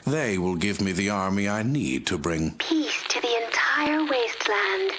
They will give me the army I need to bring peace to the entire wasteland.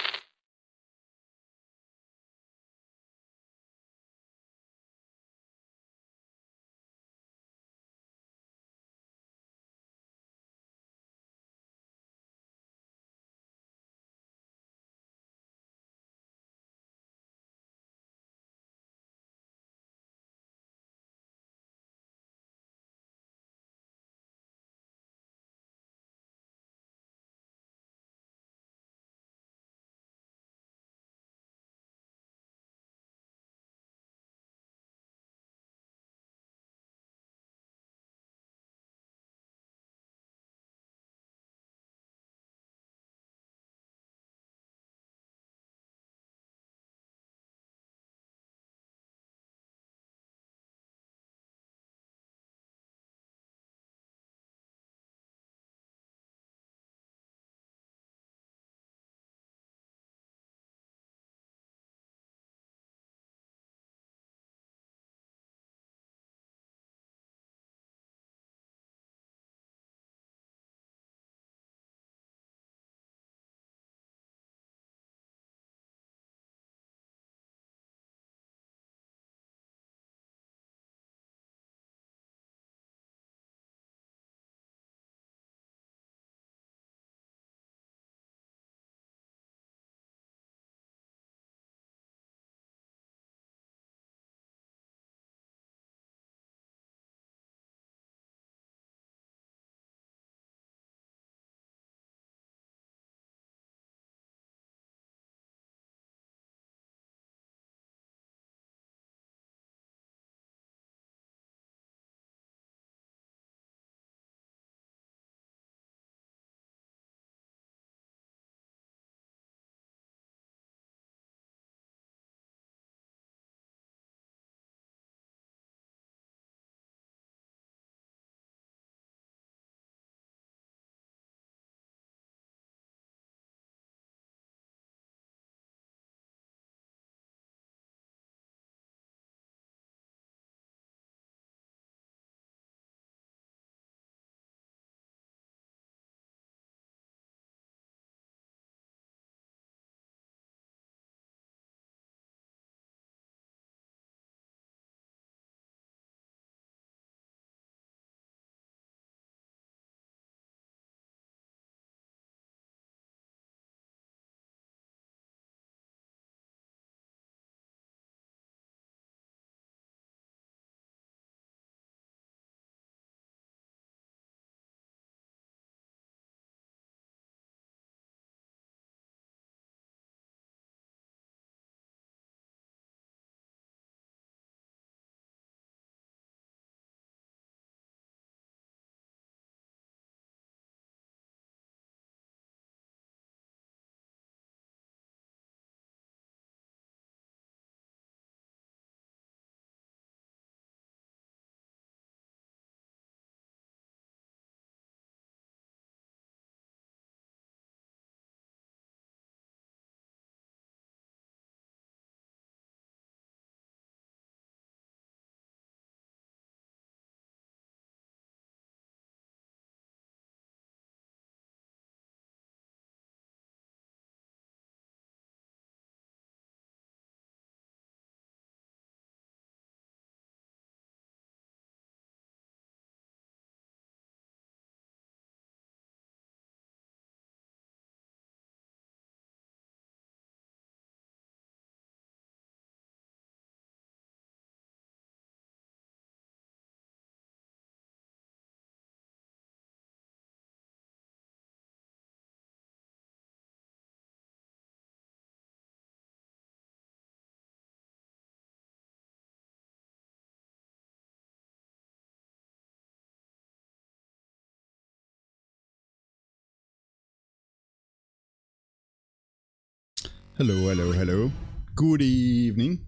Hello, hello, hello. Good evening.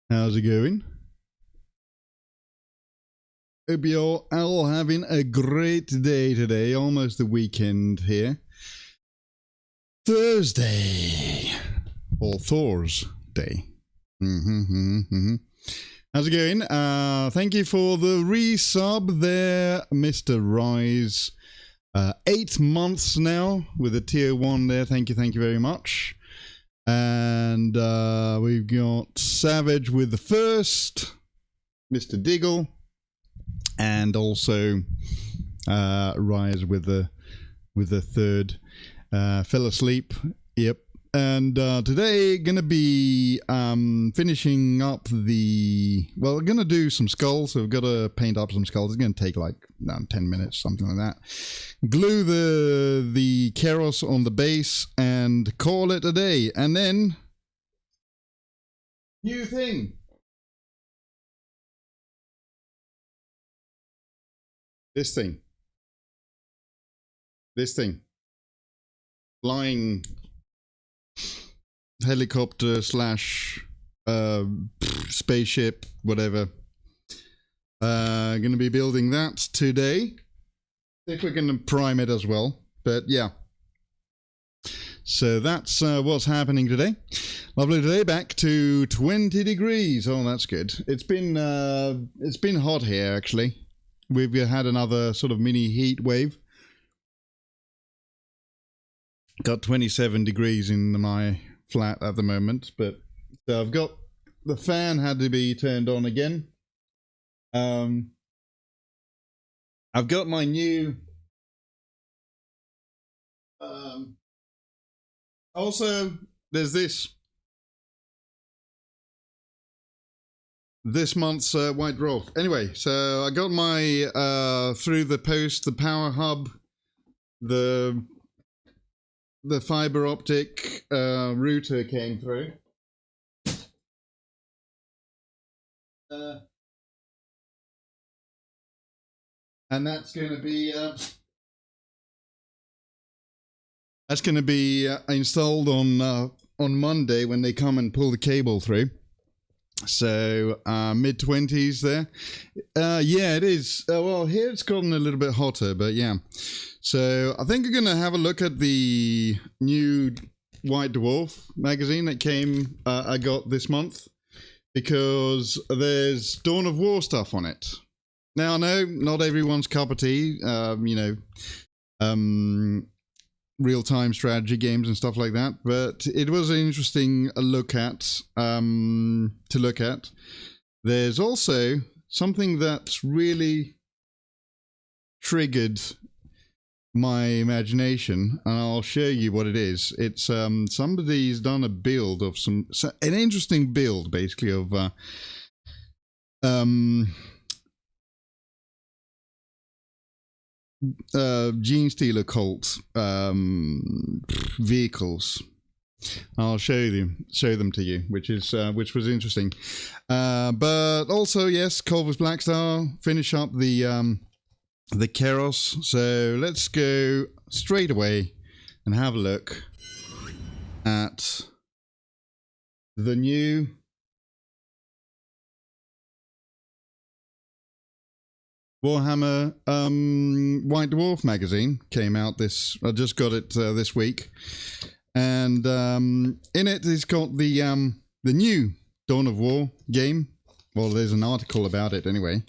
How's it going? Hope you're all having a great day today. Almost the weekend here. Thursday. Or Thor's Day. How's it going? Thank you for the resub there, Mr. Rise. 8 months now with a tier 1 there. Thank you very much. And we've got Savage with the first, Mr. Diggle, and also Rise with the third. Fell asleep. Yep. And today gonna be finishing up the, well, we're gonna do some skulls, so we've got to paint up some skulls. It's gonna take like 10 minutes, something like that. Glue the Keros on the base and call it a day. And then new thing, this thing flying helicopter slash spaceship, whatever. Gonna be building that today. I think we're gonna prime it as well, but yeah. So that's what's happening today. Lovely day, back to 20 degrees. Oh, that's good. It's been hot here actually. We've had another sort of mini heat wave. Got 27 degrees in my flat at the moment, but so I've got the fan had to be turned on again. I've got my new also there's this month's White Dwarf. Anyway, so I got my through the post, the power hub, the fiber optic router came through. And that's going to be installed on Monday when they come and pull the cable through. So mid-20s there. Yeah, it is. Well, here it's gotten a little bit hotter, but yeah. So I think we're going to have a look at the new White Dwarf magazine that came, I got this month, because there's Dawn of War stuff on it. Now, I know not everyone's cup of tea, you know, real-time strategy games and stuff like that, but it was an interesting look at, to look at. There's also something that's really triggered my imagination, and I'll show you what it is. It's somebody's done a build of an interesting build, basically, of Gene Stealer cult vehicles. I'll show them to you, which was interesting. But also, yes, Corvus Blackstar finish up the Keros. So let's go straight away and have a look at the new Warhammer White Dwarf magazine. Came out I just got it this week, and in it it's got the new Dawn of War game. Well, there's an article about it anyway.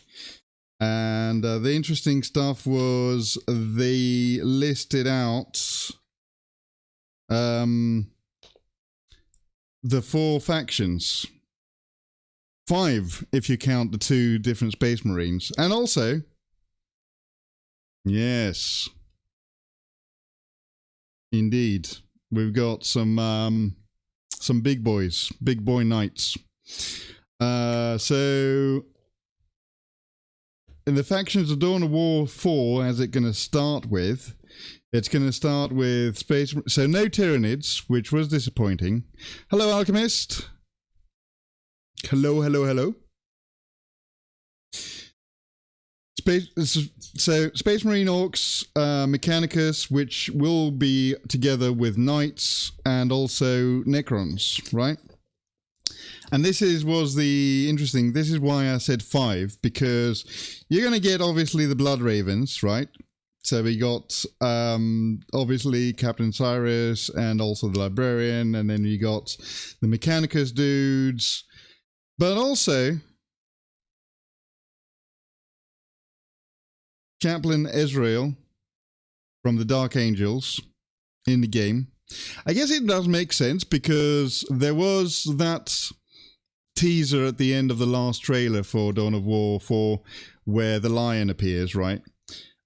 And the interesting stuff was they listed out the 4 factions. 5 if you count the 2 different Space Marines. And also, yes, indeed, we've got some big boys, big boy knights. So in the factions of Dawn of War 4, as it's going to start with, it's going to start with Space... So no Tyranids, which was disappointing. Hello, Alchemist. Hello, hello, hello. Space Marine Orcs, Mechanicus, which will be together with Knights and also Necrons, right? And this was the interesting, this is why I said 5, because you're going to get obviously the Blood Ravens, right? So we got obviously Captain Cyrus and also the Librarian, and then you got the Mechanicus dudes. But also, Chaplain Ezreal from the Dark Angels in the game. I guess it does make sense because there was that teaser at the end of the last trailer for Dawn of War 4 where the lion appears, right?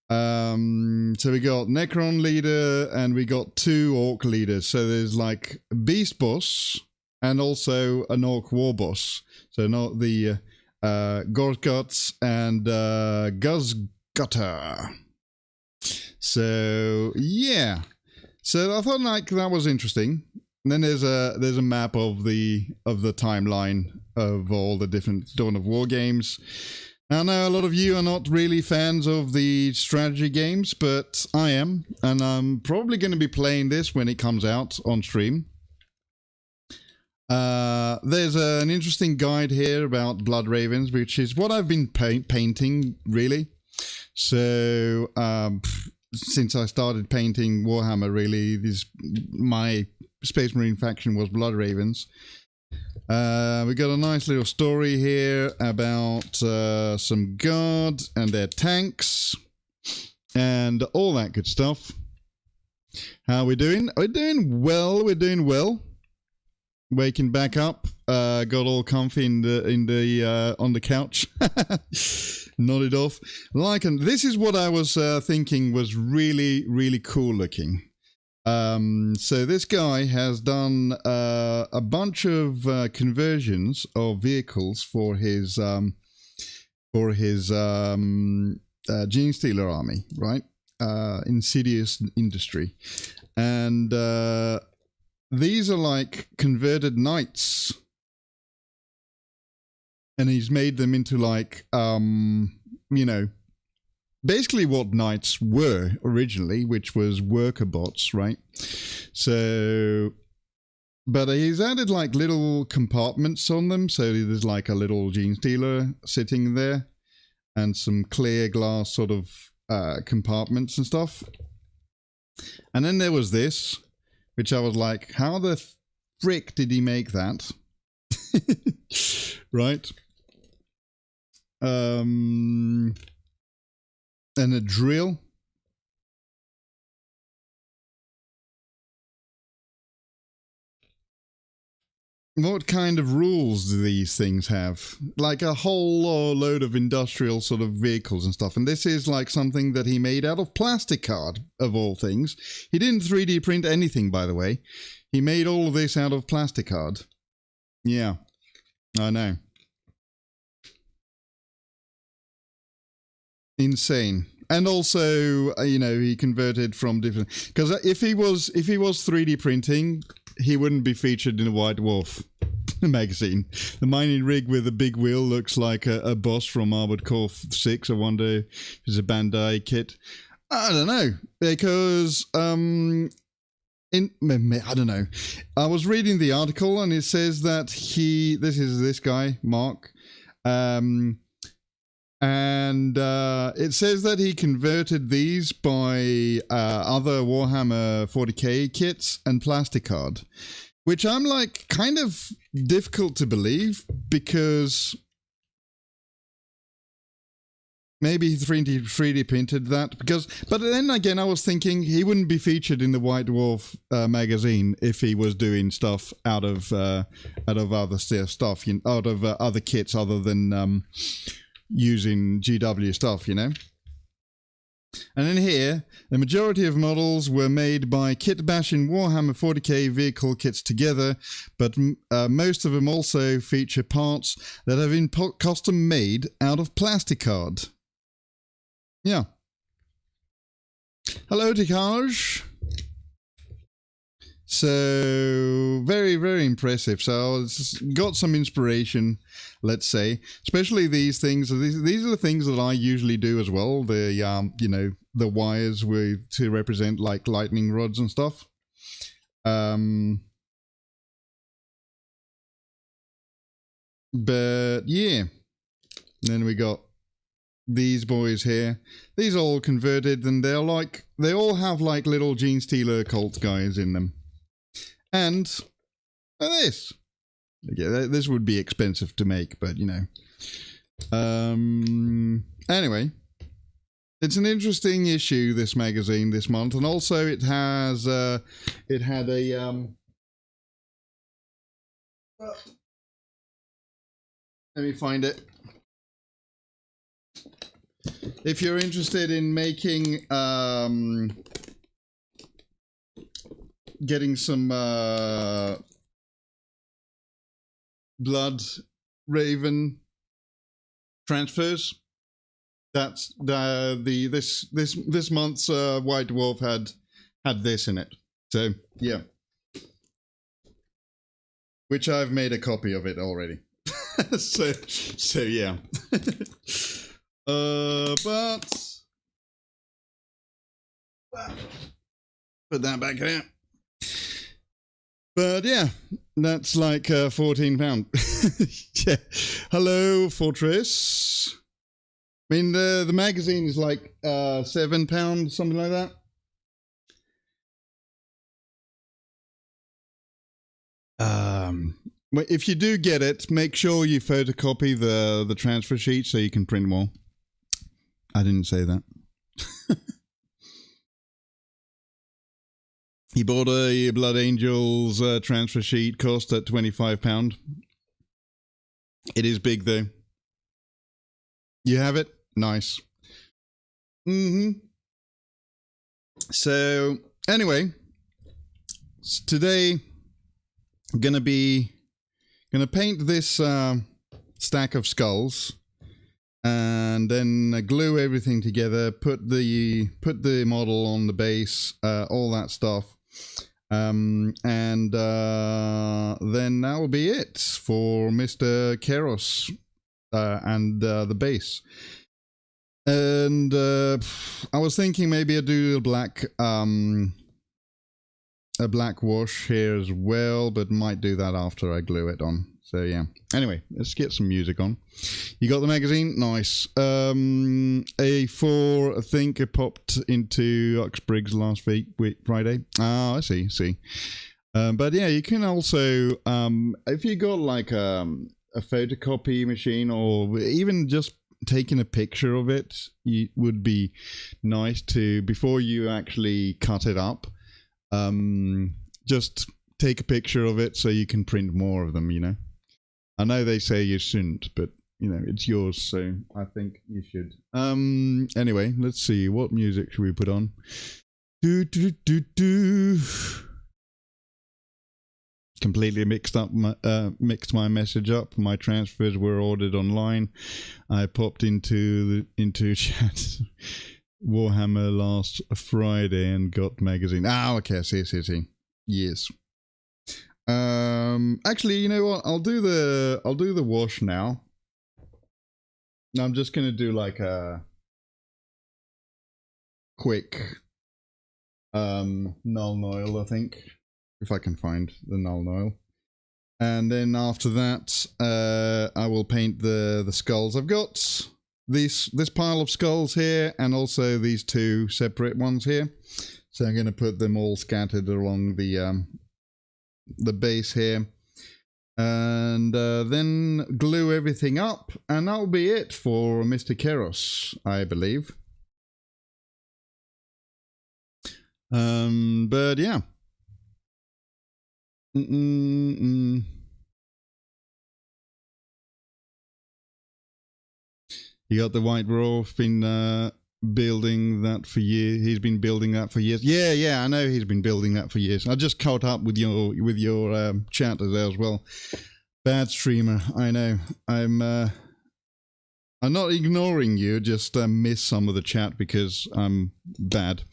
So we got Necron leader and we got 2 orc leaders. So there's like a beast boss and also an orc war boss. So not the Gorguts and Guzgutter. So yeah. So I thought like that was interesting. And then there's a map of the timeline of all the different Dawn of War games. I know a lot of you are not really fans of the strategy games, but I am, and I'm probably going to be playing this when it comes out on stream. There's an interesting guide here about Blood Ravens, which is what I've been painting, really. So, since I started painting Warhammer, really, my Space Marine faction was Blood Ravens. We got a nice little story here about some guard and their tanks and all that good stuff. How are we doing? We're doing well. We're doing well. Waking back up. Got all comfy on the couch. Nodded off. This is what I was thinking was really, really cool looking. So this guy has done a bunch of conversions of vehicles for his Genestealer army, right? Insidious Industry, and these are like converted knights, and he's made them into like basically what knights were originally, which was worker bots, right? So, but he's added like little compartments on them. So there's like a little Genestealer sitting there and some clear glass sort of compartments and stuff. And then there was this, which I was like, how the frick did he make that? Right? And a drill. What kind of rules do these things have? Like a whole load of industrial sort of vehicles and stuff. And this is like something that he made out of plastic card, of all things. He didn't 3D print anything, by the way. He made all of this out of plastic card. Yeah, I know. Insane. And also, he converted from different, because if he was 3D printing, he wouldn't be featured in a White Dwarf magazine. The mining rig with a big wheel looks like a boss from Armored Core 6. I wonder if it's a Bandai kit. I don't know, because I don't know. I was reading the article and it says that this guy, Mark, and it says that he converted these by other Warhammer 40k kits and plastic card, which I'm like kind of difficult to believe because maybe he 3D printed that. But then again, I was thinking he wouldn't be featured in the White Dwarf magazine if he was doing stuff out of other stuff, out of other kits other than using GW stuff, And then here, the majority of models were made by kit bashing Warhammer 40k vehicle kits together, but most of them also feature parts that have been custom made out of plastic card. Yeah. Hello, Tikaj. So, very, very impressive. So, I got some inspiration, let's say. Especially these things. These are the things that I usually do as well. The, the wires to represent, like, lightning rods and stuff. But, yeah. Then we got these boys here. These are all converted, and they all have, like, little Genestealer cult guys in them. And this. Yeah, this would be expensive to make, but Anyway. It's an interesting issue, this magazine, this month, and also it has it had a let me find it. If you're interested in making getting some blood raven transfers, that's this month's White Dwarf had this in it. So yeah, which I've made a copy of it already. so yeah. But put that back there. But yeah, that's like £14. Yeah. Hello, Fortress. I mean, the magazine is like £7, something like that. If you do get it, make sure you photocopy the transfer sheet so you can print more. I didn't say that. He bought a Blood Angels transfer sheet, cost at £25. It is big though. You have it? Nice. So anyway, today I'm gonna paint this stack of skulls, and then glue everything together. Put the model on the base, all that stuff, and then that will be it for Mr. Keros and the base. And I was thinking maybe I'd do a black wash here as well, but might do that after I glue it on. So yeah. Anyway, let's get some music on. You got the magazine? Nice. A4, I think it popped into Uxbridge last week, Friday. Oh, I see. But yeah, you can also, if you got like a photocopy machine, or even just taking a picture of it, it would be nice to, before you actually cut it up, just take a picture of it so you can print more of them, you know. I know they say you shouldn't, but you know, it's yours, so I think you should. Anyway, let's see, what music should we put on? Completely mixed my message up. My transfers were ordered online. I popped into chat Warhammer last Friday and got magazine. Ah, okay, see. Yes. Actually, you know what? I'll do the wash now. I'm just gonna do like a quick null oil, I think, if I can find the null oil. And then after that, I will paint the skulls. I've got this pile of skulls here, and also these two separate ones here. So I'm gonna put them all scattered along the base here, and then glue everything up, and that'll be it for Mr. Keros, I believe. But yeah. You got the White Dwarf, been building that for years. He's been building that for years. Yeah, I know he's been building that for years. I just caught up with your chat as well. Bad streamer, I know. I'm not ignoring you, just miss some of the chat because I'm bad.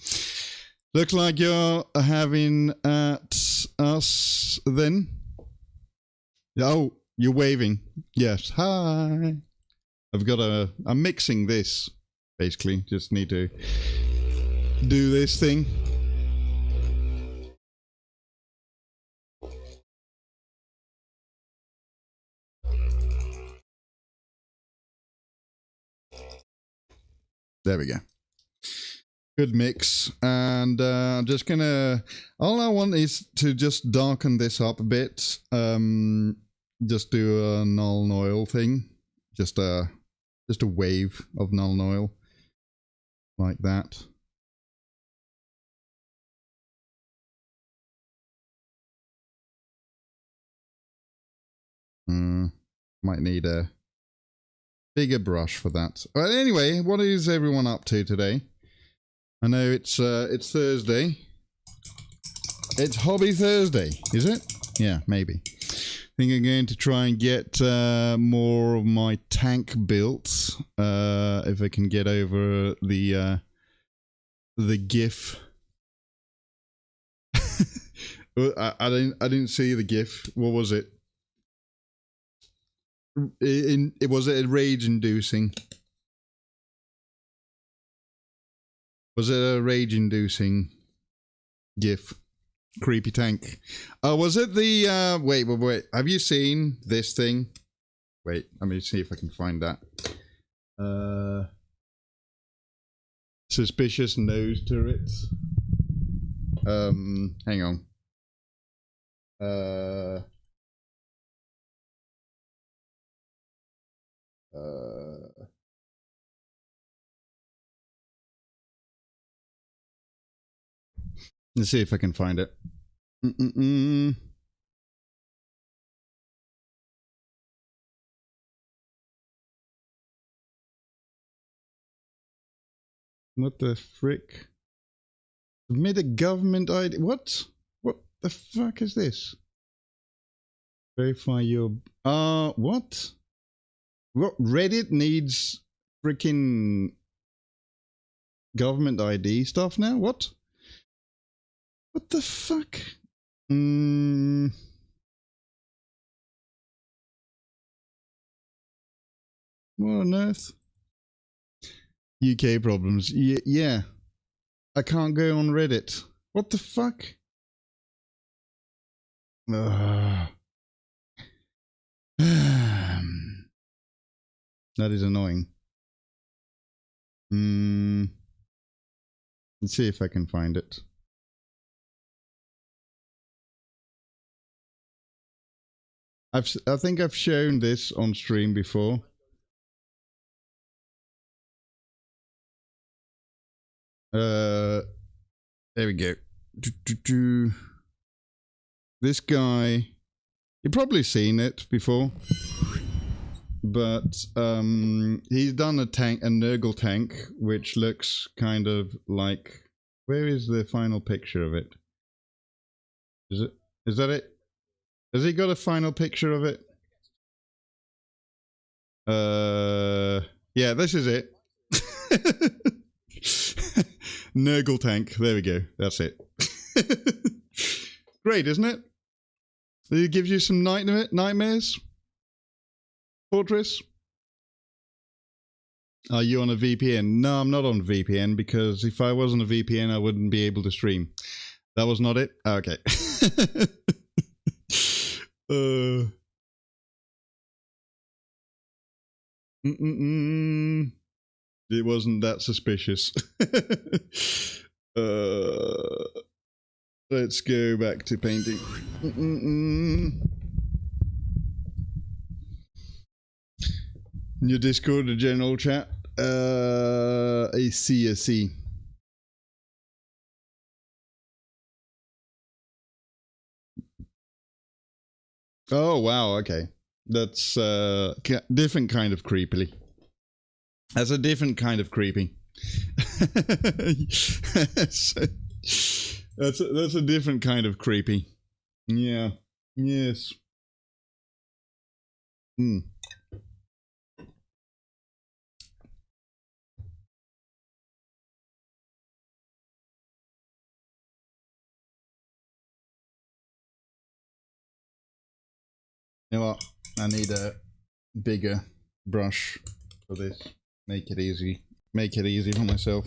Looks like you're having at us then. Oh, you're waving. Yes, hi. I'm mixing this, basically. Just need to do this thing. There we go. Good mix. And I'm just gonna, all I want is to just darken this up a bit. Just do a null oil thing. Just a wave of null oil. like that. Might need a bigger brush for that. But anyway, what is everyone up to today? I know it's Thursday. It's Hobby Thursday, is it? Yeah, maybe. I think I'm going to try and get more of my tank built. If I can get over the GIF. I didn't see the GIF. What was it? It was it rage-inducing? Was it a rage-inducing GIF? Creepy tank. Oh, was it the wait. Have you seen this thing? Wait, let me see if I can find that. Suspicious nose turrets. Hang on. Let's see if I can find it. What the frick? Submit a government ID. What? What the fuck is this? Verify your... what? What? Reddit needs freaking government ID stuff now? What? What the fuck? What on earth? UK problems. Yeah. I can't go on Reddit. What the fuck? That is annoying. Let's see if I can find it. I think I've shown this on stream before. There we go. This guy, you've probably seen it before, but he's done a Nurgle tank, which looks kind of like. Where is the final picture of it? Is that it? Has he got a final picture of it? Yeah, this is it. Nurgle tank. There we go. That's it. Great, isn't it? It gives you some nightmares. Fortress. Are you on a VPN? No, I'm not on VPN, because if I was on a VPN, I wouldn't be able to stream. That was not it? Okay. It wasn't that suspicious. Let's go back to painting. Your Discord, the general chat. I see. Oh wow, okay. That's different kind of creepily. That's a different kind of creepy. That's a different kind of creepy. Yeah. Yes. You know what? I need a bigger brush for this. Make it easy. Make it easy for myself.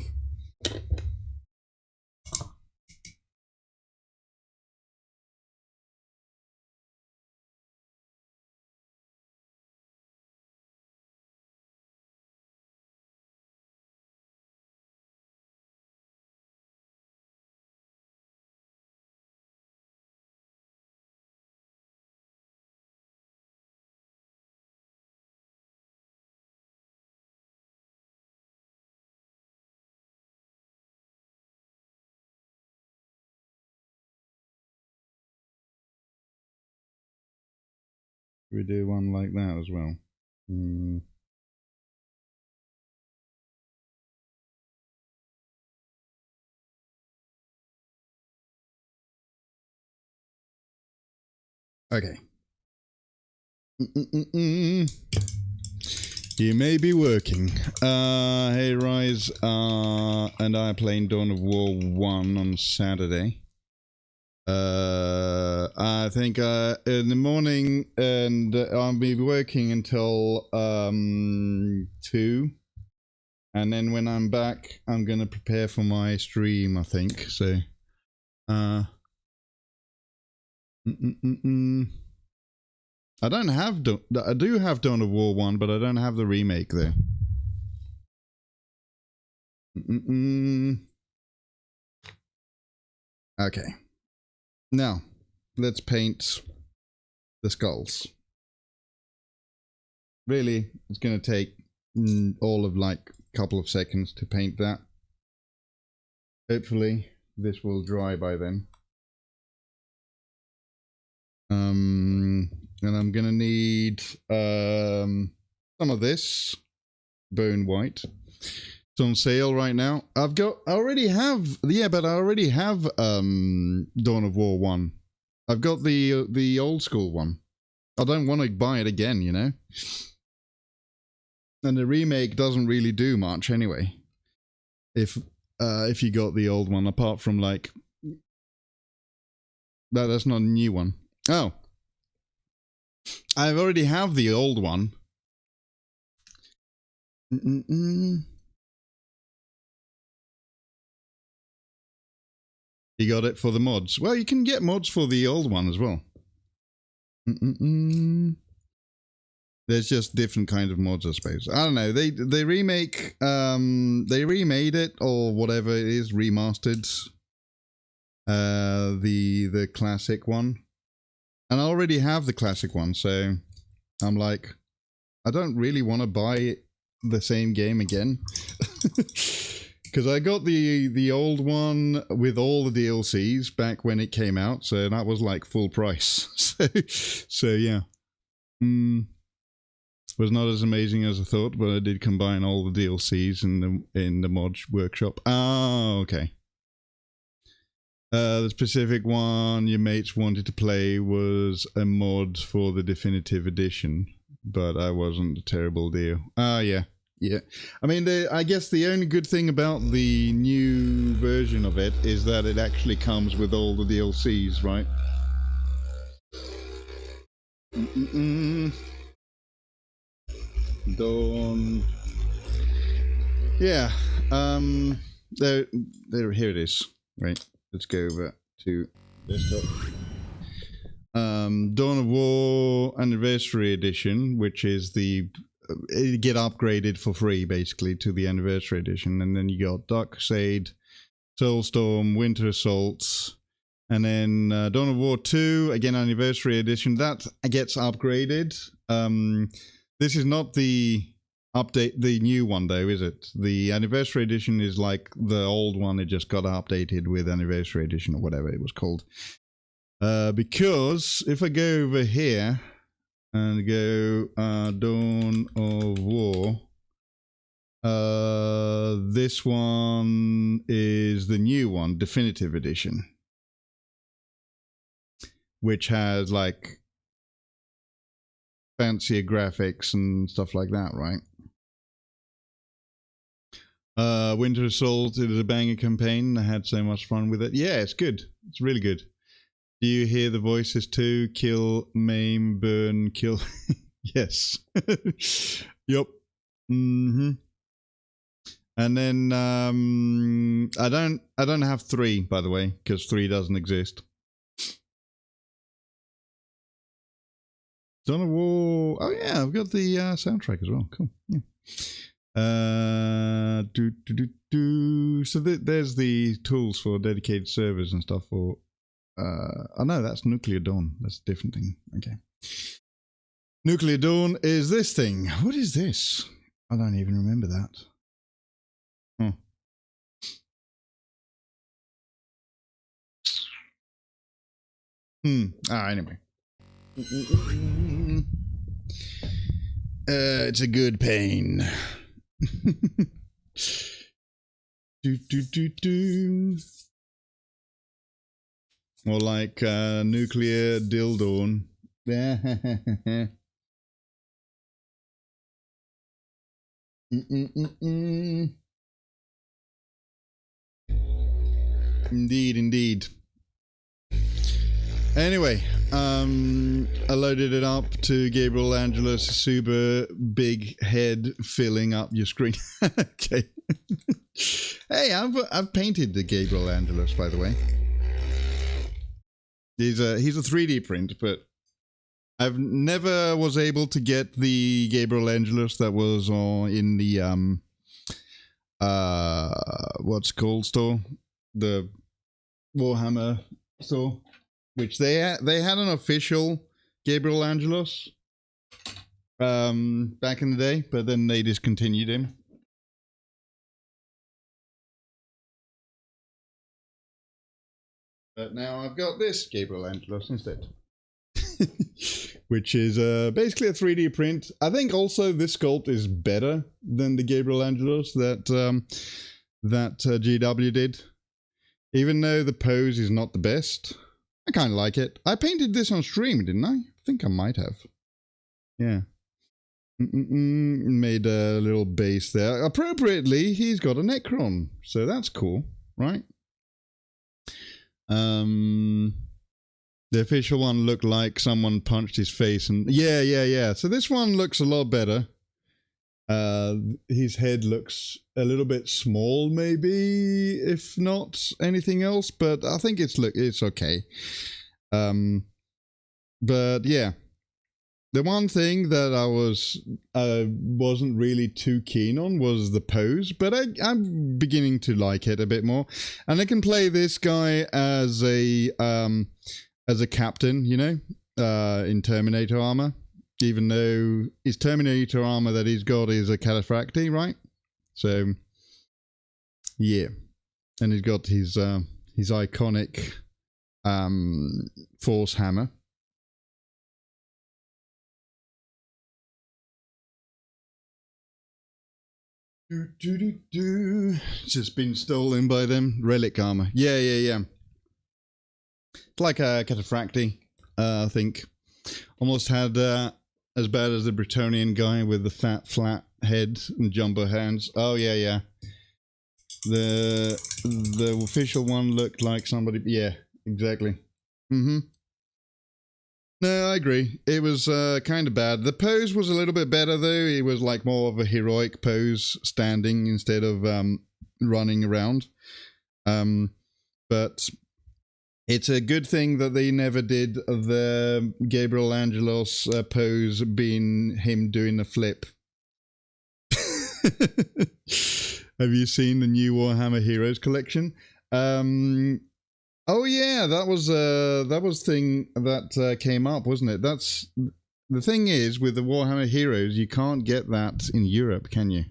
We do one like that as well. Okay. You may be working. Hey, Rise and I are playing Dawn of War 1 on Saturday. I think in the morning, and I'll be working until 2. And then when I'm back, I'm going to prepare for my stream, I think. So, I don't have, I do have Dawn of War 1, but I don't have the remake there. Okay. Now, let's paint the skulls. Really, it's going to take all of like a couple of seconds to paint that. Hopefully, this will dry by then. And I'm going to need some of this bone white. It's on sale right now. I already have Dawn of War 1. I've got the old school one. I don't want to buy it again, you know. And the remake doesn't really do much anyway. If you got the old one, apart from like that's not a new one. Oh, I already have the old one. You got it for the mods. Well, you can get mods for the old one as well. There's just different kinds of mods, I suppose. I don't know. They remake. They remade it or whatever it is, remastered. The classic one, and I already have the classic one, so I'm like, I don't really want to buy the same game again. Because I got the old one with all the DLCs back when it came out, so that was like full price. so yeah. Was not as amazing as I thought, but I did combine all the DLCs in the mod workshop. Oh, okay. The specific one your mates wanted to play was a mod for the definitive edition, but I wasn't a terrible deal. Yeah. Yeah, I mean, I guess the only good thing about the new version of it is that it actually comes with all the DLCs, right? Dawn. Yeah. Here it is. Right. Let's go over to desktop. Dawn of War Anniversary Edition, which is the it get upgraded for free basically to the Anniversary Edition, and then you got Dark Crusade, Soulstorm, Winter Assaults, and then Dawn of War 2 again Anniversary Edition that gets upgraded. This is not the new one though, is it? The Anniversary Edition is like the old one. It just got updated with Anniversary Edition or whatever it was called. Because if I go over here and go Dawn of War, this one is the new one, Definitive Edition, which has like fancier graphics and stuff like that, right? Winter Assault is a banger campaign. I had so much fun with it. Yeah, it's good. It's really good. Do you hear the voices too? Kill, maim, burn, kill. Yes. Yup. And then I don't have 3, by the way, because 3 doesn't exist. Dawn of War. Oh yeah, I've got the soundtrack as well. Cool. Yeah. So there's the tools for dedicated servers and stuff for. Oh no, that's Nuclear Dawn. That's a different thing. Okay. Nuclear Dawn is this thing. What is this? I don't even remember that. Huh. Anyway. pain. It's a good pain. do do do do. Or like nuclear dildo. Indeed, indeed. Anyway, I loaded it up to Gabriel Angelus' super big head filling up your screen. Okay. Hey, I've painted the Gabriel Angelus, by the way. He's a 3D print, but I've never was able to get the Gabriel Angelus that was in the what's it called store, the Warhammer store, which they had an official Gabriel Angelus back in the day, but then they discontinued him. But now I've got this Gabriel Angelus instead. Which is basically a 3D print. I think also this sculpt is better than the Gabriel Angelus that GW did. Even though the pose is not the best. I kind of like it. I painted this on stream, didn't I? I think I might have. Yeah. Made a little base there. Appropriately, he's got a Necron. So that's cool, right? The official one looked like someone punched his face, and yeah. So this one looks a lot better. His head looks a little bit small, maybe, if not anything else, but I think it's okay. But yeah, the one thing that I wasn't really too keen on was the pose, but I'm beginning to like it a bit more, and I can play this guy as a captain, you know, in Terminator armor, even though his Terminator armor that he's got is a Cataphracti, right? So, yeah. And he's got his iconic Force Hammer. It's just been stolen by them. Relic armor. Yeah. It's like a Cataphracti, I think. Almost had as bad as the Bretonian guy with the fat, flat head and jumbo hands. Oh, yeah. The official one looked like somebody... Yeah, exactly. No, I agree. It was kind of bad. The pose was a little bit better, though. It was like more of a heroic pose, standing instead of running around. But... it's a good thing that they never did the Gabriel Angelos pose being him doing a flip. Have you seen the new Warhammer Heroes collection? Oh yeah, that was thing that came up, wasn't it? That's the thing is with the Warhammer Heroes, you can't get that in Europe, can you?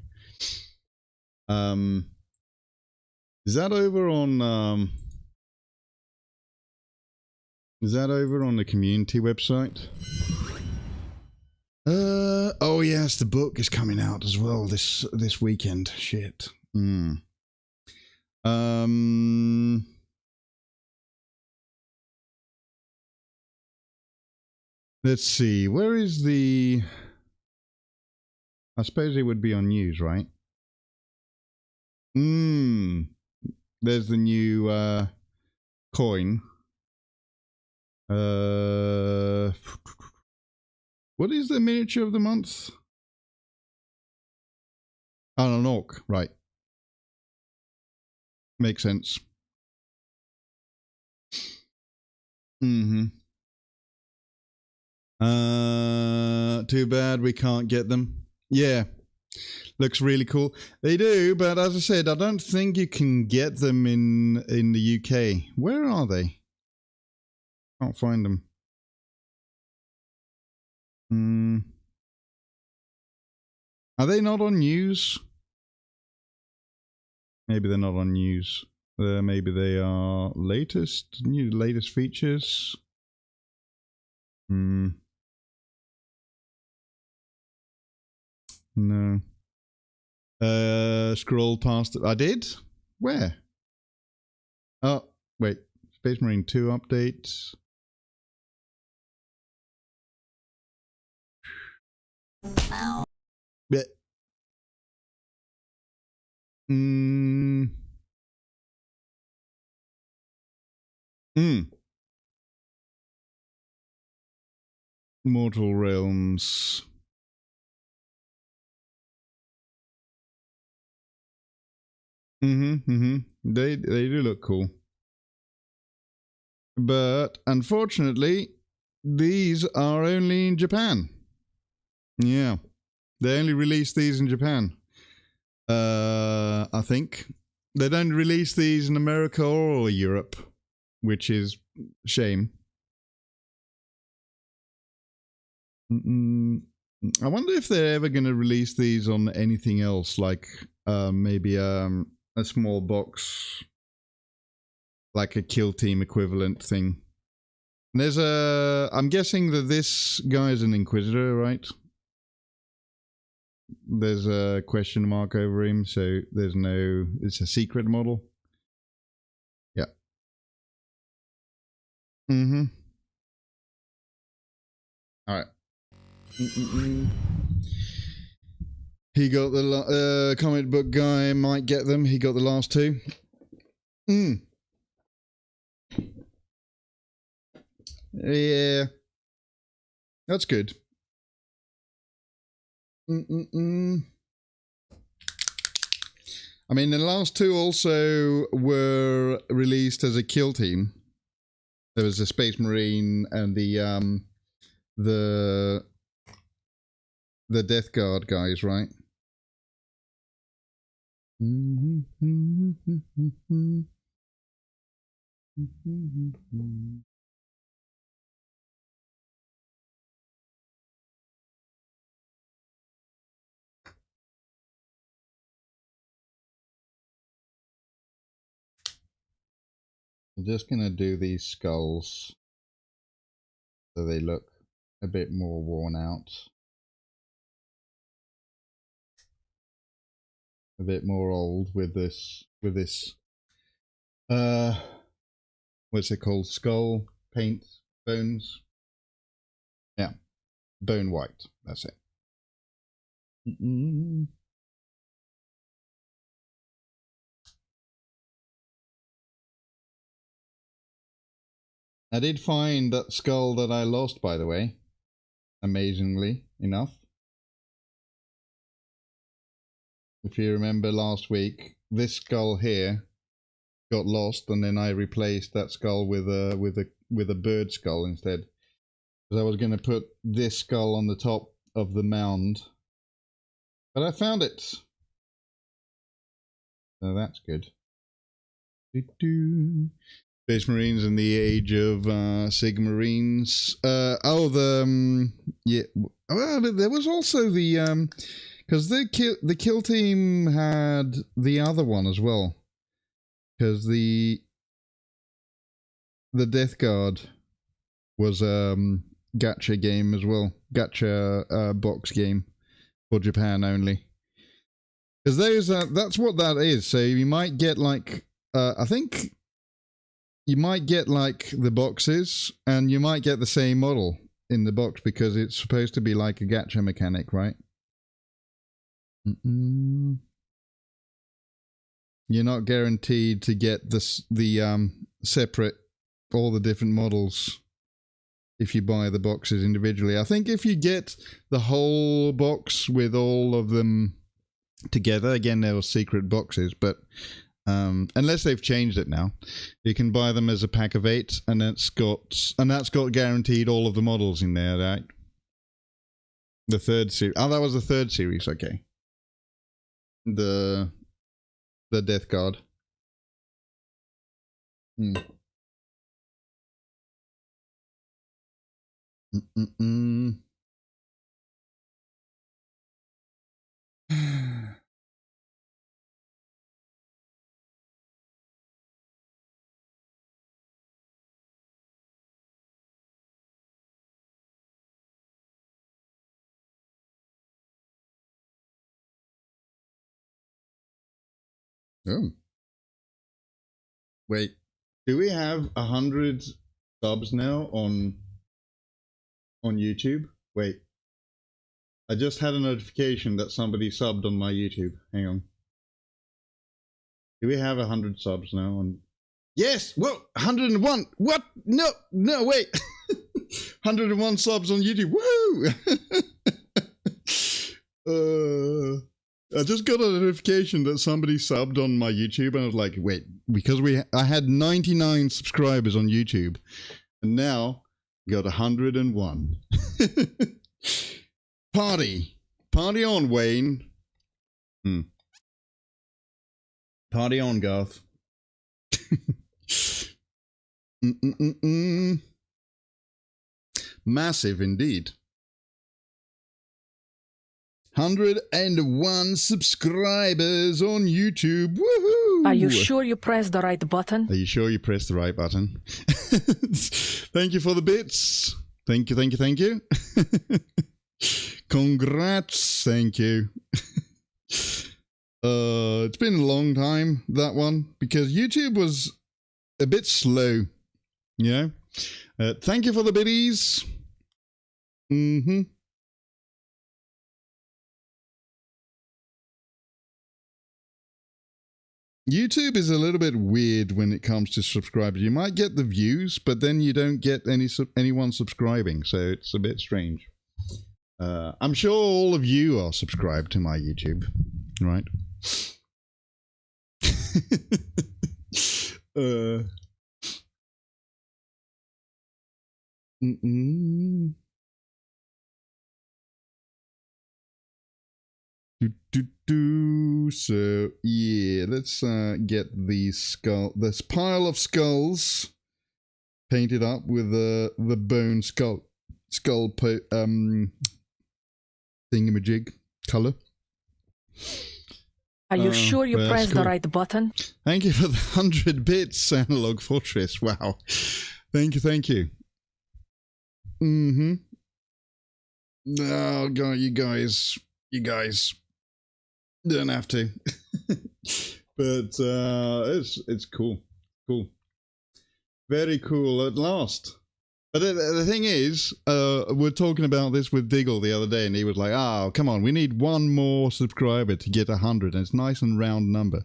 Is that over on? Is that over on the community website? Oh yes, the book is coming out as well this weekend. Shit. Let's see. Where is the... I suppose it would be on news, right? There's the new coin. What is the miniature of the month? Oh, an orc, right. Makes sense. Too bad we can't get them. Yeah. Looks really cool. They do, but as I said, I don't think you can get them in the UK. Where are they? Can't find them. Are they not on news? Maybe they're not on news. Maybe they are latest features. No. Scrolled past it. I did? Where? Oh, wait. Space Marine 2 updates. But Mortal Realms. They do look cool. But unfortunately, these are only in Japan. Yeah. They only release these in Japan. I think. They don't release these in America or Europe, which is a shame. I wonder if they're ever going to release these on anything else, like maybe a small box, like a Kill Team equivalent thing. And there's I'm guessing that this guy is an Inquisitor, right? There's a question mark over him, so there's no... It's a secret model. Yeah. Alright. He got the comic book guy might get them. He got the last two. Yeah. That's good. I mean, the last two also were released as a kill team. There was the Space Marine and the Death Guard guys, right? I'm just gonna do these skulls so they look a bit more worn out, a bit more old with this what's it called, skull paint, bones. Yeah, bone white, that's it. I did find that skull that I lost, by the way, amazingly enough. If you remember last week, this skull here got lost, and then I replaced that skull with a bird skull instead. Because I was going to put this skull on the top of the mound, but I found it. So that's good. Space Marines in the age of Sigmarines. Yeah. Well, there was also the because the kill team had the other one as well. Because the Death Guard was gacha game as well, gacha box game for Japan only. Because those that's what that is. So you might get like I think you might get like the boxes, and you might get the same model in the box because it's supposed to be like a gacha mechanic, right? You're not guaranteed to get the separate, all the different models if you buy the boxes individually. I think if you get the whole box with all of them together, again, there were secret boxes, but unless they've changed it now, you can buy them as a pack of 8, and that's got guaranteed all of the models in there, right? The third series. Oh, that was the third series. Okay. The Death Guard. Oh. Wait, do we have 100 subs now on YouTube? Wait. I just had a notification that somebody subbed on my YouTube. Hang on. Do we have 100 subs now on... Yes! Whoa! 101! What? No! No, wait! 101 subs on YouTube. Woo! I just got a notification that somebody subbed on my YouTube, and I was like, wait, because I had 99 subscribers on YouTube, and now got 101. Party on, Wayne. Party on, Garth. Massive indeed. 101 subscribers on YouTube. Woohoo! Are you sure you pressed the right button? Are you sure you pressed the right button? Thank you for the bits. Thank you, thank you, thank you. Congrats, thank you. It's been a long time, that one, because YouTube was a bit slow. Yeah. Thank you for the biddies. YouTube is a little bit weird when it comes to subscribers. You might get the views, but then you don't get anyone subscribing, so it's a bit strange. I'm sure all of you are subscribed to my YouTube, right? So yeah, let's get this pile of skulls painted up with the bone skull thingamajig color. Are you sure you pressed the right button? Thank you for the 100 bits, Analog Fortress. Wow, thank you. Oh god, you guys don't have to. But it's cool, very cool at last. But the thing is, we're talking about this with Diggle the other day, and he was like, oh, come on, we need one more subscriber to get 100, and it's a nice and round number.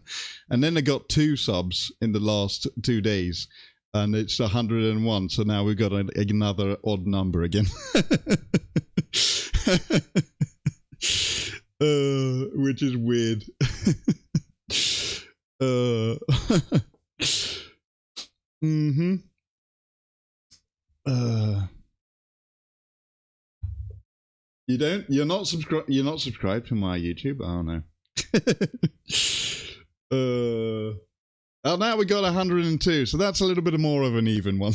And then they got 2 subs in the last 2 days, and it's 101, so now we've got another odd number again. Which is weird. You're not subscribed to my YouTube? Oh no. Oh, now we got 102, so that's a little bit more of an even one.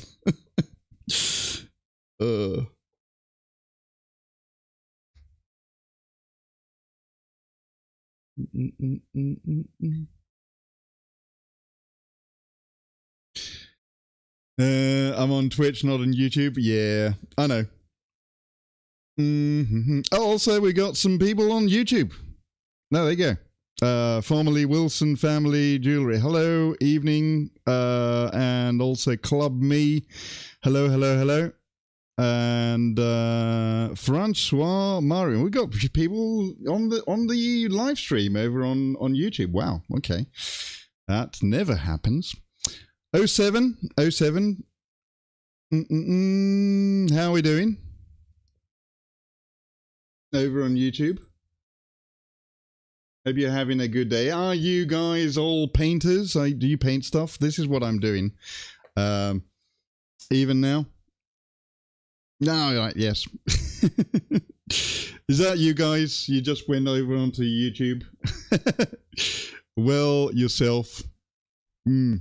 I'm on Twitch, not on YouTube. Yeah, I know. Oh, also, we got some people on YouTube. No, there you go. Formerly Wilson Family Jewelry. Hello, evening. And also Club Me. Hello. And Francois Marion. We got people on the live stream over on YouTube. Wow. Okay, that never happens. 07. How are we doing over on YouTube? Hope you're having a good day. Are you guys all painters? Do you paint stuff? This is what I'm doing. Even now. No, right, yes. Is that you guys? You just went over onto YouTube? Well, yourself. I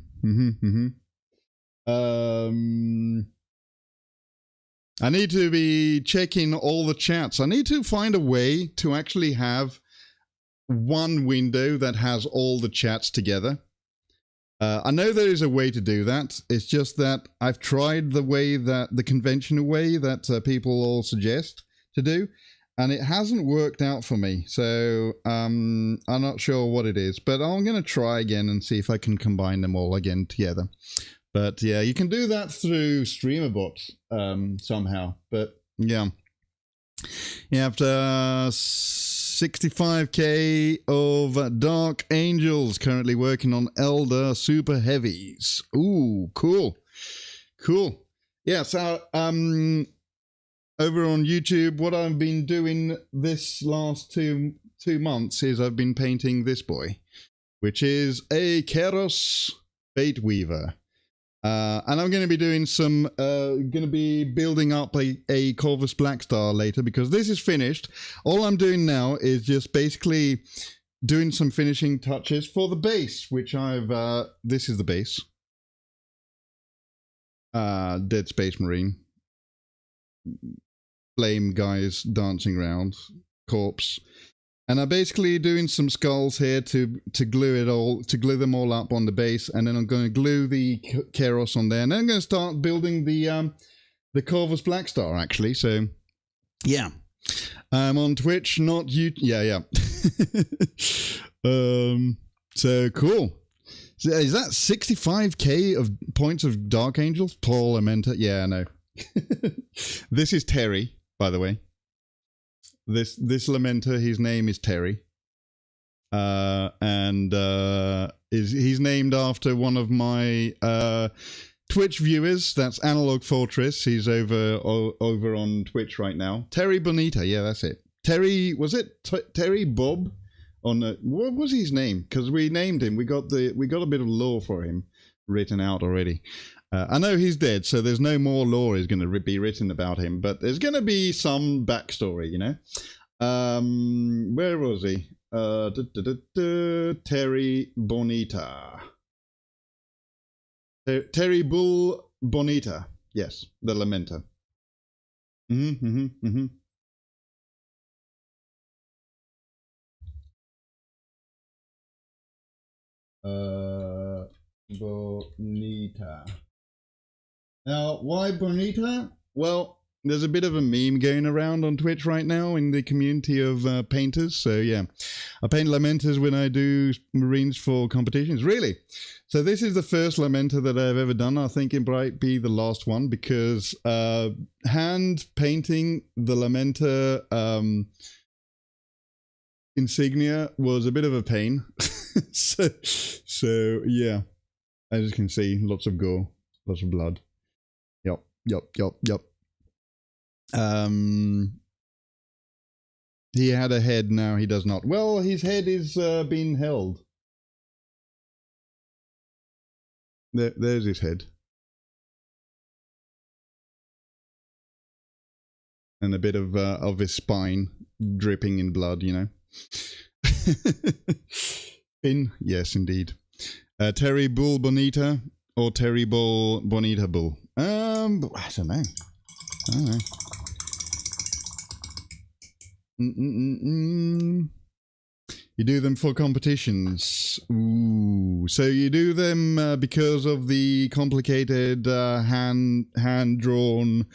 need to be checking all the chats. I need to find a way to actually have one window that has all the chats together. I know there is a way to do that. It's just that I've tried the conventional way that people all suggest to do, and it hasn't worked out for me. So I'm not sure what it is, but I'm going to try again and see if I can combine them all again together. But yeah, you can do that through StreamerBot somehow. But yeah, you have to 65k of Dark Angels, currently working on Elder Super Heavies. Ooh, cool. Yeah, so over on YouTube, what I've been doing this last two months is I've been painting this boy, which is a Keros Bait Weaver. And I'm going to be doing some, going to be building up a Corvus Blackstar later, because this is finished. All I'm doing now is just basically doing some finishing touches for the base, which I've, this is the base. Dead Space Marine. Flame guys dancing around. Corpse. And I'm basically doing some skulls here to glue it all, to glue them all up on the base, and then I'm going to glue the Keros on there, and then I'm going to start building the Corvus Blackstar, actually. So, yeah, I'm on Twitch, not YouTube. Yeah. So cool. So is that 65k of points of Dark Angels? Paul Amenta. Yeah, I know. This is Terry, by the way. This Lamenter, his name is Terry, and he's named after one of my Twitch viewers. That's Analog Fortress. He's over on Twitch right now. Terry Bonita, yeah, that's it. Terry, was it Terry Bob? What was his name? Because we named him. We got a bit of lore for him written out already. I know he's dead, so there's no more lore is going to be written about him, but there's going to be some backstory, you know. Where was he? Terry Bonita. Terry Bull Bonita. Yes, the Lamenter. Bonita. Now, why Bonita? Well, there's a bit of a meme going around on Twitch right now in the community of painters. So, yeah, I paint Lamenters when I do Marines for competitions. Really? So this is the first Lamenter that I've ever done. I think it might be the last one, because hand painting the Lamenter insignia was a bit of a pain. so, yeah, as you can see, lots of gore, lots of blood. Yup. He had a head, now he does not. Well, his head is being held. There's his head. And a bit of his spine dripping in blood, you know. Yes, indeed. Terry Bull Bonita or Terry Bull Bonita Bull. I don't know. You do them for competitions. Ooh. So you do them because of the complicated hand-drawn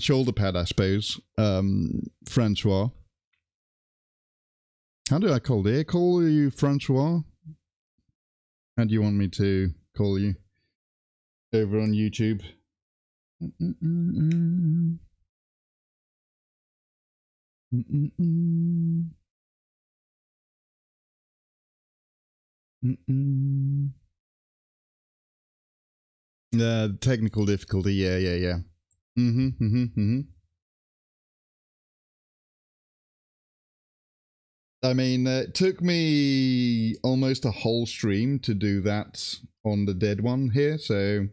shoulder pad, I suppose. Francois. How do I call you? Call you Francois? How do you want me to call you? Over on YouTube. Technical difficulty, yeah. I mean, it took me almost a whole stream to do that on the dead one here, so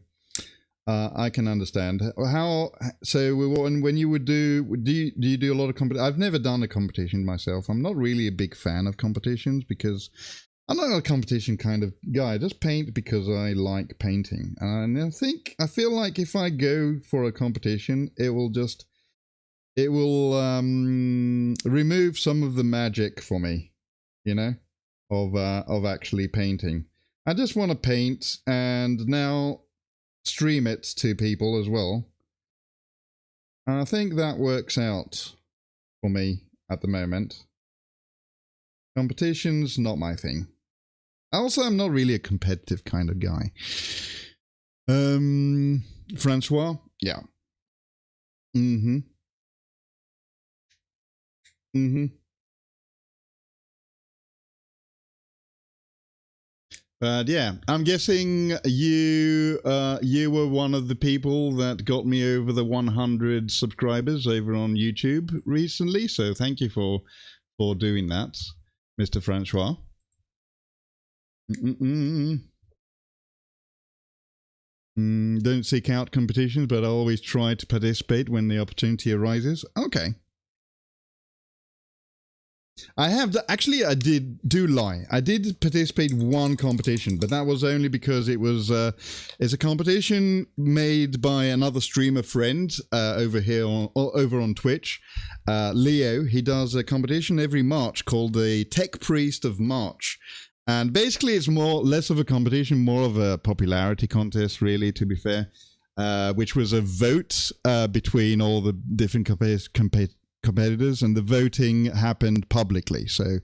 I can understand how. So when you would do you do a lot of competition? I've never done a competition myself. I'm not really a big fan of competitions because I'm not a competition kind of guy. I just paint because I like painting, and I feel like if I go for a competition, it will remove some of the magic for me, you know, of actually painting. I just want to paint and now stream it to people as well. And I think that works out for me at the moment. Competition's not my thing. Also, I'm not really a competitive kind of guy. Francois? Yeah. Mm-hmm. Mm-hmm. But yeah, I'm guessing you were one of the people that got me over the 100 subscribers over on YouTube recently. So thank you for doing that, Mr. Francois. Don't seek out competitions, but I always try to participate when the opportunity arises. Okay. I have actually. I do lie. I did participate in one competition, but that was only because it was it's a competition made by another streamer friend over here over on Twitch, Leo. He does a competition every March called the Tech Priest of March, and basically it's less of a competition, more of a popularity contest, really. To be fair, which was a vote between all the different competitors, and the voting happened publicly. So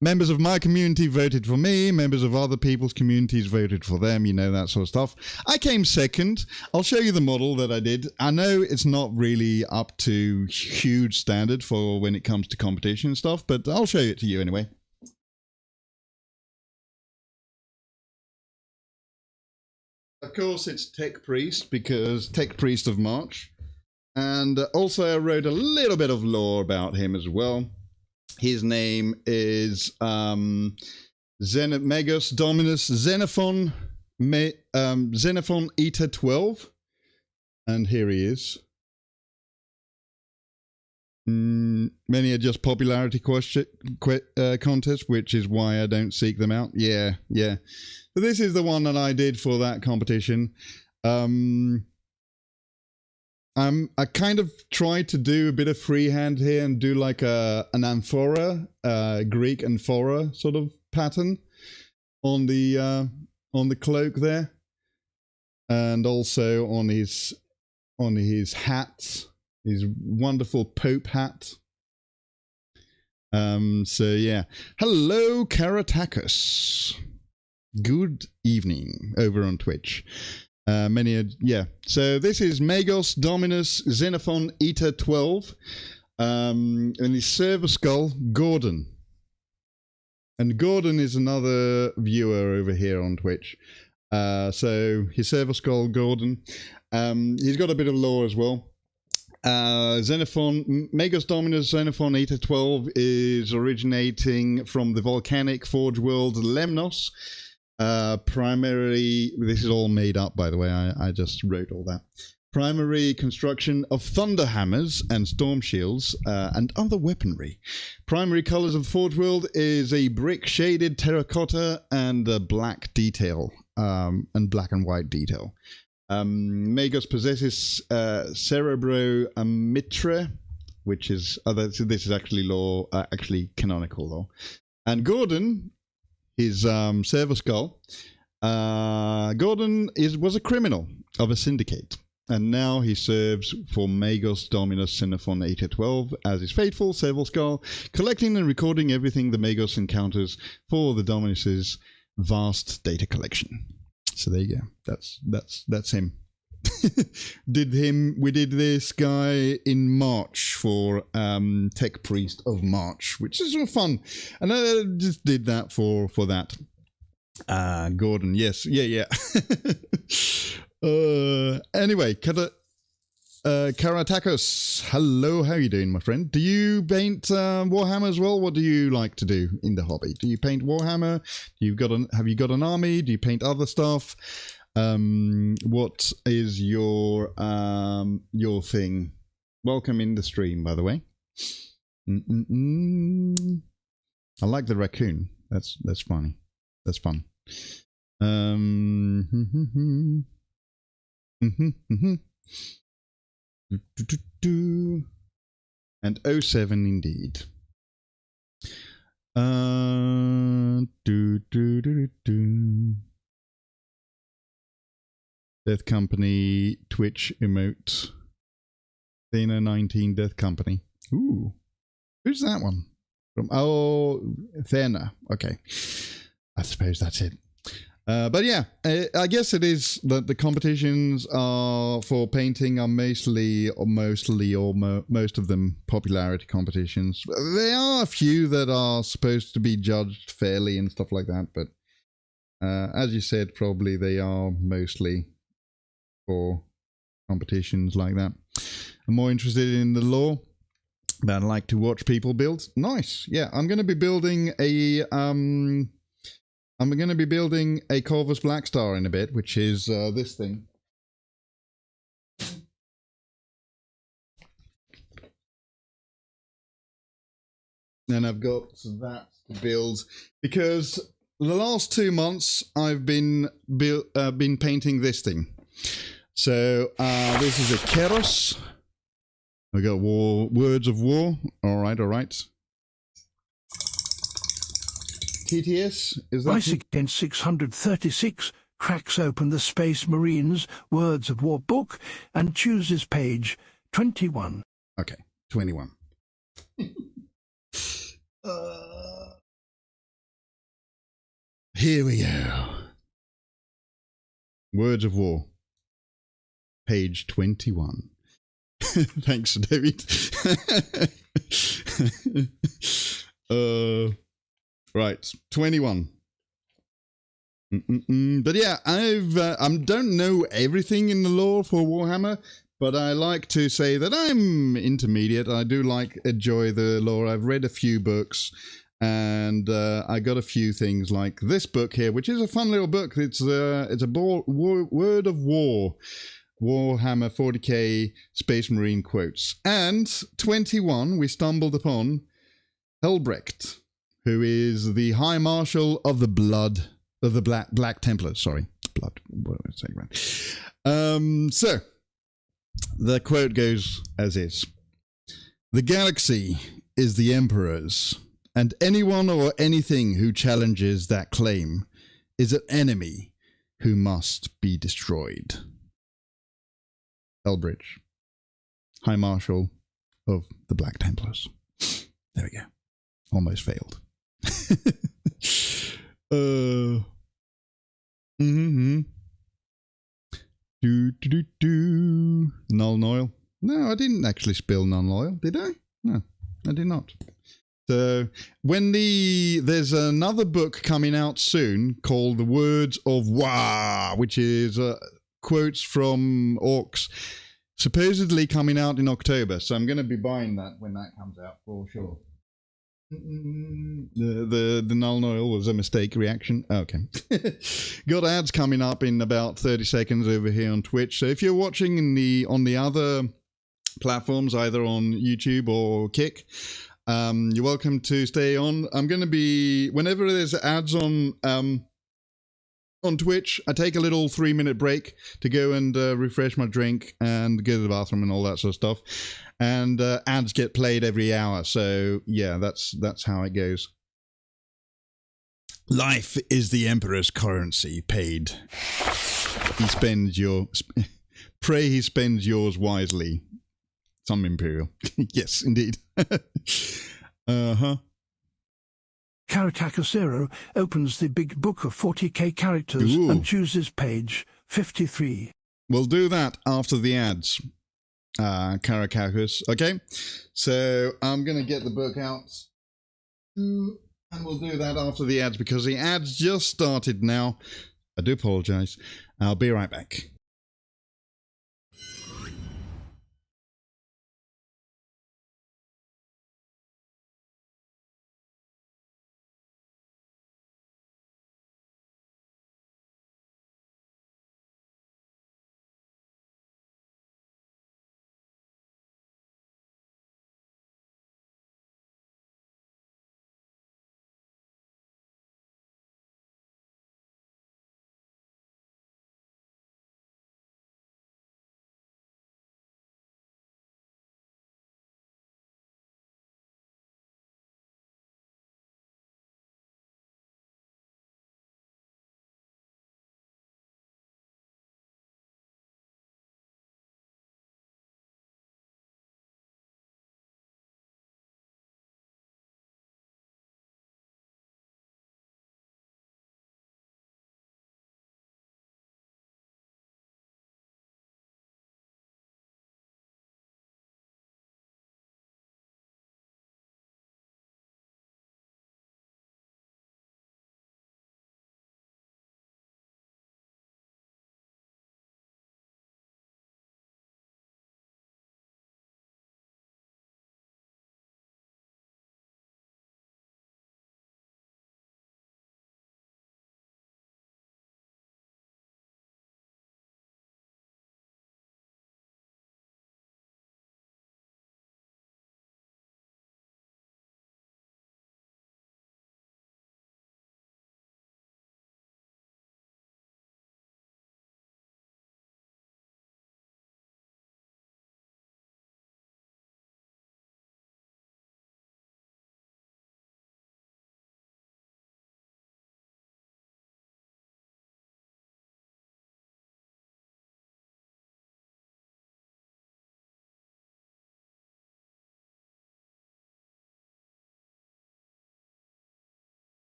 members of my community voted for me, members of other people's communities voted for them, you know, that sort of stuff. I came second. I'll show you the model that I did. I know it's not really up to huge standard for when it comes to competition and stuff, but I'll show it to you anyway. Of course, it's Tech Priest, because Tech Priest of March. And also I wrote a little bit of lore about him as well. His name is Megos Dominus Xenophon Eta 12. And here he is. Many are just popularity contests, which is why I don't seek them out. Yeah. So this is the one that I did for that competition. I kind of tried to do a bit of freehand here and do like an amphora, Greek amphora sort of pattern on the cloak there, and also on his hat, his wonderful Pope hat. So yeah, hello Karatakis. Good evening over on Twitch. So this is Megos Dominus Xenophon Eta 12, and his server skull, Gordon. And Gordon is another viewer over here on Twitch. So his server skull, Gordon. He's got a bit of lore as well. Megos Dominus Xenophon Eta 12 is originating from the volcanic forge world Lemnos. Primarily, this is all made up, by the way. I just wrote all that. Primary construction of thunder hammers and storm shields and other weaponry. Primary colors of the Forge World is a brick shaded terracotta and a black detail, and black and white detail. Megos possesses Cerebro Mitre, which is this is actually lore, actually canonical lore. And Gordon, his server skull. Gordon was a criminal of a syndicate, and now he serves for Megos Dominus Xenophon Eta 12 as his faithful server skull, collecting and recording everything the Megos encounters for the Dominus's vast data collection. So there you go. That's him. We did this guy in March for Tech Priest of March, which is fun, and I just did that for that. Gordon, yes, yeah. Anyway, Karatakos, hello, how are you doing, my friend? Do you paint Warhammer as well? What do you like to do in the hobby? Do you paint Warhammer? Have you got an army? Do you paint other stuff? What is your thing? Welcome in the stream, by the way. I like the raccoon. That's funny. That's fun. And 07 indeed. Death Company Twitch emote. Dana 19 Death Company. Ooh. Who's that one? From Thena. Okay. I suppose that's it. But yeah, I guess it is that the competitions are for painting are most of them popularity competitions. There are a few that are supposed to be judged fairly and stuff like that, but as you said, probably they are mostly for competitions like that. I'm more interested in the lore, but I like to watch people build. Nice. Yeah, I'm going to be building a Corvus Blackstar in a bit, which is this thing. And I've got that to build because the last 2 months I've been painting this thing. So this is a Keros. We got words of war. All right. TTS, is that... Rice against 636 cracks open the Space Marines Words of War book and chooses page 21. Okay, 21. Here we go. Words of War, page 21. Thanks, David. Right, 21. But yeah, I don't know everything in the lore for Warhammer, but I like to say that I'm intermediate. I do enjoy the lore. I've read a few books, and I got a few things like this book here, which is a fun little book. It's a Word of War, Warhammer 40k Space Marine quotes. And 21, we stumbled upon Helbrecht, who is the High Marshal of the Black Templars. Sorry, blood. What am I saying? So the quote goes as is: "The galaxy is the Emperor's, and anyone or anything who challenges that claim is an enemy who must be destroyed." Elbridge, High Marshal of the Black Templars. There we go. Almost failed. Null oil. No, I didn't actually spill null oil, did I? No, I did not. So when there's another book coming out soon called The Words of War, which is quotes from orcs, supposedly coming out in October. So I'm going to be buying that when that comes out for sure. The null oil was a mistake reaction. Okay. Got ads coming up in about 30 seconds over here on Twitch. So if you're watching on the other platforms, either on YouTube or Kick, you're welcome to stay on. I'm going to be, whenever there's ads on Twitch, I take a little 3-minute break to go and refresh my drink and go to the bathroom and all that sort of stuff. And ads get played every hour. So yeah, that's how it goes. Life is the Emperor's currency paid. He spends pray he spends yours wisely. Some Imperial. Yes, indeed. Karakakasero opens the big book of 40k characters and chooses page 53. We'll do that after the ads. Karakakus. Okay, so I'm going to get the book out. And we'll do that after the ads because the ads just started now. I do apologize. I'll be right back.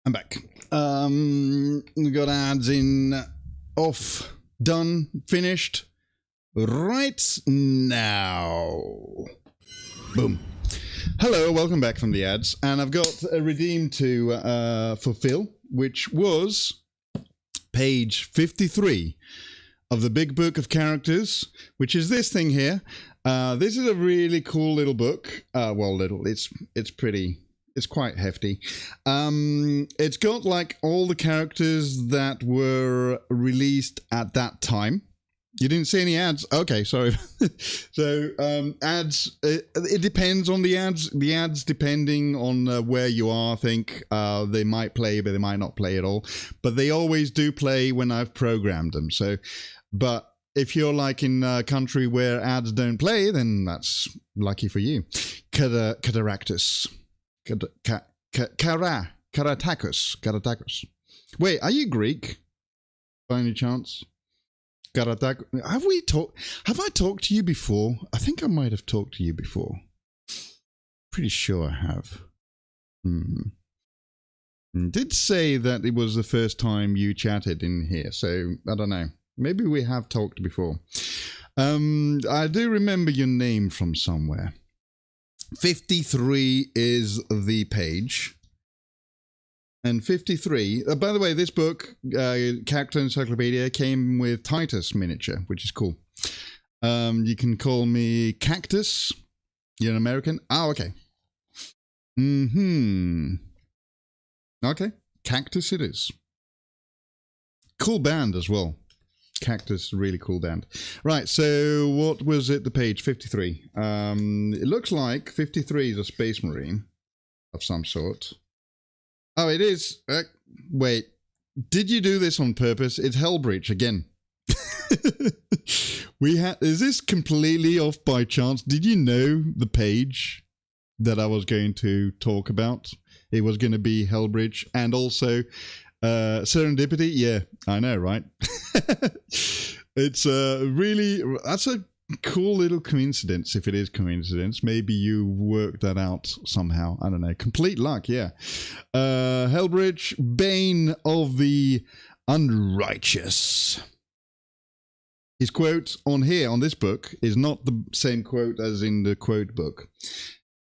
I'm back. We got ads in, off, done, finished, right now. Boom. Hello, welcome back from the ads, and I've got a redeem to fulfill, which was page 53 of the big book of characters, which is this thing here. This is a really cool little book. Well, little. It's pretty. It's quite hefty. It's got like all the characters that were released at that time. You didn't see any ads? Okay, sorry. So ads. It depends on the ads. The ads, depending on where you are, I think they might play, but they might not play at all. But they always do play when I've programmed them. So, but if you're like in a country where ads don't play, then that's lucky for you. Cataractus. Karatakos. Wait, are you Greek? By any chance? Have I talked to you before? I think I might have talked to you before. Pretty sure I have. Did say that it was the first time you chatted in here, so I don't know. Maybe we have talked before. I do remember your name from somewhere. 53 is the page. And 53, by the way, this book, Character Encyclopedia, came with Titus miniature, which is cool. You can call me Cactus. You're an American? Oh, okay. Okay, Cactus it is. Cool band as well. Cactus, really cool band. Right, so what was it, the page? 53. It looks like 53 is a Space Marine of some sort. Oh, it is. Wait, did you do this on purpose? It's Hellbreach again. Is this completely off by chance? Did you know the page that I was going to talk about? It was going to be Hellbreach and also Serendipity. Yeah, I know, right? It's really, that's a cool little coincidence, if it is coincidence. Maybe you worked that out somehow. I don't know. Complete luck, yeah. Hellbreach, Bane of the Unrighteous. His quote on here, on this book, is not the same quote as in the quote book.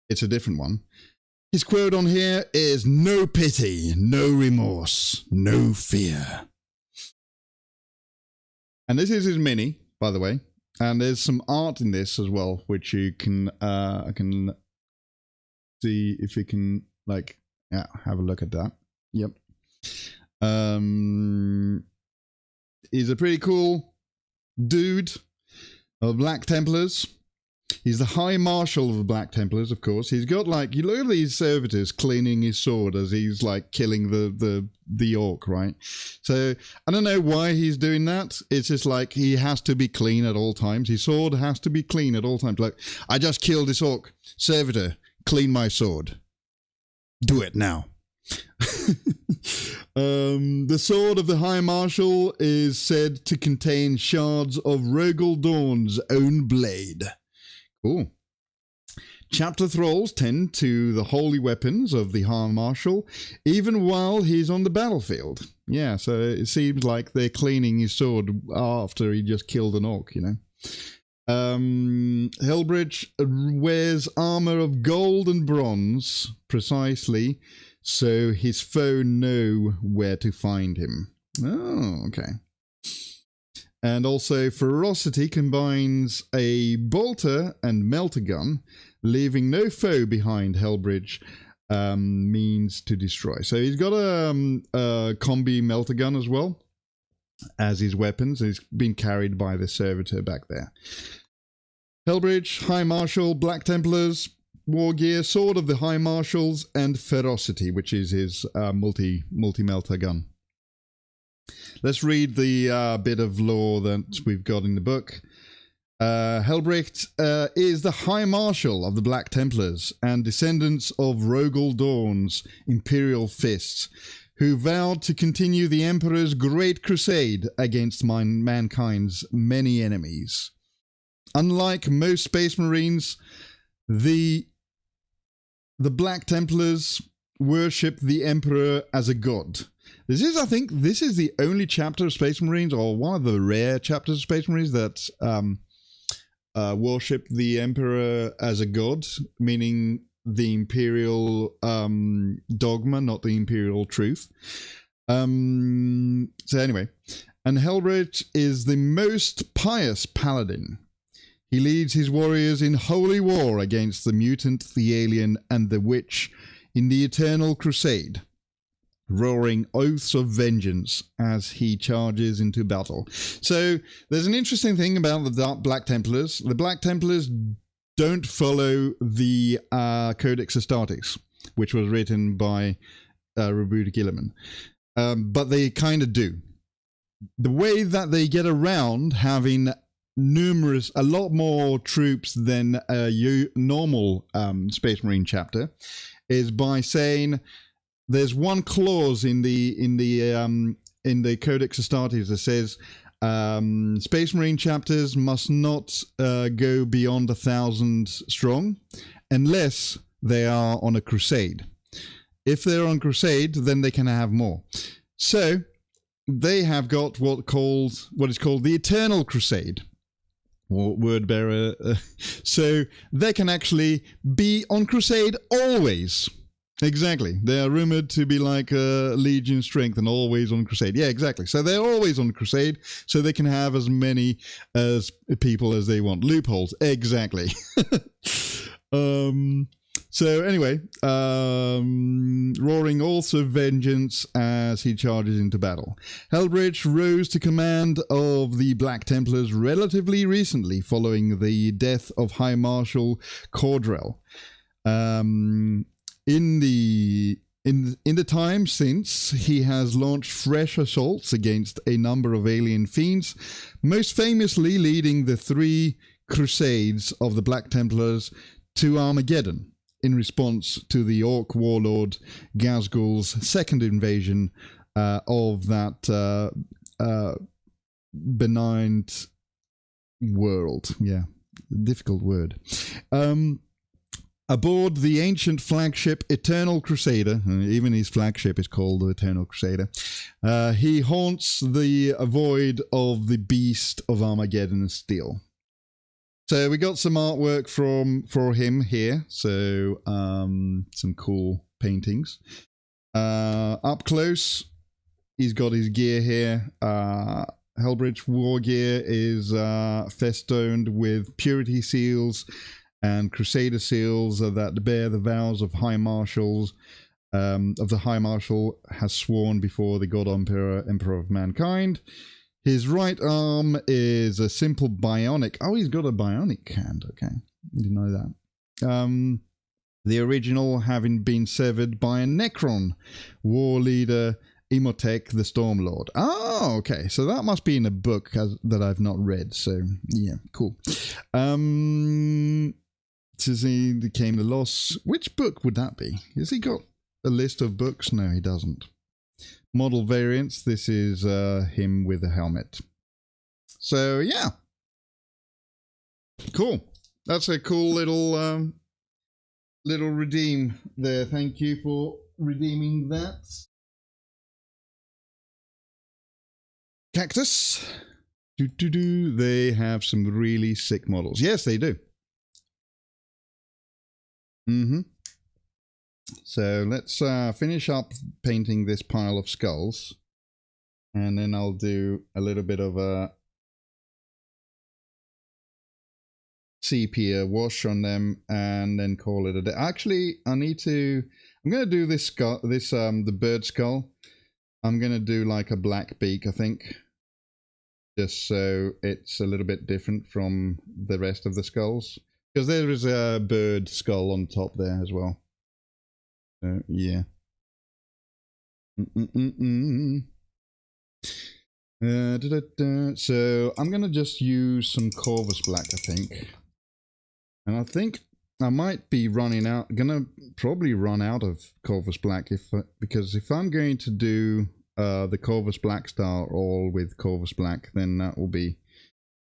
It's a different one. His quote on here is, "No pity, no remorse, no fear." And this is his mini, by the way. And there's some art in this as well, which you can, I can see if you can, like, yeah, have a look at that. Yep. He's a pretty cool dude of Black Templars. He's the High Marshal of the Black Templars, of course. He's got, like, you look at these servitors cleaning his sword as he's, like, killing the orc, right? So, I don't know why he's doing that. It's just, like, he has to be clean at all times. His sword has to be clean at all times. Like, I just killed this orc. Servitor, clean my sword. Do it now. The sword of the High Marshal is said to contain shards of Rogel Dawn's own blade. Cool. Chapter thralls tend to the holy weapons of the High Marshal, even while he's on the battlefield. Yeah, so it seems like they're cleaning his sword after he just killed an orc, you know. Hellbreach wears armor of gold and bronze, precisely, so his foe know where to find him. Oh, okay. And also, Ferocity combines a bolter and melter gun, leaving no foe behind. Hellbreach means to destroy. So he's got a combi melter gun as well as his weapons. He's been carried by the servitor back there. Hellbreach, High Marshal, Black Templars, War Gear, Sword of the High Marshals, and Ferocity, which is his multi-melter gun. Let's read the bit of lore that we've got in the book. Hellbrecht is the High Marshal of the Black Templars and descendants of Rogel Dawn's Imperial Fists, who vowed to continue the Emperor's great crusade against mankind's many enemies. Unlike most Space Marines, the Black Templars worship the Emperor as a god. This is, I think, this is the only chapter of Space Marines, or one of the rare chapters of Space Marines that worship the Emperor as a god, meaning the Imperial dogma, not the Imperial truth. So anyway, and Helbridge is the most pious paladin. He leads his warriors in holy war against the mutant, the alien, and the witch in the eternal crusade, roaring oaths of vengeance as he charges into battle. So there's an interesting thing about the Black Templars. The Black Templars don't follow the Codex Astartes, which was written by Roboute Guilliman. But they kind of do. The way that they get around having a lot more troops than a normal Space Marine chapter is by saying there's one clause in the Codex Astartes that says Space Marine chapters must not go beyond 1,000 strong unless they are on a crusade. If they're on crusade, then they can have more. So they have got what is called the Eternal Crusade, or word bearer. So they can actually be on crusade always. Exactly. They are rumored to be like Legion strength and always on crusade. Yeah, exactly. So they're always on crusade, so they can have as many as people as they want. Loopholes. Exactly. So anyway, roaring also vengeance as he charges into battle. Helbridge rose to command of the Black Templars relatively recently, following the death of High Marshal Cordrell. In the time since, he has launched fresh assaults against a number of alien fiends, most famously leading the 3 crusades of the Black Templars to Armageddon, in response to the Orc warlord Ghazghul's second invasion of that benign world. Yeah, difficult word. Aboard the ancient flagship Eternal Crusader, even his flagship is called the Eternal Crusader, he haunts the void of the beast of Armageddon still. So we got some artwork for him here. So some cool paintings. Up close, he's got his gear here. Helbridge war gear is festooned with purity seals and crusader seals that bear the vows of High Marshals. Of the High Marshal has sworn before the God Emperor of mankind. His right arm is a simple bionic. Oh, he's got a bionic hand. Okay, didn't know that. The original having been severed by a Necron war leader, Imhotep the Stormlord. Oh, okay. So that must be in a book that I've not read. So yeah, cool. He became the loss. Which book would that be? Has he got a list of books? No, he doesn't. Model variants. This is him with a helmet. So yeah, cool. That's a cool little redeem there. Thank you for redeeming that. Cactus. They have some really sick models. Yes, they do. So let's finish up painting this pile of skulls, and then I'll do a little bit of a sepia wash on them, and then call it a day. Actually, I'm going to do this skull, the bird skull. I'm going to do like a black beak, I think, just so it's a little bit different from the rest of the skulls, because there is a bird skull on top there as well. Yeah. So I'm gonna just use some Corvus Black, I think, and I think I might be running out. Gonna probably run out of Corvus Black because if I'm going to do the Corvus Blackstar all with Corvus Black, then that will be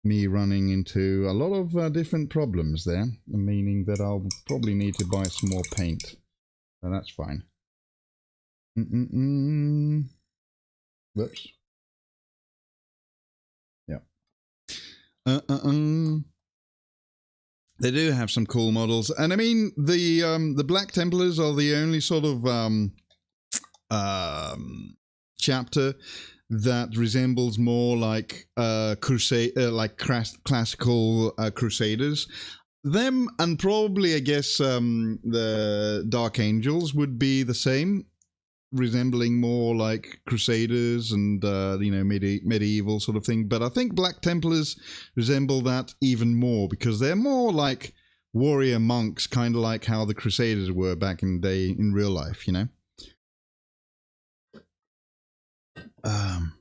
me running into a lot of different problems there, meaning that I'll probably need to buy some more paint. So that's fine. Whoops. Yeah. They do have some cool models, and I mean the Black Templars are the only sort of chapter that resembles more like classical Crusaders. Them and probably I guess the Dark Angels would be the same, resembling more like Crusaders and medieval sort of thing. But I think Black Templars resemble that even more because they're more like warrior monks, kind of like how the Crusaders were back in the day in real life, you know. And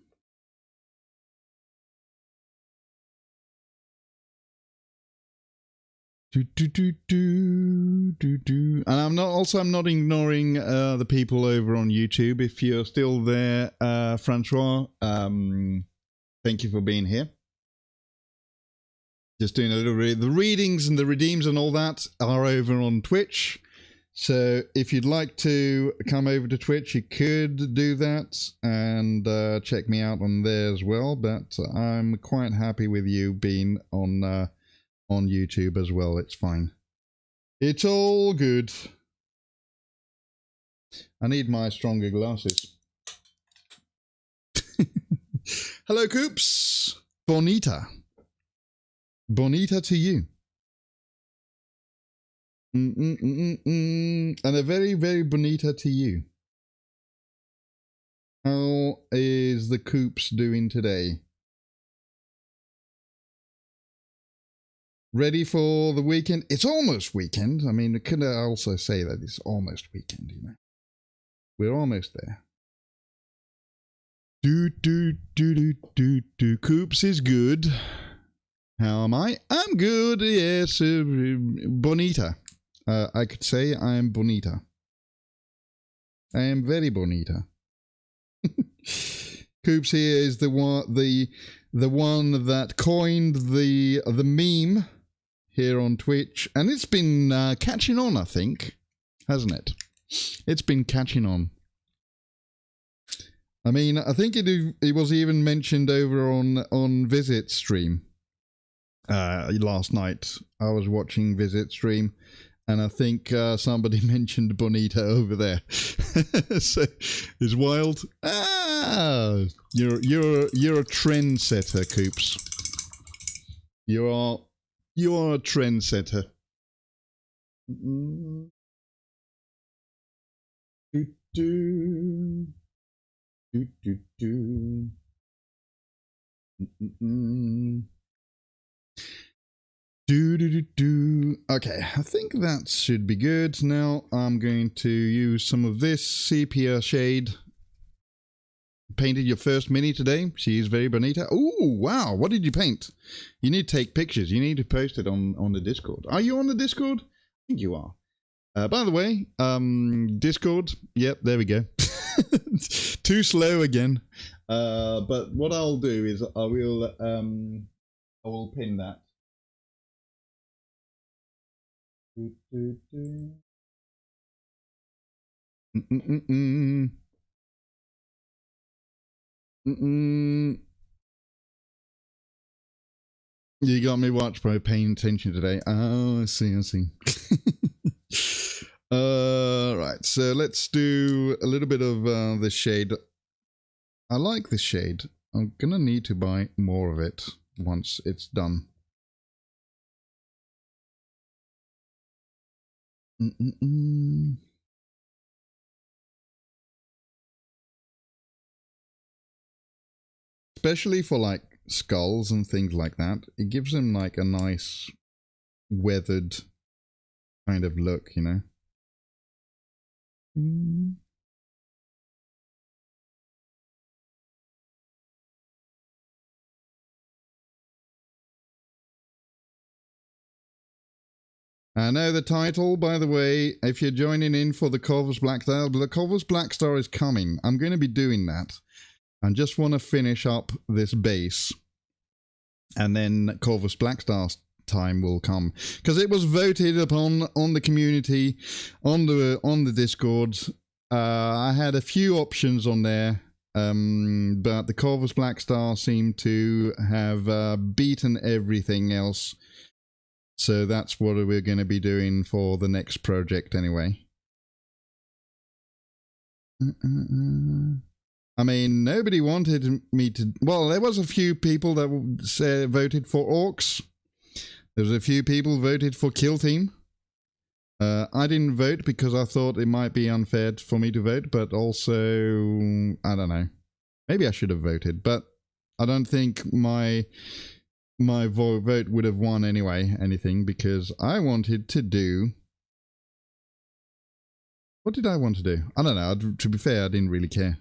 I'm not ignoring the people over on YouTube. If you're still there, Francois, thank you for being here. Just doing a little the readings and the redeems and all that are over on Twitch. So if you'd like to come over to Twitch, you could do that and check me out on there as well. But I'm quite happy with you being on YouTube as well. It's fine. It's all good. I need my stronger glasses. Hello, Coops. Bonita. Bonita to you. And a very, very bonita to you. How is the Coops doing today? Ready for the weekend? It's almost weekend. I mean, could I also say that it's almost weekend, you know? We're almost there. Coops is good. How am I? I'm good, yes. Bonita. I could say I am bonita. I am very bonita. Coops here is the one that coined the meme here on Twitch, and it's been catching on, I think, hasn't it? It's been catching on. I mean, I think it was even mentioned over on Visit stream last night. I was watching Visit stream, and I think somebody mentioned Bonita over there. So it's wild. You're a trendsetter, Coops. You are a trendsetter. Okay, I think that should be good. Now I'm going to use some of this sepia shade. Painted your first mini today. She is very bonita. Oh, wow. What did you paint? You need to take pictures. You need to post it on the Discord. Are you on the Discord? I think you are. By the way, Discord. Yep, there we go. Too slow again. But what I'll do is I will pin that. You got me watch by paying attention today. Oh, I see. Right, so let's do a little bit of this shade. I like this shade. I'm gonna need to buy more of it once it's done. Especially for like skulls and things like that, it gives them like a nice weathered kind of look, you know. I know the title, by the way, if you're joining in for the Corvus Blackstar, the Corvus Blackstar is coming. I'm going to be doing that. I just want to finish up this base, and then Corvus Blackstar time will come, because it was voted upon on the community, on the Discord, I had a few options on there, but the Corvus Blackstar seemed to have beaten everything else. So that's what we're going to be doing for the next project anyway. I mean, nobody wanted me to... Well, there was a few people that voted for Orcs. There was a few people voted for Kill Team. I didn't vote because I thought it might be unfair for me to vote, but also, I don't know. Maybe I should have voted, but I don't think my vote would have won anyway, anything, because I wanted to do... What did I want to do? I don't know. To be fair, I didn't really care.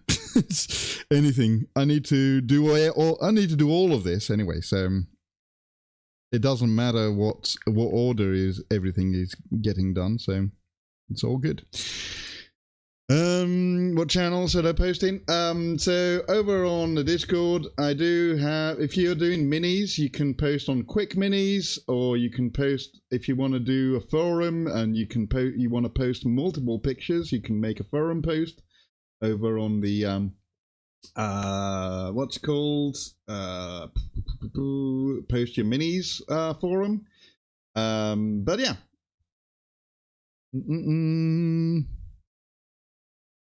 Anything. I need to do all of this anyway, so it doesn't matter what order is everything is getting done, so it's all good. What channel should I post in? So over on the Discord, I do have, if you're doing minis, you can post on quick minis, or you can post, if you want to do a forum and you want to post multiple pictures, you can make a forum post over on the what's called post your minis forum. But yeah.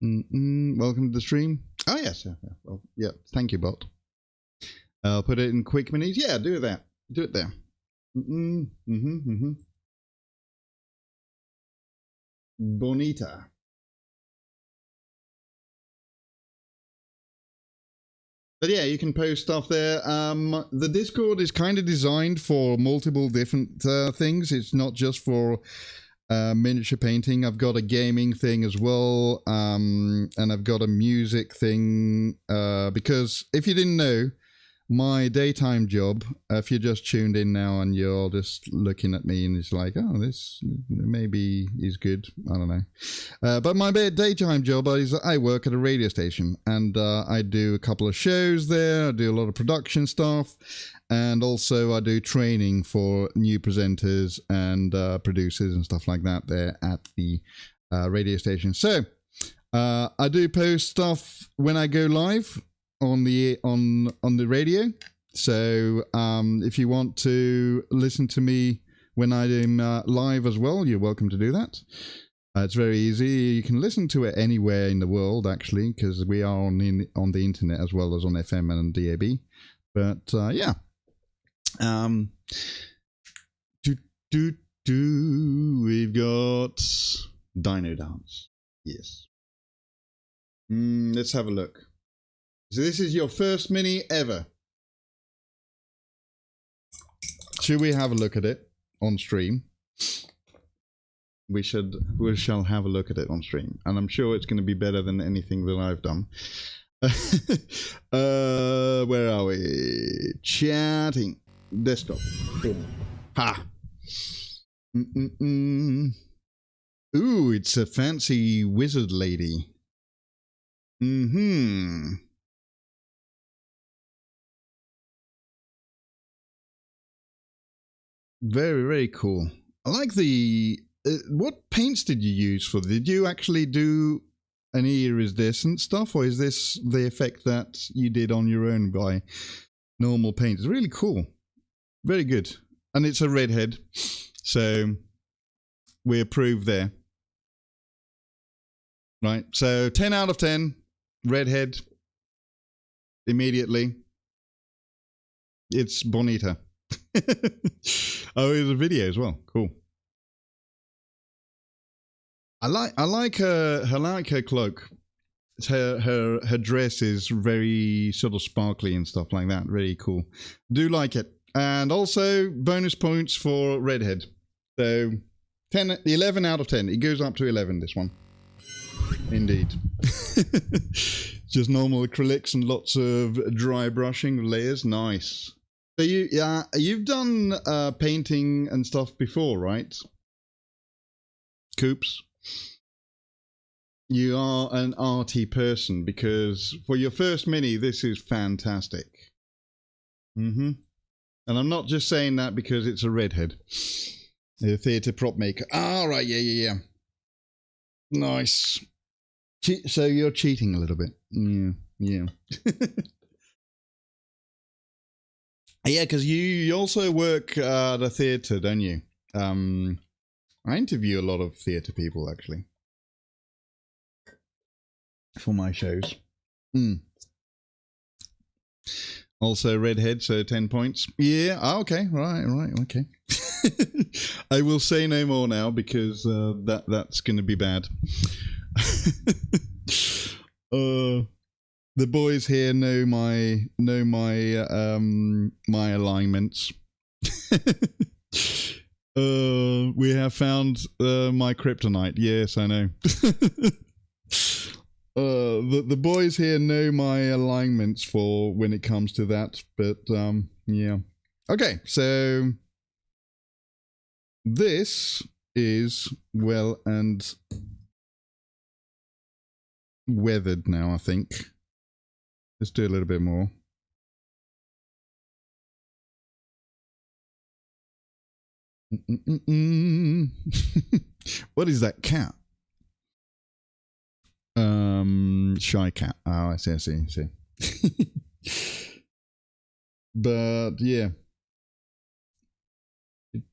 Welcome to the stream. Oh yes, well, yeah. Thank you, bot. I'll put it in quick minis. Yeah, do that. Do it there. Bonita. But yeah, you can post stuff there. The Discord is kind of designed for multiple different things. It's not just for miniature painting. I've got a gaming thing as well, and I've got a music thing, because if you didn't know, my daytime job, if you're just tuned in now and you're just looking at me and it's like, oh, this maybe is good, I don't know, but my daytime job is I work at a radio station, and I do a couple of shows there. I do a lot of production stuff, and also I do training for new presenters and producers and stuff like that there at the radio station. So I do post stuff when I go live on the radio. So if you want to listen to me when I'm live as well, you're welcome to do that. It's very easy. You can listen to it anywhere in the world, actually, because we are on the internet as well as on FM and DAB. But yeah. We've got Dino Dance. Yes. Let's have a look. So this is your first mini ever. Should we have a look at it on stream? We shall have a look at it on stream, and I'm sure it's going to be better than anything that I've done. Where are we? Chatting. Desktop. Ha. Ooh, it's a fancy wizard lady. Very, very cool. I like the... what paints did you use for this? Did you actually do any iridescent stuff, or is this the effect that you did on your own by normal paint? It's really cool. Very good. And it's a redhead, so we approve there. Right, so 10 out of 10, redhead, immediately. It's Bonita. Oh, it's a video as well. Cool. I like her cloak. It's her dress is very sort of sparkly and stuff like that. Really cool. Do like it. And also bonus points for redhead. So 11 out of 10. It goes up to 11, this one. Indeed. Just normal acrylics and lots of dry brushing layers. Nice. So you've done painting and stuff before, right? Coops? You are an arty person, because for your first mini, this is fantastic. And I'm not just saying that because it's a redhead. A theatre prop maker. Ah, right, yeah. Nice. So you're cheating a little bit. Yeah. Yeah, because you also work at a theatre, don't you? I interview a lot of theatre people, actually, for my shows. Also redhead, so 10 points. Yeah, okay, right, okay. I will say no more now because that's going to be bad. The boys here know my my alignments. We have found my kryptonite. Yes, I know. The boys here know my alignments for when it comes to that, but yeah. Okay, so this is well and weathered now, I think. Let's do a little bit more. What is that cat? Shy cat. Oh, I see. But yeah.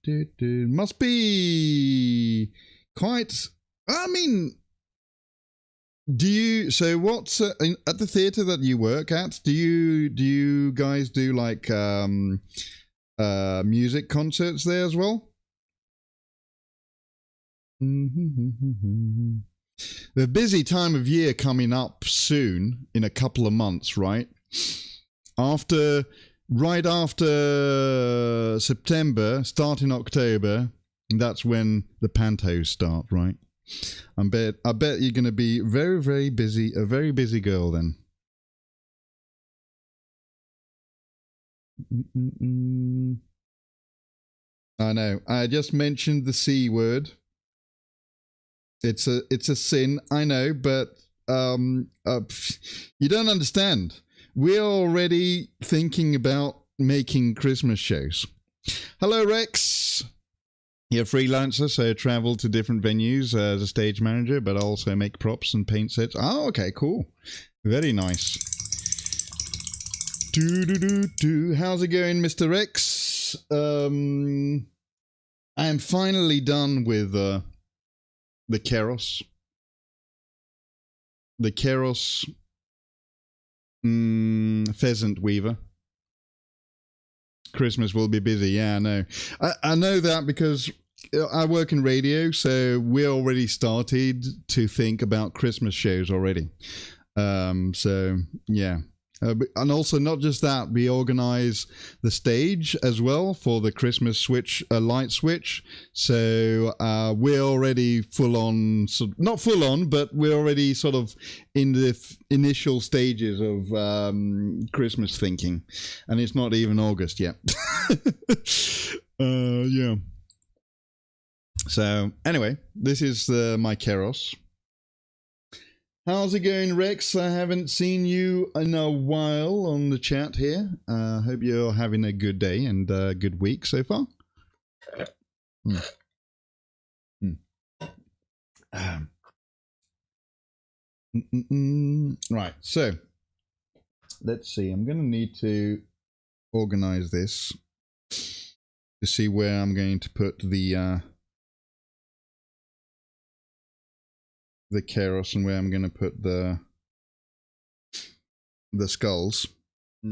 Must be quite, I mean, do you, so what's at the theatre that you work at, do you guys do like music concerts there as well? The busy time of year coming up soon in a couple of months, right? Right after September, starting October, that's when the pantos start, right? I bet you're going to be very, very busy, a very busy girl then. I know. I just mentioned the C word. It's a sin, I know, but you don't understand. We're already thinking about making Christmas shows. Hello, Rex. You're a freelancer, so travel to different venues as a stage manager, but also make props and paint sets. Oh, okay, cool. Very nice. How's it going, Mr. Rex? I am finally done with the Keros. The Keros pheasant weaver. Christmas will be busy. Yeah, I know. I know that because I work in radio, so we already started to think about Christmas shows already. So yeah. And also not just that, we organize the stage as well for the Christmas switch, light switch. So we're already full on, not full on, but we're already sort of in the initial stages of Christmas thinking. And it's not even August yet. Yeah. So anyway, this is my Keros. How's it going, Rex? I haven't seen you in a while on the chat here. Hope you're having a good day and a good week so far. Right, so let's see. I'm going to need to organize this to see where I'm going to put the Keros and where I'm going to put the skulls. I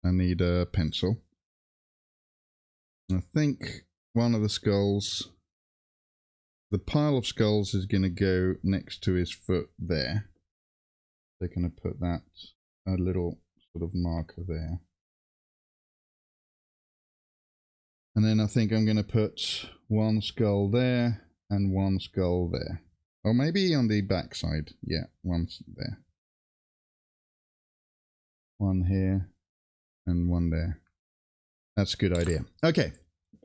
need a pencil. I think one of the skulls, the pile of skulls is going to go next to his foot there. They're going to put that, a little sort of marker there. And then I think I'm going to put one skull there and one skull there. Or maybe on the back side. Yeah, one's there. One here and one there. That's a good idea. Okay.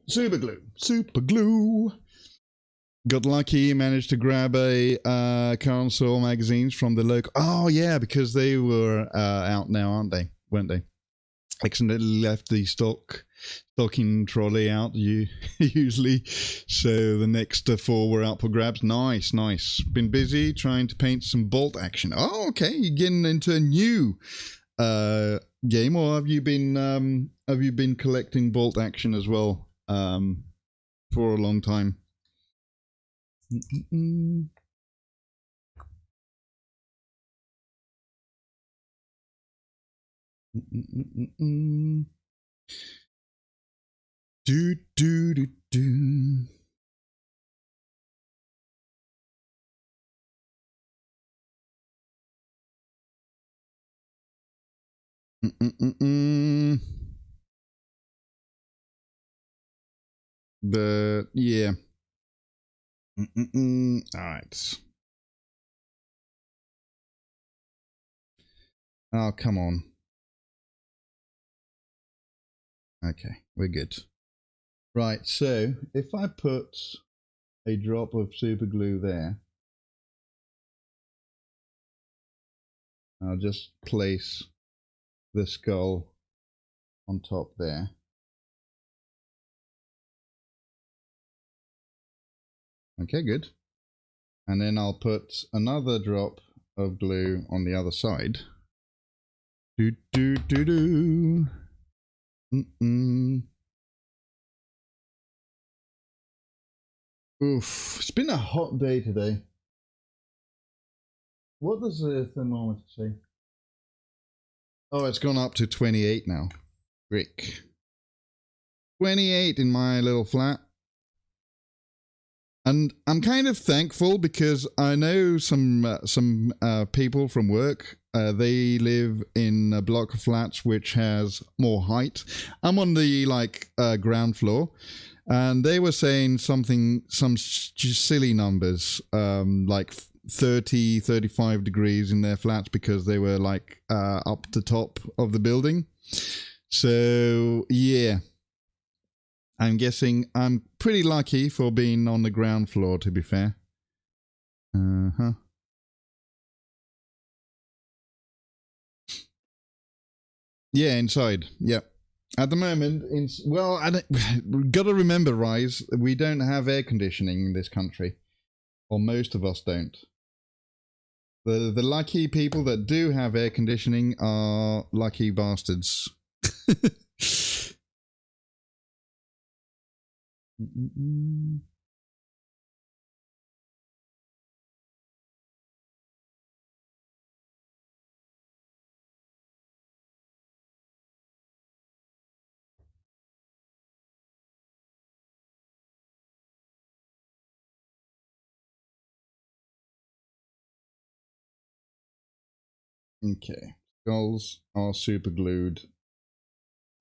Super glue. Super glue. Got lucky, managed to grab a console magazines from the local. Oh, yeah, because they were out now, aren't they? Weren't they? accidentally left the stocking trolley out usually, so the next 4 were out for grabs. Nice. Been busy trying to paint some bolt action. Oh, okay, you're getting into a new game, or have you been collecting bolt action as well for a long time? Do do do do. But yeah. All right. Oh, come on. Okay, we're good. Right, so if I put a drop of super glue there, I'll just place the skull on top there. Okay, good. And then I'll put another drop of glue on the other side. Do do do do. Oof, it's been a hot day today. What does the thermometer say? Oh, it's gone up to 28 now. Frick. 28 in my little flat. And I'm kind of thankful because I know some people from work. They live in a block of flats which has more height. I'm on the ground floor, and they were saying some silly numbers, like 30, 35 degrees in their flats because they were up the top of the building. So yeah. I'm guessing I'm pretty lucky for being on the ground floor, to be fair. Yeah, inside. Yeah. At the moment, gotta remember, Rise, we don't have air conditioning in this country. Or most of us don't. The lucky people that do have air conditioning are lucky bastards. Okay, skulls are super glued.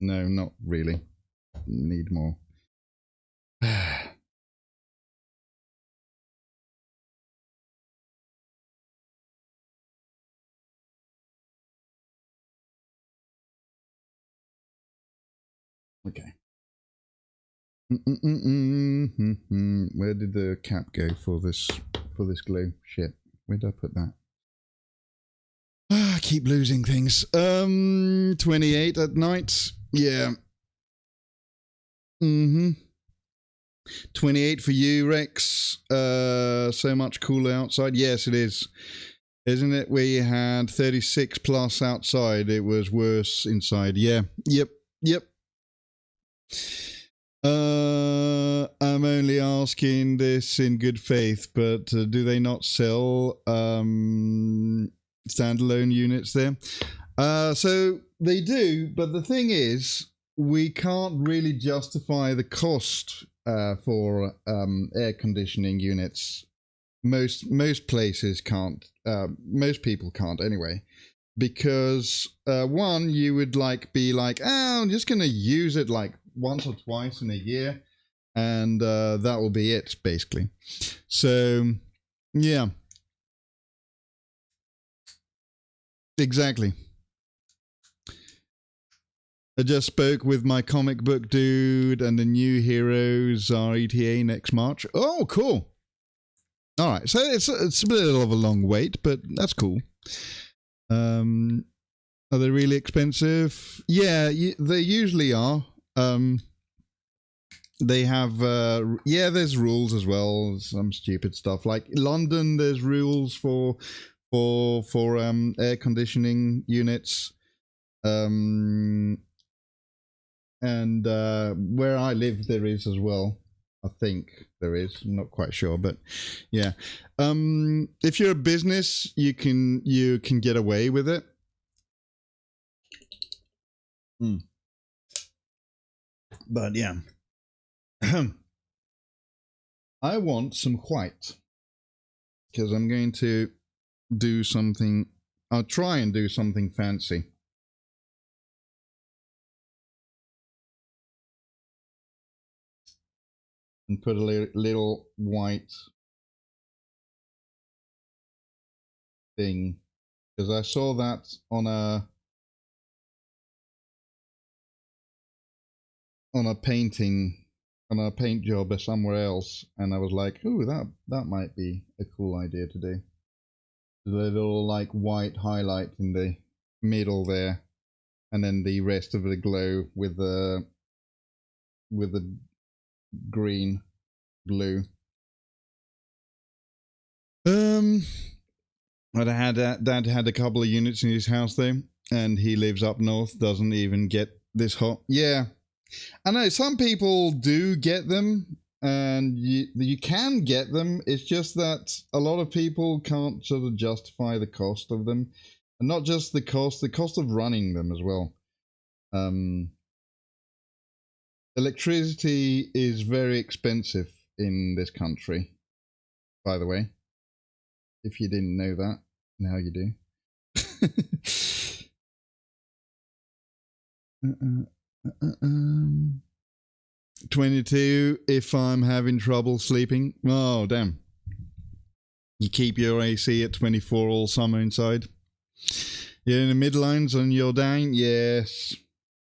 No, not really. Need more. Okay. Where did the cap go for this glue? Shit. Where did I put that? I keep losing things. 28 at night. Yeah. 28 for you, Rex. So much cooler outside. Yes, it is. Isn't it? We had 36 plus outside. It was worse inside. Yeah. Yep. I'm only asking this in good faith, but do they not sell standalone units there? So they do, but the thing is, we can't really justify the cost for air conditioning units. Most places can't. Most people can't anyway. Because one, you would be like, oh, I'm just going to use it once or twice in a year, and that will be it, basically. So, yeah. Exactly. I just spoke with my comic book dude, and the new heroes are ETA next March. Oh, cool. All right, so it's a bit of a long wait, but that's cool. Are they really expensive? Yeah, they usually are. They have, there's rules as well. Some stupid stuff. Like London, there's rules for air conditioning units. And where I live, there is as well. I think there is. I'm not quite sure, but yeah. If you're a business, you can get away with it. But yeah. I want some white because I'm going to do something. I'll try and do something fancy. And put a little white thing, because I saw that on a painting, on a paint job or somewhere else, and I was like, "Ooh, that might be a cool idea to do." A little like white highlight in the middle there, and then the rest of the glow with the green blue. But Dad had a couple of units in his house though, and he lives up north, doesn't even get this hot. Yeah, I know some people do get them, and you can get them. It's just that a lot of people can't sort of justify the cost of them, and not just the cost of running them as well. Electricity is very expensive in this country, by the way. If you didn't know that, now you do. 22 if I'm having trouble sleeping. Oh, damn. You keep your AC at 24 all summer inside. You're in the midlines and you're down? Yes.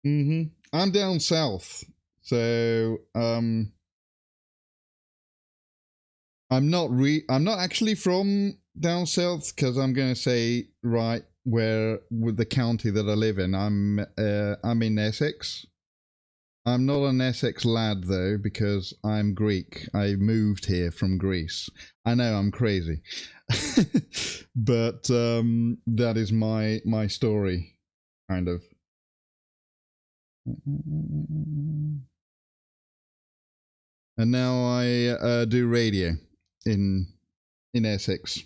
I'm down south. So, I'm not actually from down south, because I'm going to say right where with the county that I live in. I'm in Essex. I'm not an Essex lad though, because I'm Greek. I moved here from Greece. I know I'm crazy, but that is my story, kind of. And now I do radio in Essex.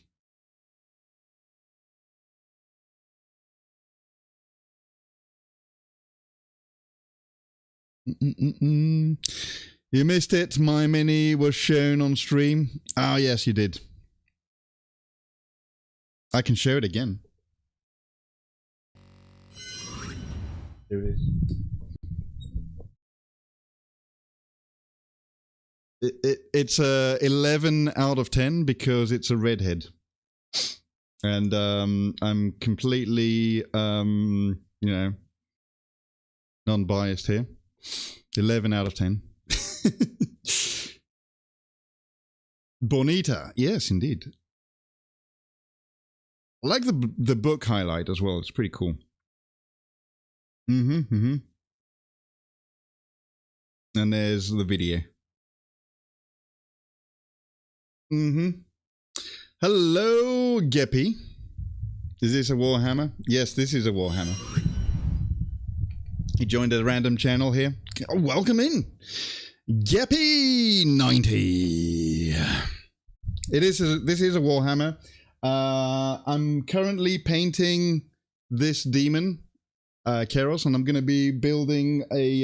You missed it. My mini was shown on stream. Oh, yes, you did. I can show it again. Here it is. It's a 11 out of 10 because it's a redhead, and I'm completely non-biased here. 11 out of 10. Bonita, yes, indeed. I like the book highlight as well. It's pretty cool. And there's the video. Hello, Geppy. Is this a Warhammer? Yes, this is a Warhammer. He joined a random channel here. Oh, welcome in, Geppy 90. This is a Warhammer. I'm currently painting this demon, Keros, and I'm going to be building a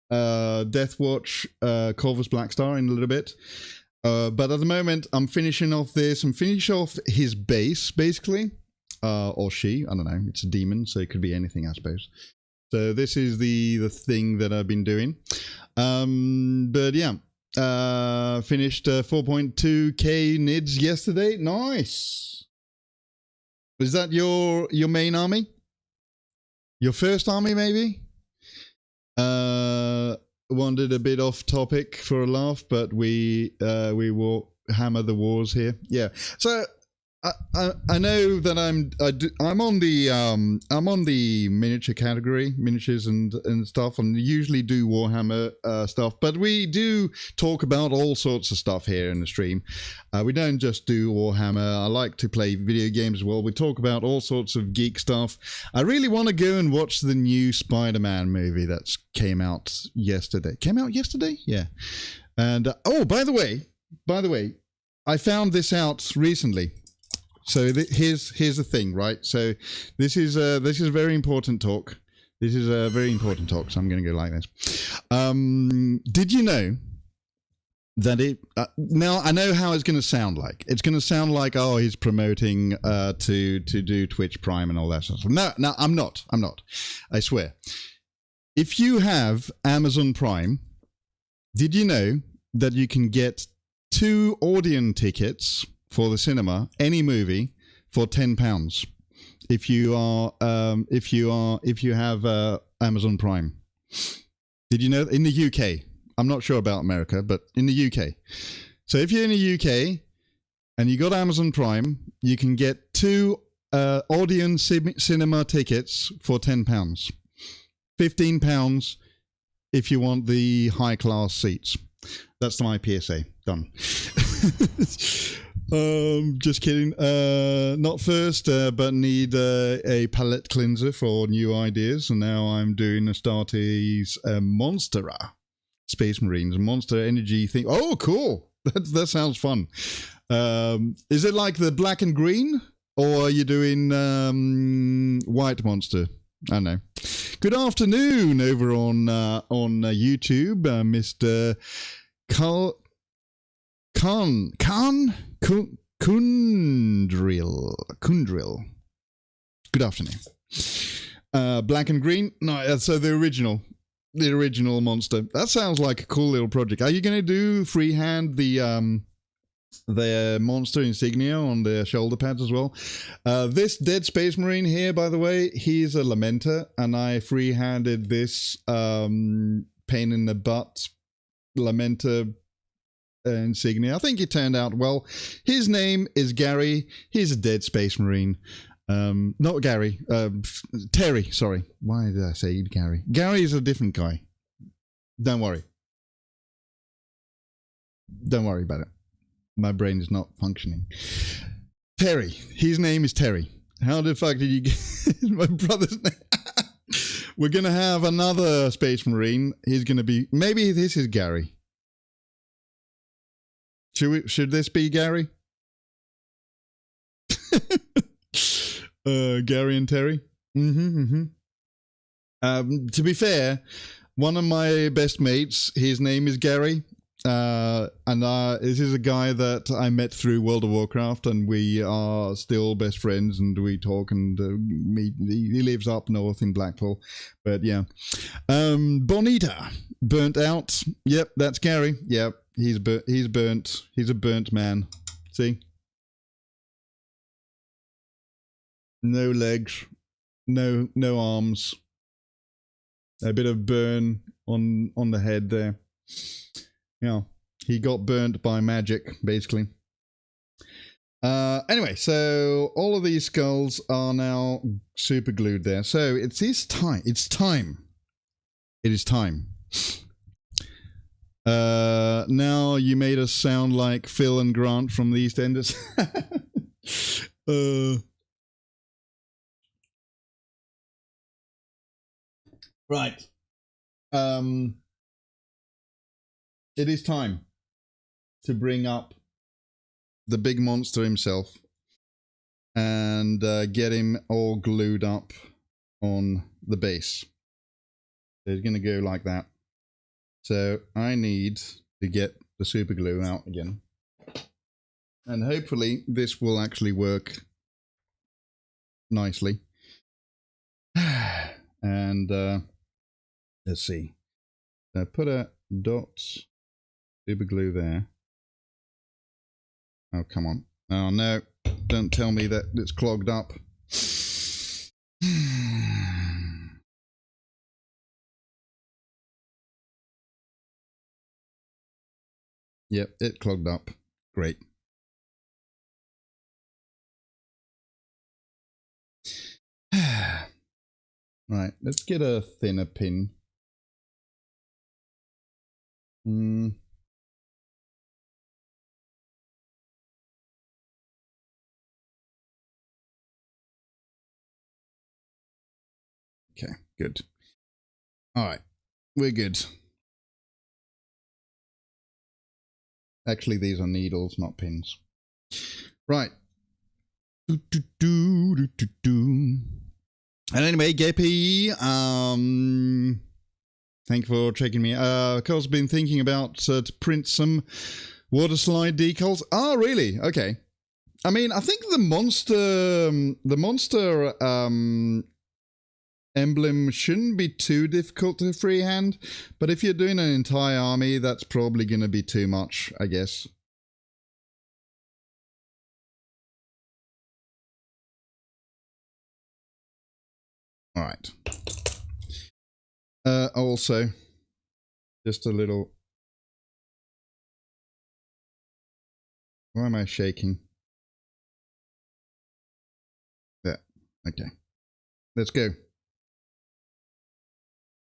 Deathwatch Corvus Blackstar in a little bit. But at the moment, I'm finishing off this. I'm finishing off his base, basically. Or she. I don't know. It's a demon, so it could be anything, I suppose. So this is the thing that I've been doing. But yeah. Finished 4.2k nids yesterday. Nice. Is that your main army? Your first army, maybe? Wandered a bit off topic for a laugh, but we will hammer the wars here. Yeah. So I know that I'm on the miniature category, miniatures and stuff, and usually do Warhammer stuff. But we do talk about all sorts of stuff here in the stream. We don't just do Warhammer. I like to play video games as well. We talk about all sorts of geek stuff. I really want to go and watch the new Spider-Man movie that came out yesterday. Came out yesterday? Yeah. And oh, by the way, I found this out recently. So here's the thing, right? So this is a very important talk. This is a very important talk. So I'm going to go like this. Did you know that it? Now I know how it's going to sound like. It's going to sound like, oh, he's promoting to do Twitch Prime and all that stuff. No, I'm not. I swear. If you have Amazon Prime, did you know that you can get 2 Odeon tickets for the cinema, any movie, for £10 if you have Amazon Prime? Did you know in the UK? I'm not sure about America, but in the UK. So if you're in the UK and you got Amazon Prime, you can get 2 Odeon cinema tickets for £10. £15 if you want the high class seats. That's my PSA. Done. Just kidding. Not first, but need a palette cleanser for new ideas. And now I'm doing Astarte's Monstera Space Marines Monster Energy thing. Oh, cool! That sounds fun. Is it like the black and green, or are you doing white monster? I don't know. Good afternoon over on YouTube, Mr. Kundril. Good afternoon. Black and green. No, so the original monster. That sounds like a cool little project. Are you going to do freehand the monster insignia on the shoulder pads as well? This Dead Space Marine here, by the way, he's a lamenter, and I freehanded this pain in the butt lamenter insignia. I think it turned out well. His name is Gary. He's a Dead Space Marine. Not Gary. Terry, sorry. Why did I say Gary? Gary is a different guy. Don't worry. Don't worry about it. My brain is not functioning. Terry. His name is Terry. How the fuck did you get my brother's name? We're going to have another Space Marine. He's going to be... Maybe this is Gary. Should this be Gary? Gary and Terry? To be fair, one of my best mates, his name is Gary. And this is a guy that I met through World of Warcraft, and we are still best friends, and we talk and meet. He lives up north in Blackpool, but yeah. Bonita, burnt out. Yep, that's Gary. Yep, he's burnt. He's a burnt man. See, no legs, no arms, a bit of burn on the head there. Yeah, he got burnt by magic, basically. Anyway, so all of these skulls are now super glued there. So it's time. It's time. It is time. Now you made us sound like Phil and Grant from the EastEnders. Right. It is time to bring up the big monster himself and get him all glued up on the base. So he's going to go like that. So I need to get the super glue out again. And hopefully this will actually work nicely. And let's see. So put a dot super glue there. Oh, come on. Oh, no. Don't tell me that it's clogged up. Yep, it clogged up. Great. Right, let's get a thinner pin. Okay, good. All right, we're good. Actually, these are needles, not pins. Right. And anyway, Geppy, thank you for checking me. Carl's been thinking about to print some water slide decals. Oh, really? Okay. I mean, I think the monster emblem shouldn't be too difficult to freehand, but if you're doing an entire army, that's probably going to be too much, I guess. All right. Also, just a little... Why am I shaking? There. Okay. Let's go.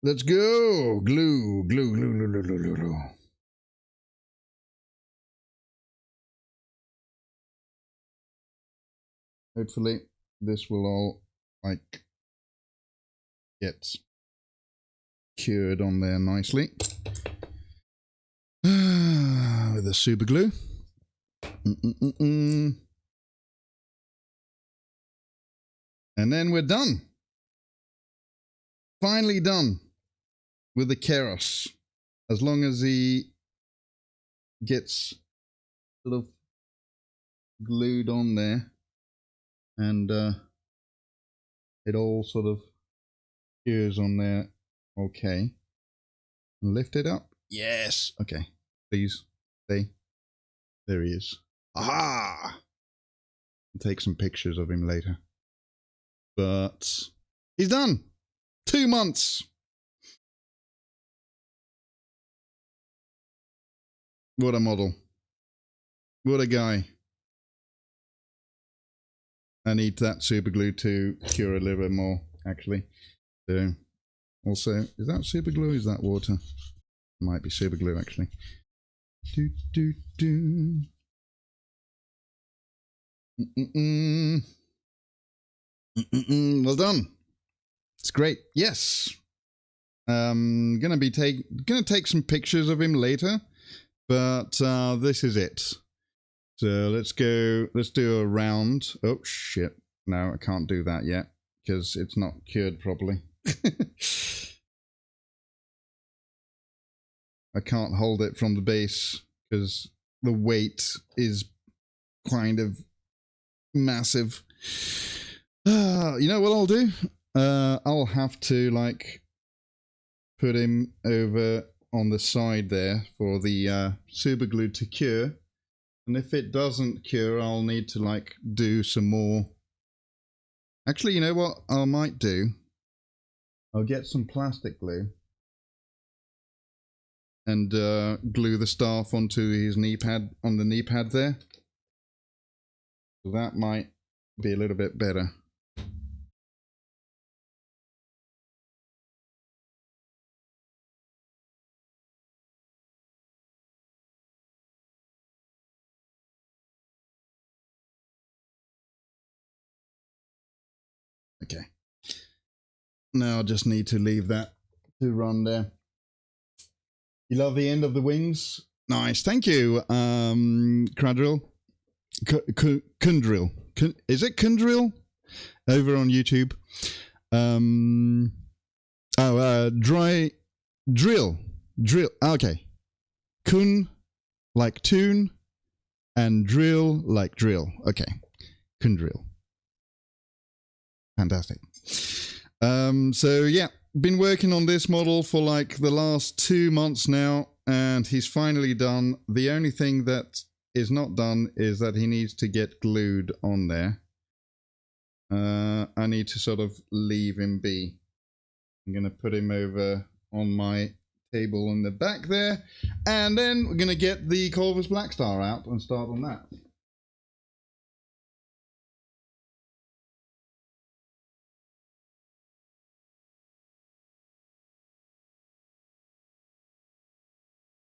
Let's go! Glue, glue, glue, glue, glue, glue, glue. Hopefully, this will all, like, get cured on there nicely. With the super glue. And then we're done. Finally done with the Keros. As long as he gets sort of glued on there and it all sort of cures on there. Okay. Lift it up. Yes. Okay. Please stay. There he is. Aha! I'll take some pictures of him later. But he's done. 2 months. What a model. What a guy. I need that super glue to cure a little bit more, actually. So, also, is that super glue or is that water? Might be super glue, actually. Well done. It's great. Yes. Gonna take some pictures of him later, but this is it. So let's go. Let's do a round. Oh shit! No, I can't do that yet because it's not cured properly. I can't hold it from the base because the weight is kind of massive. You know what I'll do? I'll have to like put him over on the side there for the super glue to cure, and if it doesn't cure, I'll need to like do some more. Actually, you know what I might do? I'll get some plastic glue and glue the staff onto his knee pad, on the knee pad there. So that might be a little bit better. Okay. Now I just need to leave that to run there. You love the end of the wings? Nice, thank you, Cradrill. Kundrill. Is it Kundrill? Over on YouTube. Drill. Okay. Kun like tune and drill like drill. Okay. Kundrill. Fantastic. So yeah, been working on this model for like the last 2 months now, and he's finally done. The only thing that is not done is that he needs to get glued on there. I need to sort of leave him be. I'm going to put him over on my table in the back there, and then we're going to get the Corvus Blackstar out and start on that.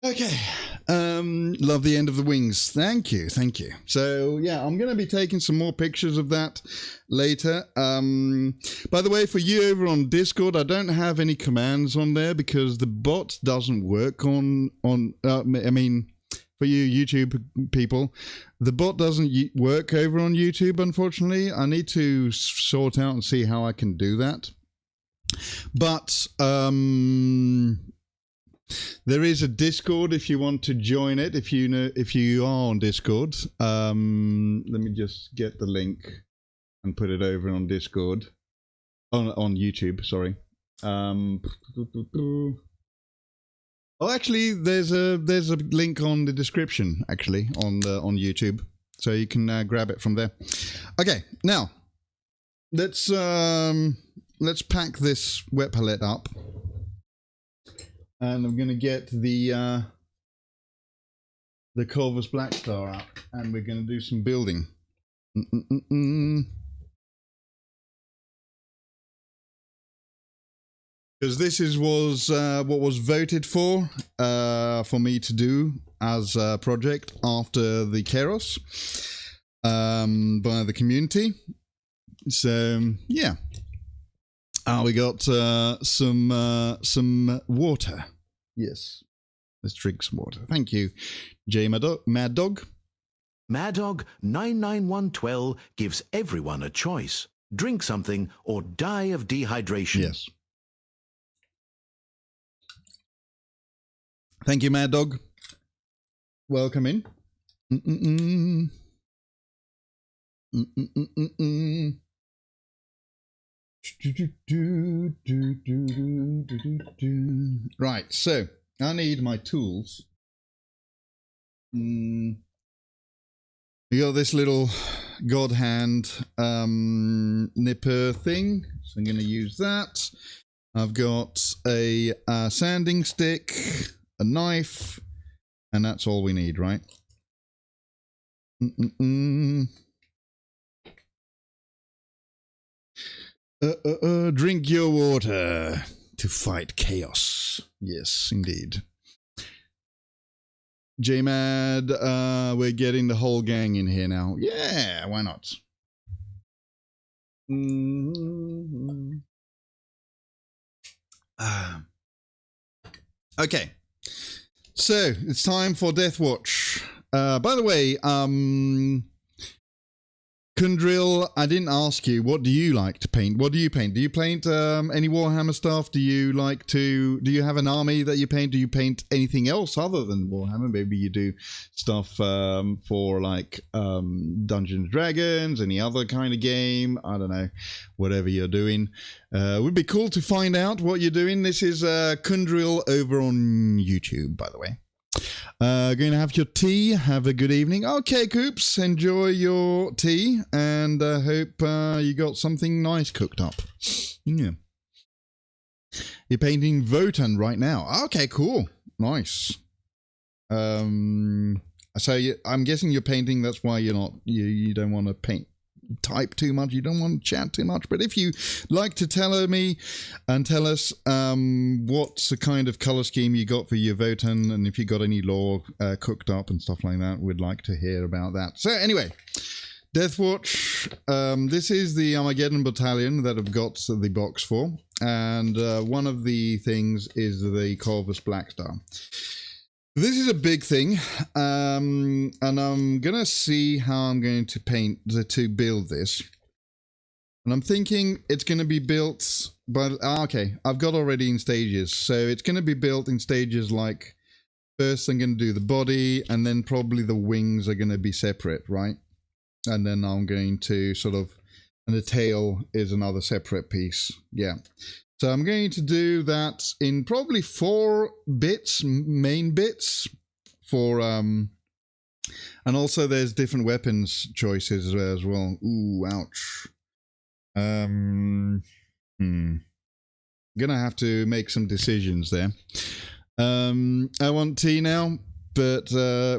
Okay. Love the end of the wings. Thank you. So yeah, I'm going to be taking some more pictures of that later. By the way, for you over on Discord, I don't have any commands on there because the bot doesn't work on I mean, for you YouTube people, the bot doesn't work over on YouTube, unfortunately. I need to sort out and see how I can do that. But there is a Discord if you want to join it. If you are on Discord, let me just get the link and put it over on Discord, on YouTube. Sorry. Oh, actually, there's a link on the description actually on YouTube, so you can grab it from there. Okay, now let's pack this wet palette up. And I'm going to get the Corvus Blackstar up, and we're going to do some building. Because this was what was voted for me to do as a project after the Chaos by the community. So yeah. We got some water. Yes. Let's drink some water. Thank you, Mad Dog. Mad Dog 99112 gives everyone a choice. Drink something or die of dehydration. Yes. Thank you, Mad Dog. Welcome in. Right, so I need my tools. We got this little god hand nipper thing, so I'm going to use that. I've got a sanding stick, a knife, and that's all we need, right? Drink your water to fight chaos. Yes, indeed. J-Mad, we're getting the whole gang in here now. Yeah, why not? Okay. So, it's time for Deathwatch. By the way, Kundril, I didn't ask you, what do you like to paint? What do you paint? Do you paint any Warhammer stuff? Do you have an army that you paint? Do you paint anything else other than Warhammer? Maybe you do stuff for like Dungeons & Dragons, any other kind of game. I don't know, whatever you're doing. Would be cool to find out what you're doing. This is Kundril over on YouTube, by the way. Going to have your tea. Have a good evening. Okay, Coops, enjoy your tea, and hope you got something nice cooked up. Yeah. You're painting Votan right now. Okay, cool. Nice. So I'm guessing you're painting, that's why you don't want to type too much, you don't want to chat too much. But if you like to tell me and tell us what's the kind of color scheme you got for your Votan, and if you got any lore cooked up and stuff like that, we'd like to hear about that. So anyway, Deathwatch, this is the Armageddon Battalion that I've got the box for, and one of the things is the Corvus Blackstar. This is a big thing, and I'm gonna see how I'm going to build this. And I'm thinking it's gonna be built by okay, I've got already in stages, so it's gonna be built in stages. Like first I'm gonna do the body, and then probably the wings are gonna be separate, right? And then I'm going to and the tail is another separate piece. Yeah. So I'm going to do that in probably 4 bits, main bits, for and also there's different weapons choices as well. Ooh, ouch. Gonna have to make some decisions there. I want tea now, but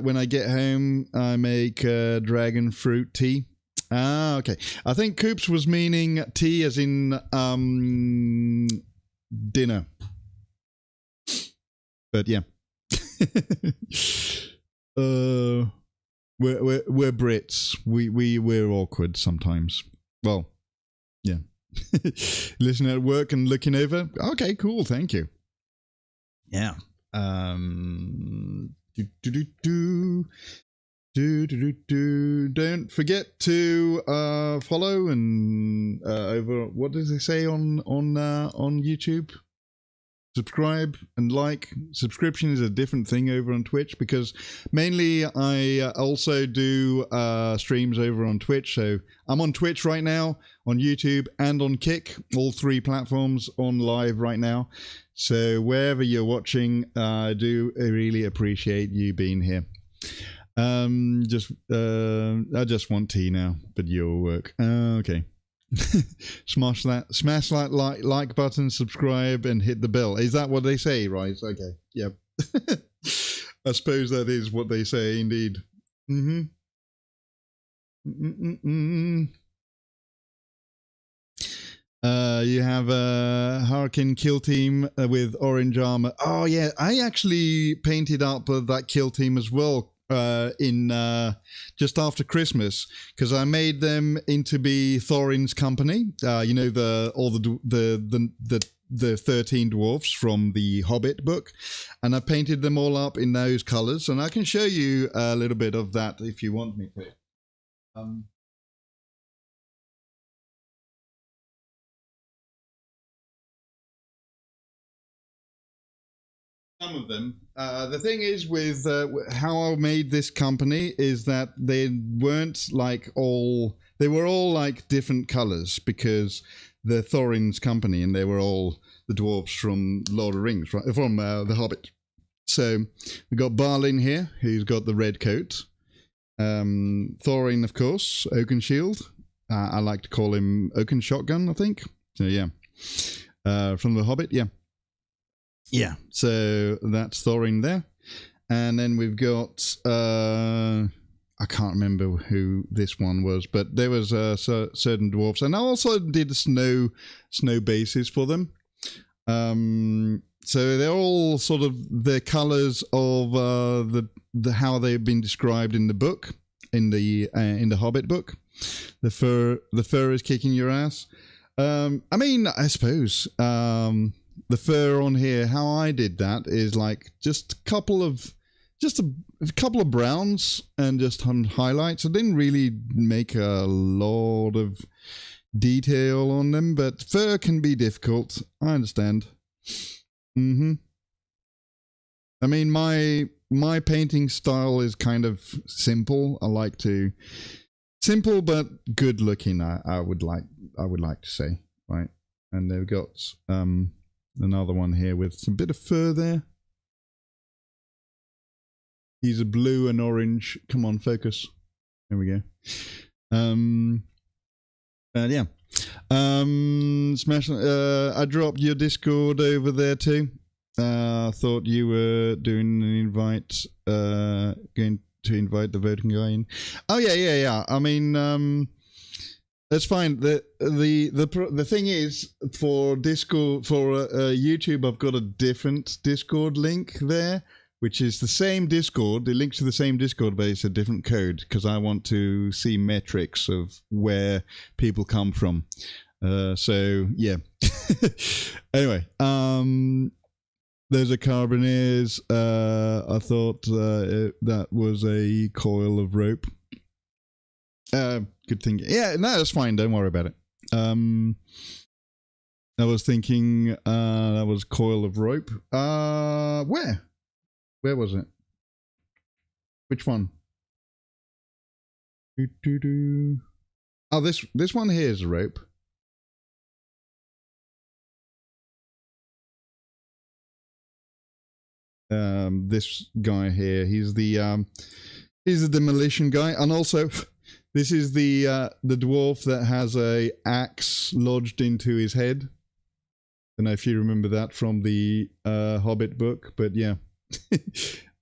when I get home, I make dragon fruit tea. Ah, okay. I think Coops was meaning tea as in dinner. But yeah. We're Brits. We're awkward sometimes. Well, yeah. Listening at work and looking over. Okay, cool. Thank you. Yeah. Don't forget to follow and over. What does it say on YouTube? Subscribe and like. Subscription is a different thing over on Twitch because mainly I also do streams over on Twitch. So I'm on Twitch right now, on YouTube and on Kick, all 3 platforms on live right now. So wherever you're watching, I really appreciate you being here. I just want tea now, but you'll work. Okay. Smash that like button, subscribe, and hit the bell. Is that what they say, right? Okay. Yep. I suppose that is what they say, indeed. You have a Harkin kill team with orange armor. Oh yeah, I actually painted up that kill team as well. In just after Christmas, because I made them into be Thorin's company. You know, the 13 dwarfs from the Hobbit book, and I painted them all up in those colors, and I can show you a little bit of that if you want me to. Some of them. The thing is with how I made this company is that they weren't like all... They were all like different colors because they're Thorin's company and they were all the dwarves from Lord of the Rings, right? From The Hobbit. So we got Balin here, who's got the red coat. Thorin, of course, Oakenshield. I like to call him Oaken Shotgun, I think. So yeah. From The Hobbit, yeah. Yeah, so that's Thorin there. And then we've got, I can't remember who this one was, but there was certain dwarfs. And I also did snow bases for them. So they're all sort of the colors of the how they've been described in the book, in the Hobbit book. The fur is kicking your ass. I mean, I suppose... the fur on here, how I did that is like just a couple of browns and just some highlights. I didn't really make a lot of detail on them, but fur can be difficult. I understand. I mean, my painting style is kind of simple. I like to simple but good looking. I would like to say, right? And they've got another one here with some bit of fur there. He's a blue and orange. Come on, focus. There we go. Yeah. Smash. I dropped your Discord over there too. Thought you were doing an invite. Going to invite the voting guy in. Oh yeah. I mean, that's fine. The thing is, for Discord, for YouTube, I've got a different Discord link there, which is the same Discord. It links to the same Discord, but it's a different code because I want to see metrics of where people come from. So yeah. Anyway, those are carbineers. I thought that was a coil of rope. Good thing. Yeah, no, that's fine. Don't worry about it. I was thinking that was coil of rope. Where was it? Which one? Oh, this one here is a rope. This guy here, he's the demolition guy, and also this is the dwarf that has a axe lodged into his head. I don't know if you remember that from the Hobbit book, but yeah,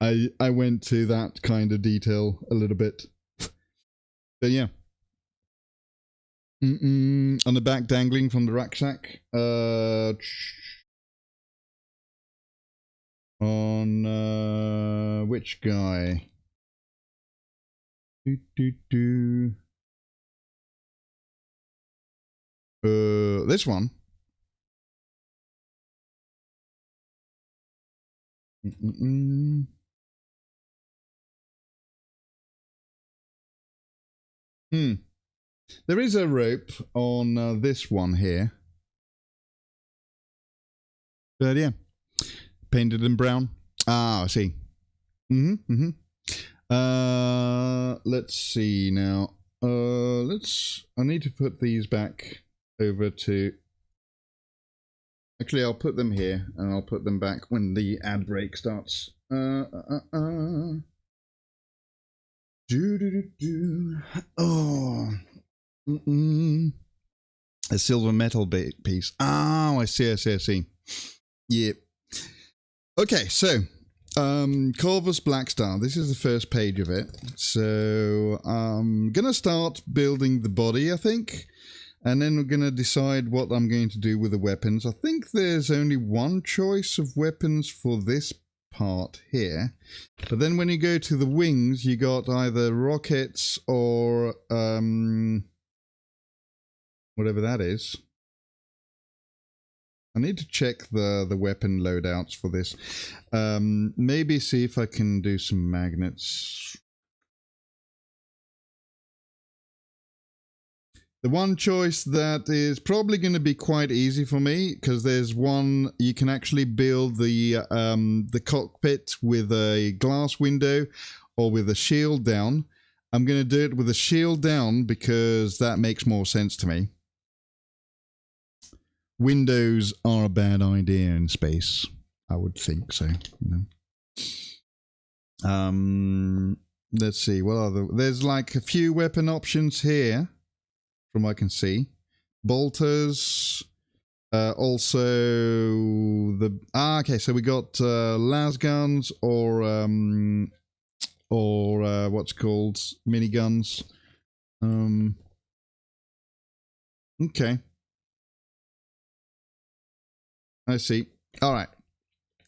I went to that kind of detail a little bit. But yeah, on the back dangling from the rucksack. On Which guy? This one. There is a rope on this one here. But yeah, painted in brown. Ah, I see. Let's see now. I need to put these back over to. Actually, I'll put them here, and I'll put them back when the ad break starts. Oh. A silver metal piece. Oh, I see. Yeah. Okay, so Corvus Blackstar. This is the first page of it. So I'm gonna start building the body, I think, and then we're gonna decide what I'm going to do with the weapons. I think there's only one choice of weapons for this part here, but then when you go to the wings, you got either rockets or whatever that is. I need to check the weapon loadouts for this. Maybe see if I can do some magnets. The one choice that is probably going to be quite easy for me, because there's one you can actually build the cockpit with a glass window or with a shield down. I'm going to do it with a shield down because that makes more sense to me. Windows are a bad idea in space. I would think so. You know? Let's see. What are there's like a few weapon options here, from what I can see. Bolters. Also the okay. So we got las guns or what's called miniguns. Okay. I see. All right.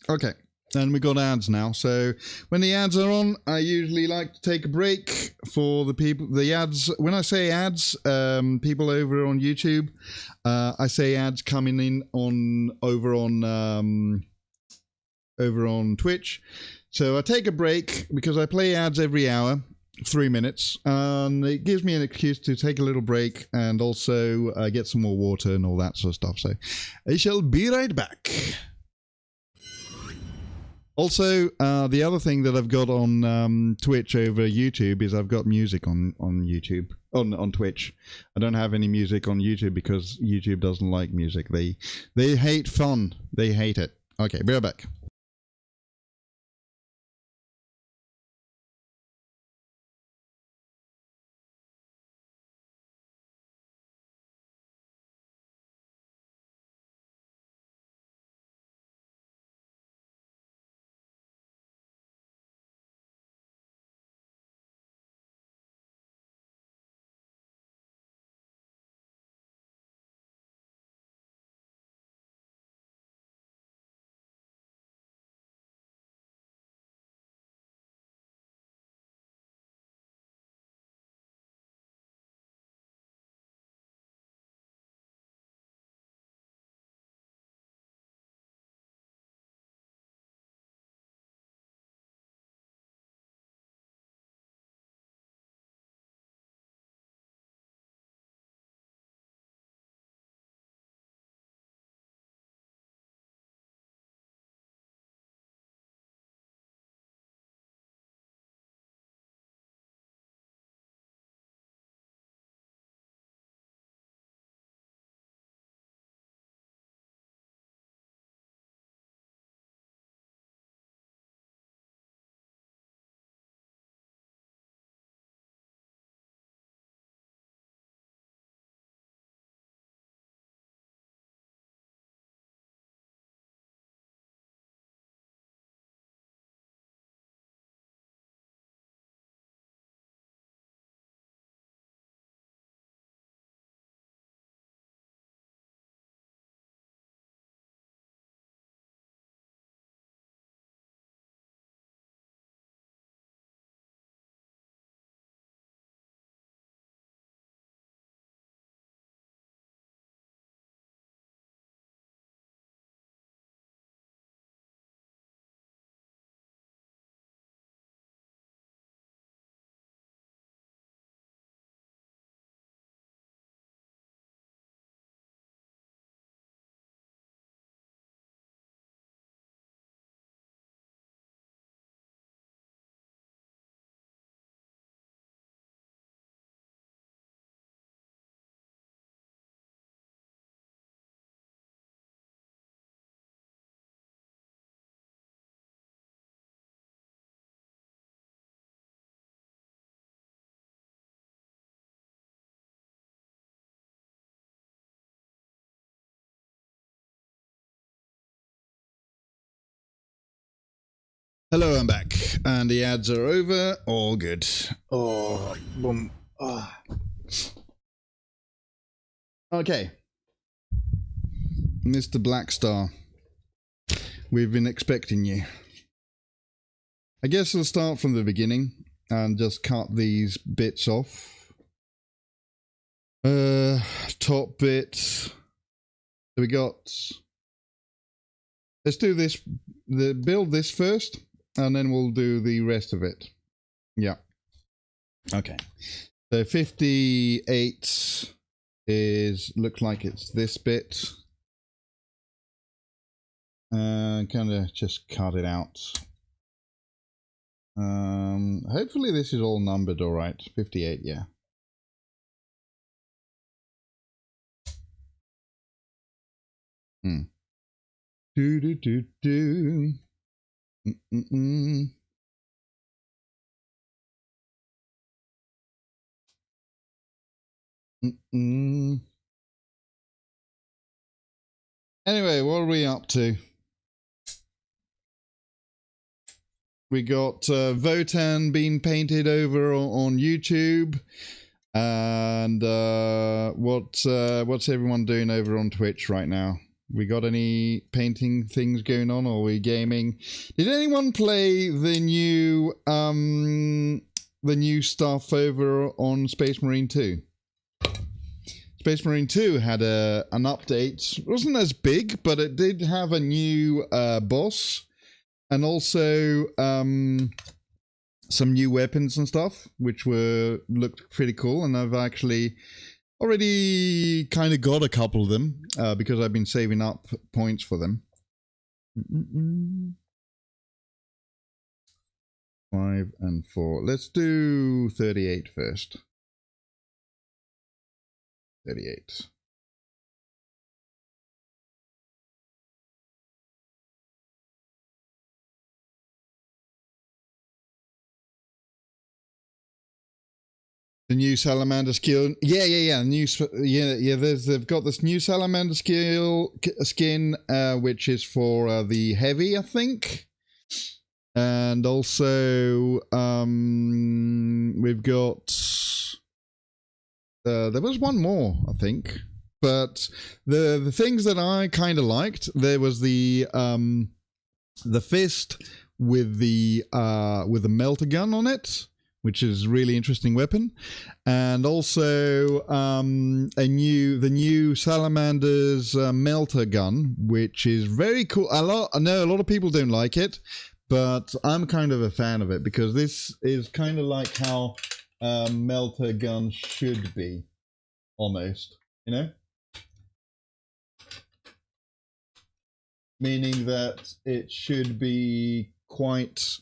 Okay. And we got ads now. So when the ads are on, I usually like to take a break for the people. The ads. When I say ads, people over on YouTube, I say ads coming in over on Twitch. So I take a break because I play ads every hour, 3 minutes, and it gives me an excuse to take a little break and also get some more water and all that sort of stuff. So I shall be right back. Also, the other thing that I've got on Twitch over YouTube is I've got music on YouTube, on Twitch. I don't have any music on YouTube because YouTube doesn't like music. They hate fun. They hate it. Okay, be right back. Hello, I'm back, and the ads are over. All good. Oh, boom. Ah. Okay, Mr. Blackstar, we've been expecting you. I guess I'll start from the beginning and just cut these bits off. Top bit. We got. Let's do this. Build this first. And then we'll do the rest of it. Yeah. Okay. So 58 looks like it's this bit. Kind of just cut it out. Hopefully this is all numbered all right. 58, yeah. Do do do do. Anyway, what are we up to? We got Votan being painted over on YouTube, and what's everyone doing over on Twitch right now? We got any painting things going on, or are we gaming? Did anyone play the new stuff over on Space Marine 2? Space Marine 2 had an update. It wasn't as big, but it did have a new boss, and also some new weapons and stuff, which looked pretty cool. And I've actually already kind of got a couple of them because I've been saving up points for them. 5 and 4. Let's do 38 first. 38. The new salamander skill, yeah. They've got this new salamander skin, which is for the heavy, I think, and also we've got. There was one more, I think, but the things that I kind of liked, there was the fist with the melter gun on it, which is a really interesting weapon, and also the new Salamander's melter gun, which is very cool. I know a lot of people don't like it, but I'm kind of a fan of it because this is kind of like how melter gun should be, almost, you know, meaning that it should be quite.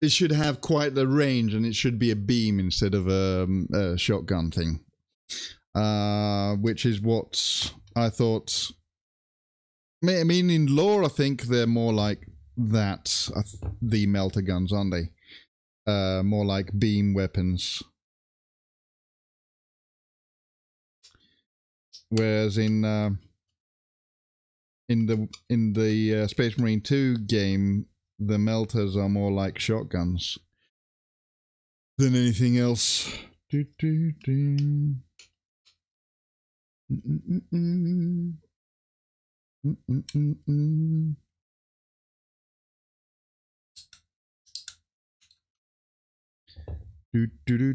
It should have quite the range, and it should be a beam instead of a shotgun thing, which is what I thought. I mean, in lore, I think they're more like that. The melter guns, aren't they? More like beam weapons. Whereas in the Space Marine 2 game, the melters are more like shotguns than anything else. Do, do,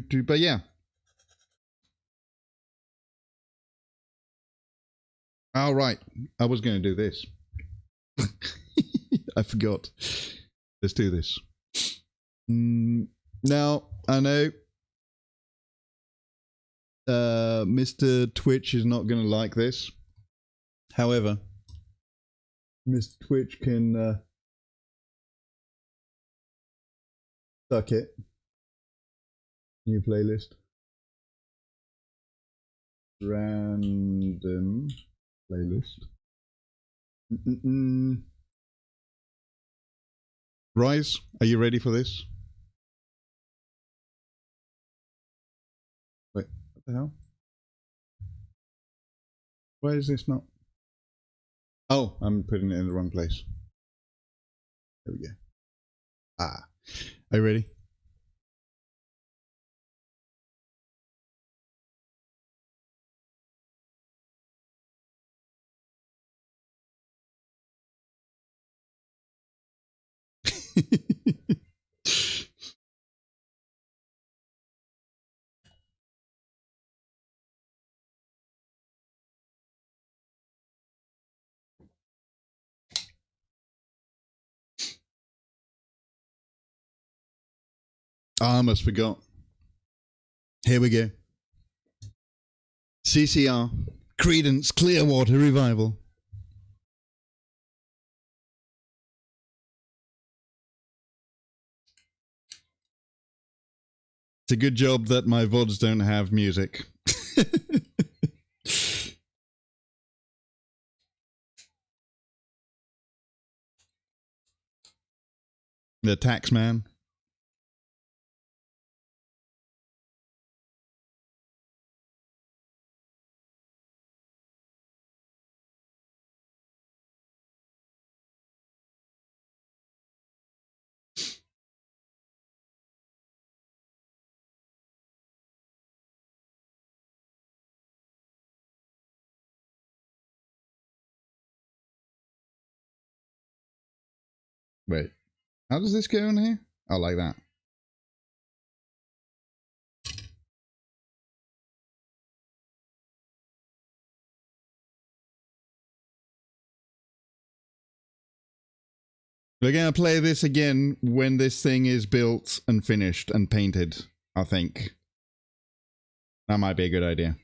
do. But yeah. All right. I was going to do this. I forgot. Let's do this. Now, I know Mr. Twitch is not going to like this. However, Mr. Twitch can suck it. New playlist. Random playlist. Rise, are you ready for this? Wait, what the hell? Why is this not? Oh, I'm putting it in the wrong place. There we go. Are you ready? I almost forgot. Here we go. CCR, Creedence Clearwater Revival. It's a good job that my VODs don't have music. The tax man. Wait, how does this go in here? Oh, like that. We're going to play this again when this thing is built and finished and painted, I think. That might be a good idea.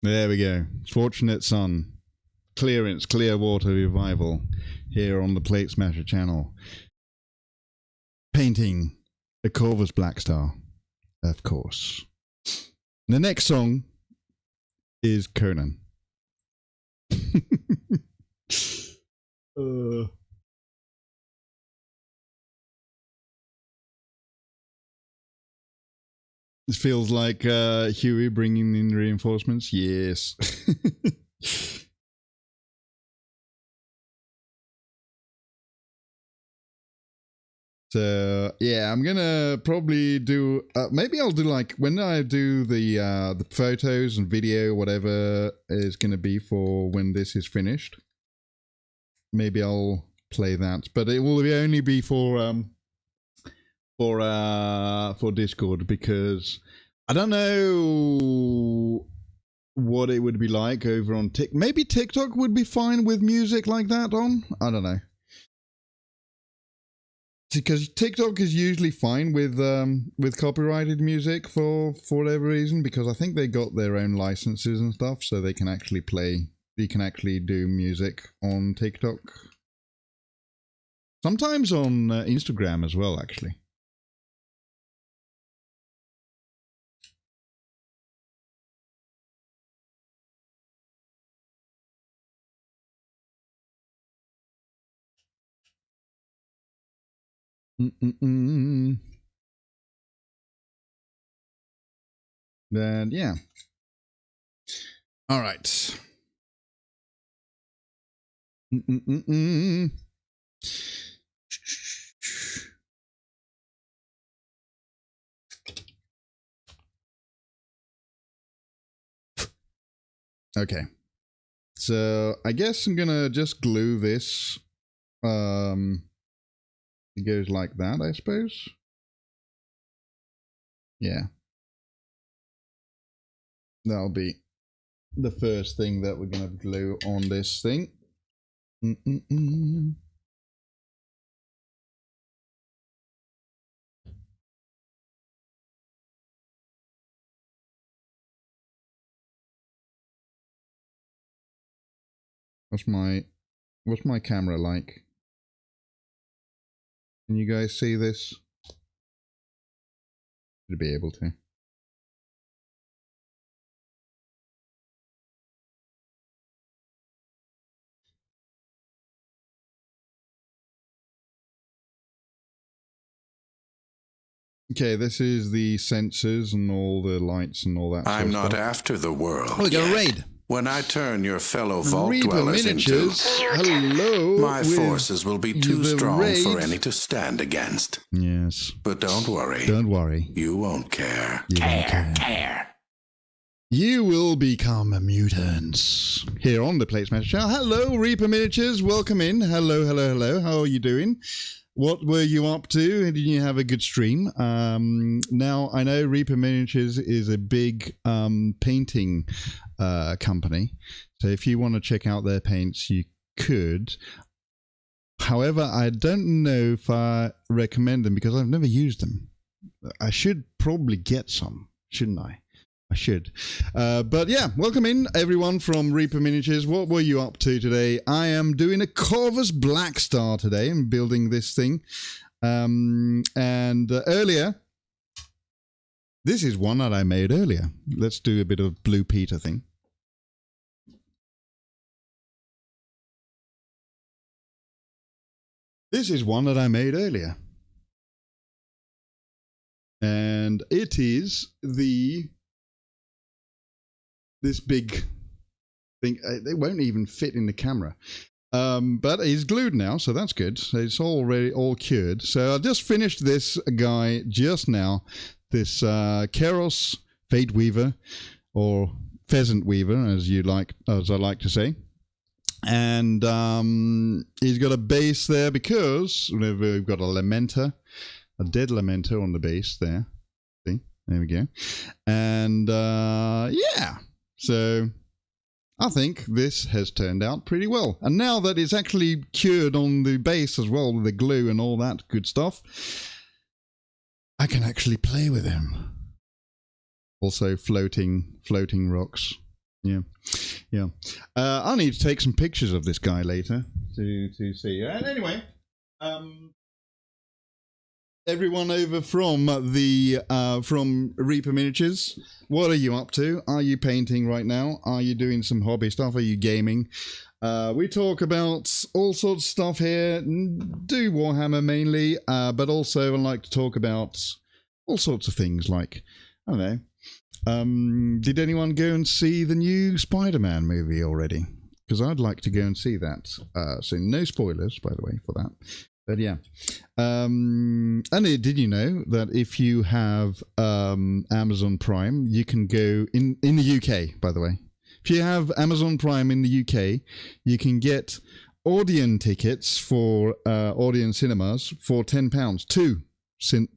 There we go. Fortunate Son. Clearance, Clearwater Revival. Here on the Plate Smasher channel. Painting a Corvus Blackstar. Of course. The next song is Conan. This feels like Huey bringing in reinforcements. Yes. So yeah, I'm gonna probably do. Maybe I'll do like when I do the photos and video, whatever is gonna be for when this is finished. Maybe I'll play that, but it will only be for Discord, because I don't know what it would be like over on TikTok. Maybe TikTok would be fine with music like that on. I don't know. Because TikTok is usually fine with copyrighted music for whatever reason, because I think they got their own licenses and stuff, so they can actually play. You can actually do music on TikTok. Sometimes on Instagram as well, actually. Then yeah. All right. Okay. So I guess I'm gonna just glue this. It goes like that, I suppose. Yeah. That'll be the first thing that we're gonna glue on this thing. What's my camera like? Can you guys see this? Should be able to. Okay, this is the sensors and all the lights and all that. I'm sort of not stuff. after the world. Oh, we got a yet. raid. When I turn your fellow vault Reaper dwellers into... Miniatures. Hello. My with forces will be too the strong raid. for any to stand against. Yes. But don't worry. Don't worry. You won't care. You won't care. You will become a mutant. Here on the Plate Smash channel. Hello, Reaper Miniatures. Welcome in. Hello, hello, hello. How are you doing? What were you up to? Did you have a good stream? Now, I know Reaper Miniatures is a big painting company. So if you want to check out their paints, you could. However, I don't know if I recommend them because I've never used them. I should probably get some, shouldn't I? I should. But yeah, welcome in everyone from Reaper Miniatures. What were you up to today? I am doing a Corvus Blackstar today. I'm building this thing. Earlier, this is one that I made earlier. Let's do a bit of Blue Peter thing. This is one that I made earlier. And it is this big thing. They won't even fit in the camera. But it's glued now, so that's good. So it's already all cured. So I just finished this guy just now. This Keros Fate Weaver, or Pheasant Weaver, as I like to say. And he's got a base there because we've got a Lamenter, a dead Lamenter on the base there. See, there we go. And yeah. So I think this has turned out pretty well. And now that it's actually cured on the base as well with the glue and all that good stuff, I can actually play with him. Also floating rocks. Yeah. Yeah. I'll need to take some pictures of this guy later to see. And anyway, everyone over from from Reaper Miniatures, what are you up to? Are you painting right now? Are you doing some hobby stuff? Are you gaming? We talk about all sorts of stuff here. Do Warhammer mainly, but also I like to talk about all sorts of things like, I don't know. Did anyone go and see the new Spider-Man movie already? Because I'd like to go and see that. So no spoilers, by the way, for that. But yeah. And did you know that if you have Amazon Prime, you can go in the UK, by the way. If you have Amazon Prime in the UK, you can get Odeon tickets for Odeon cinemas for £10. Two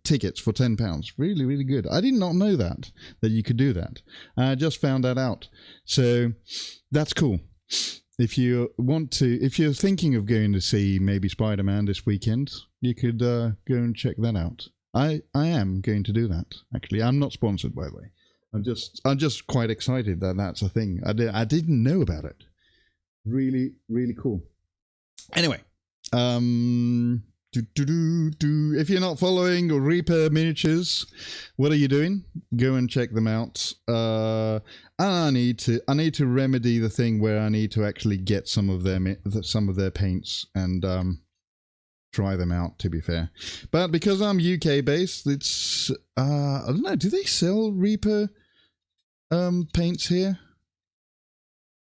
tickets for £10. Really, really good. I did not know that you could do that. I just found that out. So that's cool. If you want to, if you're thinking of going to see maybe Spider-Man this weekend, you could go and check that out. I am going to do that. Actually, I'm not sponsored, by the way. I'm just quite excited that that's a thing. I didn't know about it. Really, really cool. Anyway, if you're not following Reaper Miniatures, what are you doing? Go and check them out. I need to remedy the thing where I need to actually get some of their paints and try them out, to be fair. But because I'm UK based, it's I don't know, do they sell Reaper paints here?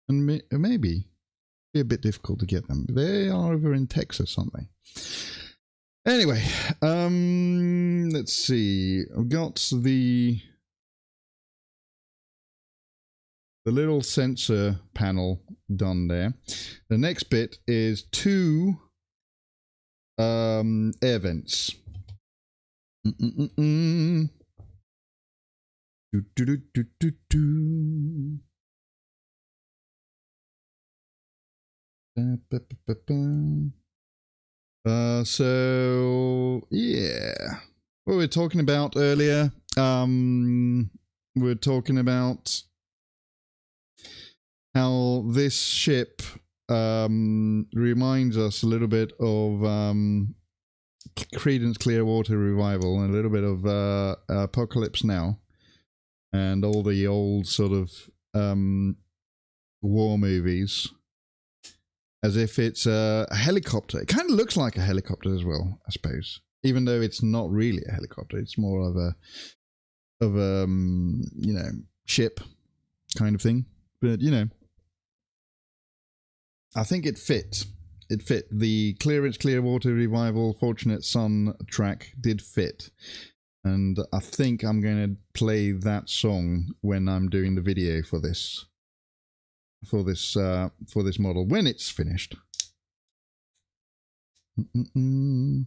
And maybe be a bit difficult to get them. They are over in Texas, aren't they? Anyway, let's see. I've got the little sensor panel done there. The next bit is two air vents. So yeah, what we were talking about earlier, we're talking about how this ship reminds us a little bit of Creedence Clearwater Revival and a little bit of Apocalypse Now and all the old sort of war movies. As if it's a helicopter. It kind of looks like a helicopter as well, I suppose. even though it's not really a helicopter. It's more of a ship kind of thing. But I think it fit. It fit. The Clearance Clearwater Revival Fortunate Son track did fit. And I think I'm going to play that song when I'm doing the video for this model when it's finished. You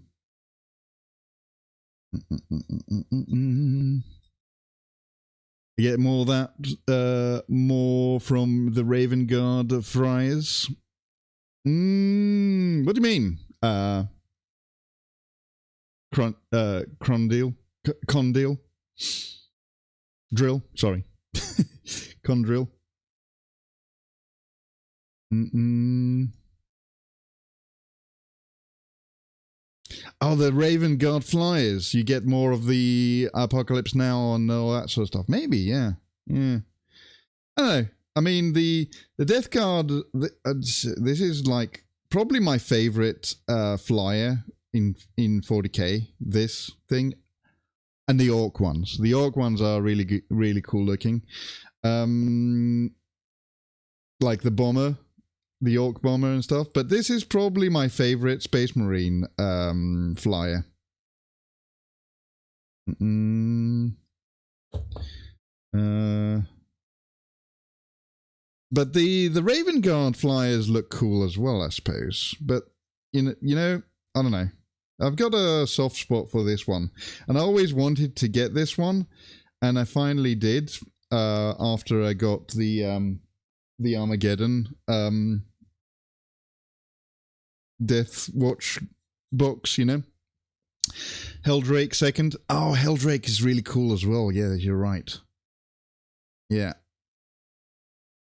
get more of that, more from the Raven Guard friars. What do you mean? Condil? Drill, sorry. Condrill. Oh, the Raven Guard flyers. You get more of the Apocalypse Now and all that sort of stuff. Maybe, yeah. I don't know. I mean, the Death Guard, this is like probably my favorite flyer in 40k, this thing. And the Orc ones. The Orc ones are really cool looking. Like the bomber, the Orc bomber and stuff. But this is probably my favorite Space Marine flyer. But the Raven Guard flyers look cool as well, I suppose. But you know, I don't know. I've got a soft spot for this one, and I always wanted to get this one, and I finally did after I got the Armageddon Deathwatch box, Helldrake second. Oh, Helldrake is really cool as well. Yeah, you're right. Yeah.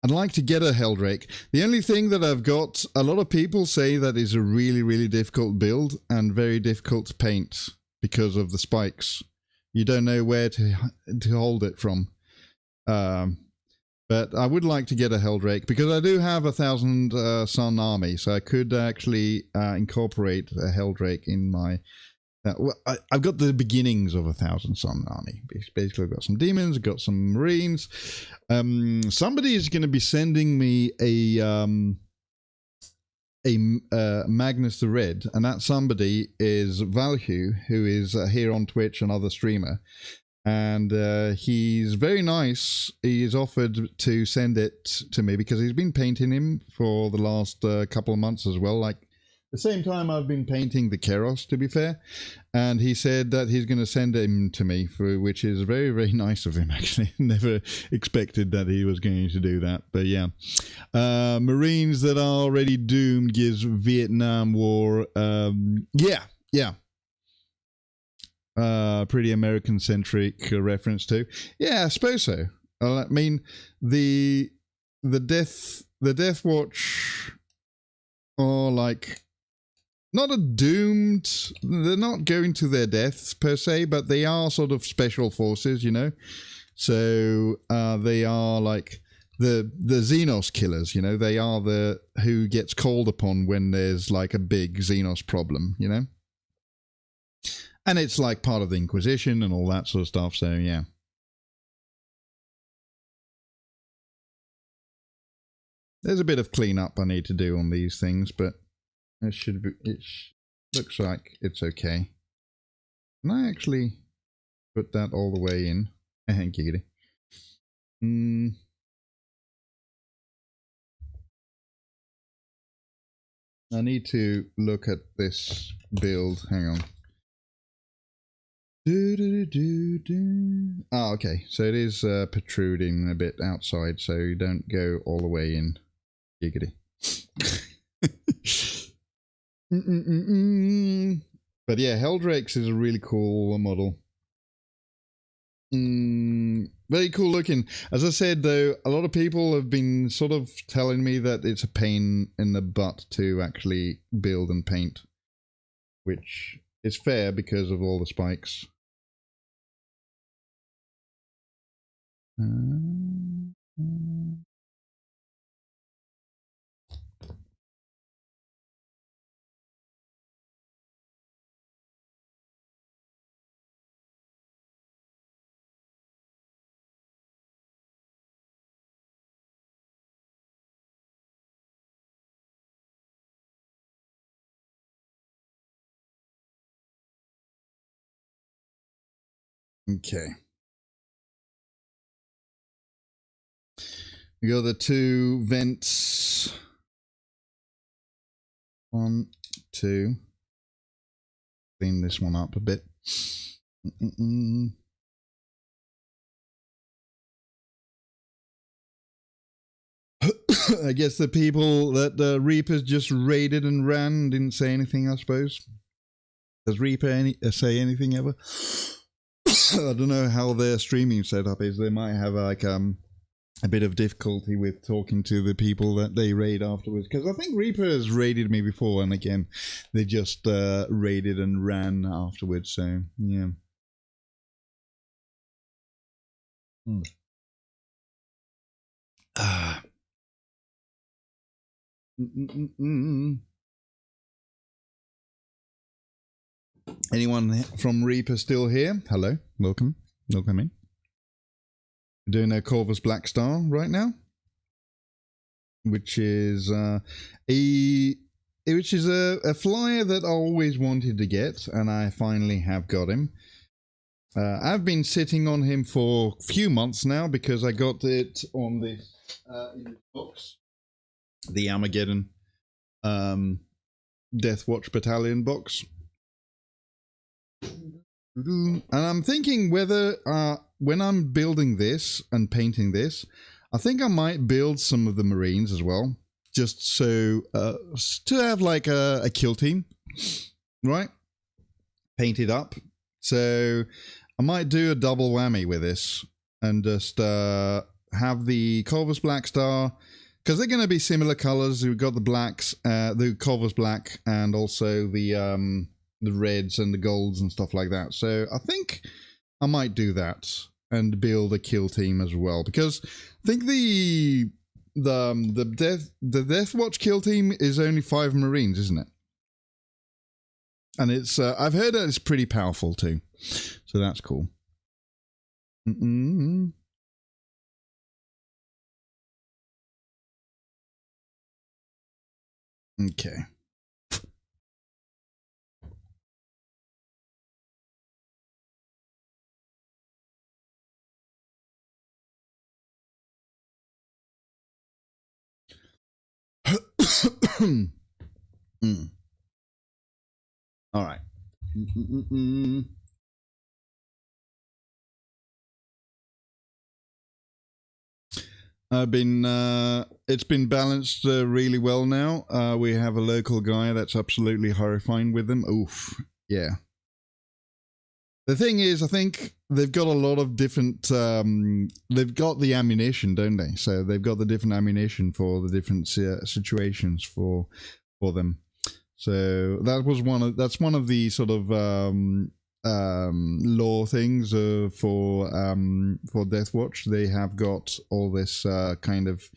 I'd like to get a Helldrake. The only thing that I've got, a lot of people say that is a really difficult build and very difficult to paint because of the spikes. You don't know where to hold it from. But I would like to get a Helldrake because I do have 1,000 Sun army, so I could actually incorporate a Helldrake in my... I've got the beginnings of 1,000 Sun army. Basically, I've got some demons, I've got some marines. Somebody is going to be sending me a Magnus the Red, and that somebody is Valhu, who is here on Twitch, another streamer. And he's very nice. He's offered to send it to me because he's been painting him for the last couple of months as well, like the same time I've been painting the Keros, to be fair. And he said that he's going to send him to me, which is very nice of him, actually. Never expected that he was going to do that. But yeah. Marines that are already doomed gives Vietnam War. Yeah. Pretty American-centric reference too. Yeah, I suppose so. I mean, the Deathwatch are like... not a doomed, they're not going to their deaths per se, but they are sort of special forces, So they are like the Xenos killers, They are the who gets called upon when there's like a big Xenos problem, And it's like part of the Inquisition and all that sort of stuff, so yeah. There's a bit of cleanup I need to do on these things, but it should be, looks like it's okay. Can I actually put that all the way in? Thank you. I need to look at this build. Hang on. Ah, okay. So it is protruding a bit outside, so you don't go all the way in. Giggity. But yeah, Helldrakes is a really cool model. Very cool looking. As I said, though, a lot of people have been sort of telling me that it's a pain in the butt to actually build and paint, which is fair because of all the spikes. Okay. We got the two vents. 1, 2. Clean this one up a bit. I guess the people that the Reapers just raided and ran didn't say anything, I suppose. Does Reaper say anything ever? I don't know how their streaming setup is. They might have like a bit of difficulty with talking to the people that they raid afterwards. Because I think Reaper has raided me before, and again, they just raided and ran afterwards. So yeah. Anyone from Reaper still here? Hello, welcome in. We're doing a Corvus Blackstar right now, which is a flyer that I always wanted to get, and I finally have got him. I've been sitting on him for a few months now because I got it on this in this box, the Armageddon Deathwatch Battalion box. And I'm thinking whether when I'm building this and painting this, I think I might build some of the Marines as well, just so to have like a kill team, right? Painted up. So I might do a double whammy with this and just have the Corvus Blackstar, because they're going to be similar colors. We've got the blacks, the Corvus Black, and also the reds and the golds and stuff like that. So I think I might do that and build a kill team as well, because I think the Deathwatch kill team is only 5 Marines, isn't it? And it's I've heard that it's pretty powerful too, so that's cool. Okay. All right. It's been balanced really well now. We have a local guy that's absolutely horrifying with them. Oof. Yeah. The thing is, I think they've got a lot of different, they've got the ammunition, don't they? So they've got the different ammunition for the different situations for them. So that's one of the sort of lore things for Deathwatch. They have got all this kind of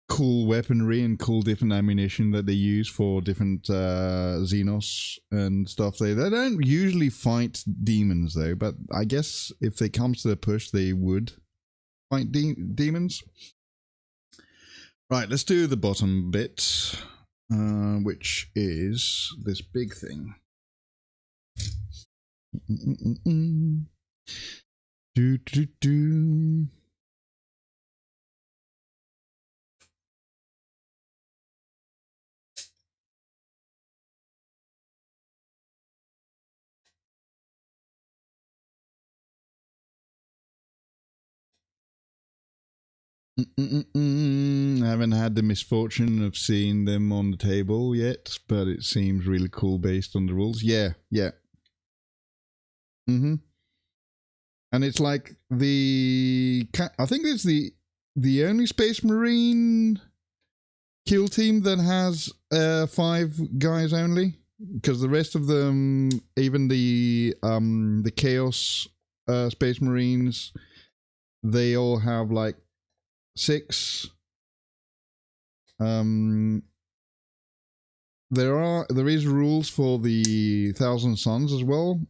cool weaponry and cool different ammunition that they use for different Xenos and stuff. They don't usually fight demons though, but I guess if they come to the push, they would fight demons. Right, let's do the bottom bit, which is this big thing. I haven't had the misfortune of seeing them on the table yet, but it seems really cool based on the rules. Yeah. And it's like I think it's the only Space Marine kill team that has 5 guys only, because the rest of them, even the Chaos Space Marines, they all have like 6. There is rules for the Thousand Suns as well,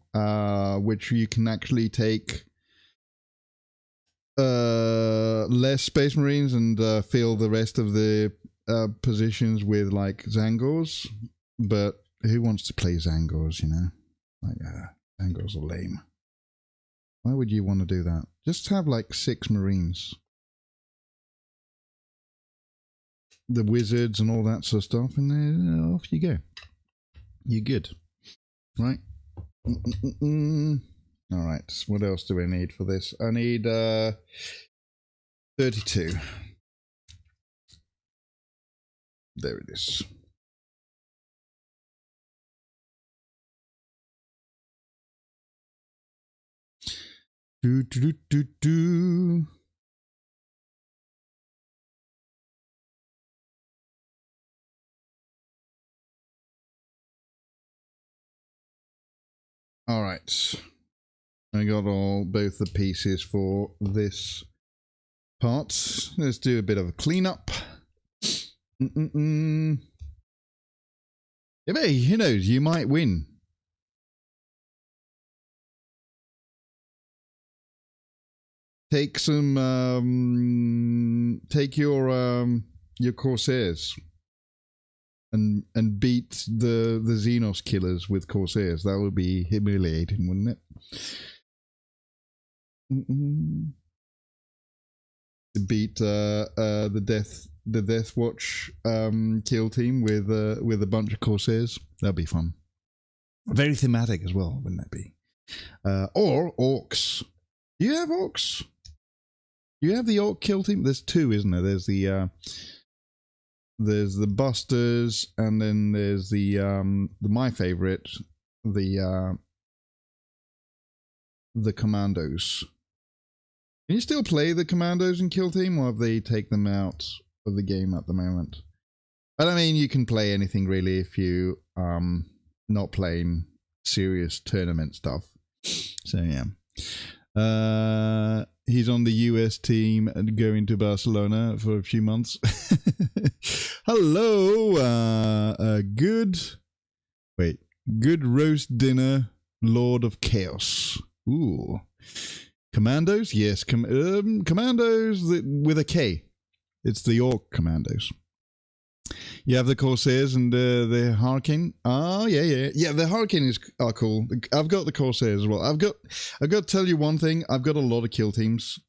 which you can actually take less Space Marines and fill the rest of the positions with like Zangors. But who wants to play Zangors, you know? Like Zangors are lame. Why would you want to do that? Just have like 6 Marines. The wizards and all that sort of stuff, and then off you go. You're good. Right? Alright, what else do I need for this? I need 32. There it is. Do do do do do. All right, I got both the pieces for this part. Let's do a bit of a cleanup. Yeah, but who knows? You might win. Take some. Take your Corsairs. And beat the Xenos killers with Corsairs. That would be humiliating, wouldn't it? To beat the Deathwatch kill team with a bunch of Corsairs. That'd be fun. Very thematic as well, wouldn't that be? Or Orcs. Do you have Orcs? Do you have the Orc kill team? There's 2, isn't there? There's the Busters, and then there's the my favorite, the Commandos. Can you still play the Commandos in Kill Team, or have they taken them out of the game at the moment? But I mean, you can play anything really if you not playing serious tournament stuff. So yeah. He's on the US team and going to Barcelona for a few months. Hello, good roast dinner, Lord of Chaos. Ooh, Commandos, yes, Commandos with a K. It's the Orc Commandos. You have the Corsairs and the Hurricane. Oh, yeah. The Hurricane are cool. I've got the Corsairs as well. I've got to tell you one thing. I've got a lot of kill teams.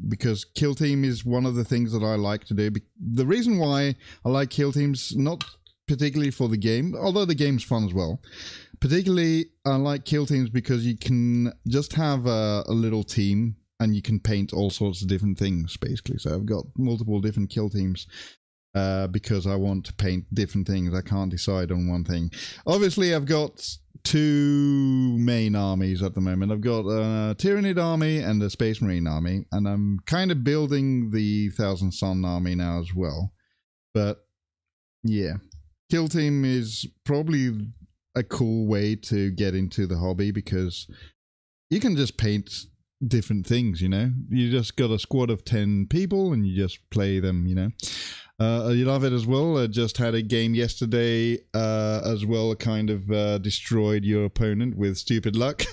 Because kill team is one of the things that I like to do. The reason why I like kill teams, not particularly for the game, although the game's fun as well. Particularly, I like kill teams because you can just have a little team and you can paint all sorts of different things, basically. So I've got multiple different kill teams. Because I want to paint different things. I can't decide on one thing. Obviously, I've got 2 main armies at the moment. I've got a Tyranid army and a Space Marine army, and I'm kind of building the Thousand Sun army now as well. But yeah, Kill Team is probably a cool way to get into the hobby because you can just paint different things, you know. You just got a squad of 10 people and you just play them, you know. You love it as well. I just had a game yesterday as well, kind of destroyed your opponent with stupid luck.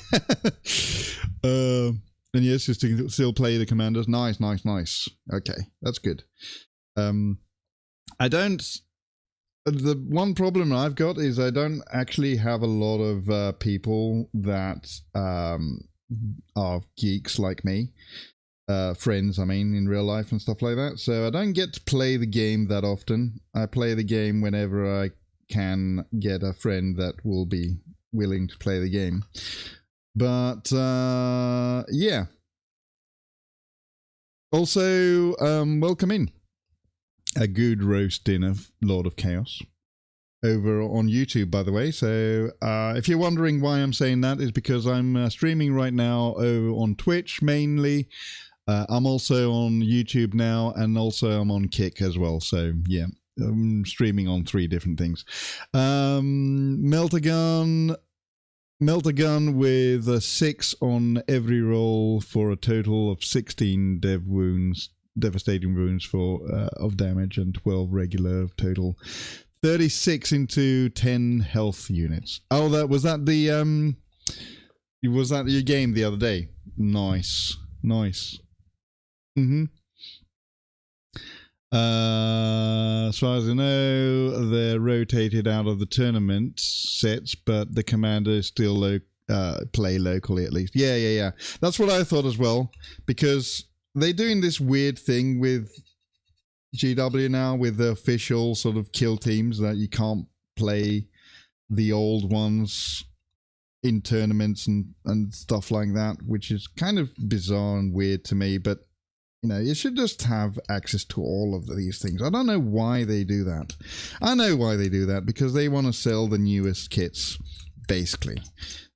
And yes, just to still play the Commanders. Nice. Okay, that's good. I don't... The one problem I've got is I don't actually have a lot of people that are geeks like me. Friends, I mean, in real life and stuff like that. So I don't get to play the game that often. I play the game whenever I can get a friend that will be willing to play the game. But yeah. Also, welcome in. A good roast dinner, Lord of Chaos. Over on YouTube, by the way. So if you're wondering why I'm saying that, is because I'm streaming right now over on Twitch mainly. I'm also on YouTube now, and also I'm on Kick as well. So yeah, I'm streaming on 3 different things. Melt a gun with a 6 on every roll for a total of 16 devastating wounds for of damage, and 12 regular of total. 36 into 10 health units. Oh, was that your game the other day? Nice. As far as I know, they're rotated out of the tournament sets, but the commander is still play locally at least. Yeah. That's what I thought as well, because they're doing this weird thing with GW now with the official sort of kill teams that you can't play the old ones in tournaments and stuff like that, which is kind of bizarre and weird to me. But you know, you should just have access to all of these things. I don't know why they do that. I know why they do that, because they want to sell the newest kits, basically.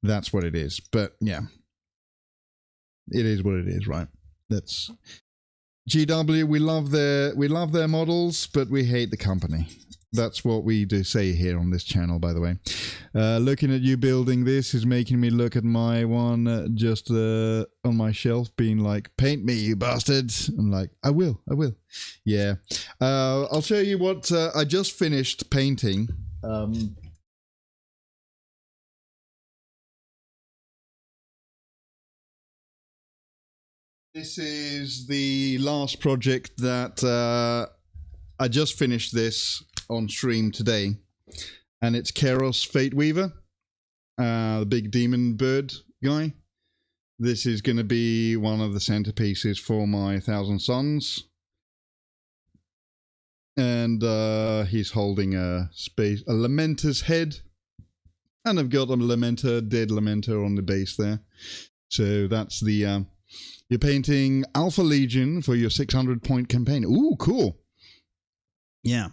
That's what it is. But yeah, it is what it is, right? That's GW. We love their models, but we hate the company. That's what we do say here on this channel, by the way. Looking at you building this is making me look at my one just on my shelf, being like, paint me, you bastards. I'm like, I will. Yeah. I'll show you what I just finished painting. This is the last project that I just finished this on stream today, and it's Keros Fate Weaver, the big demon bird guy. This is going to be one of the centerpieces for my 1,000 Suns, and he's holding a Lamenter's head, and I've got a dead Lamenter on the base there. So that's the you're painting Alpha Legion for your 600-point campaign. Ooh, cool. Yeah,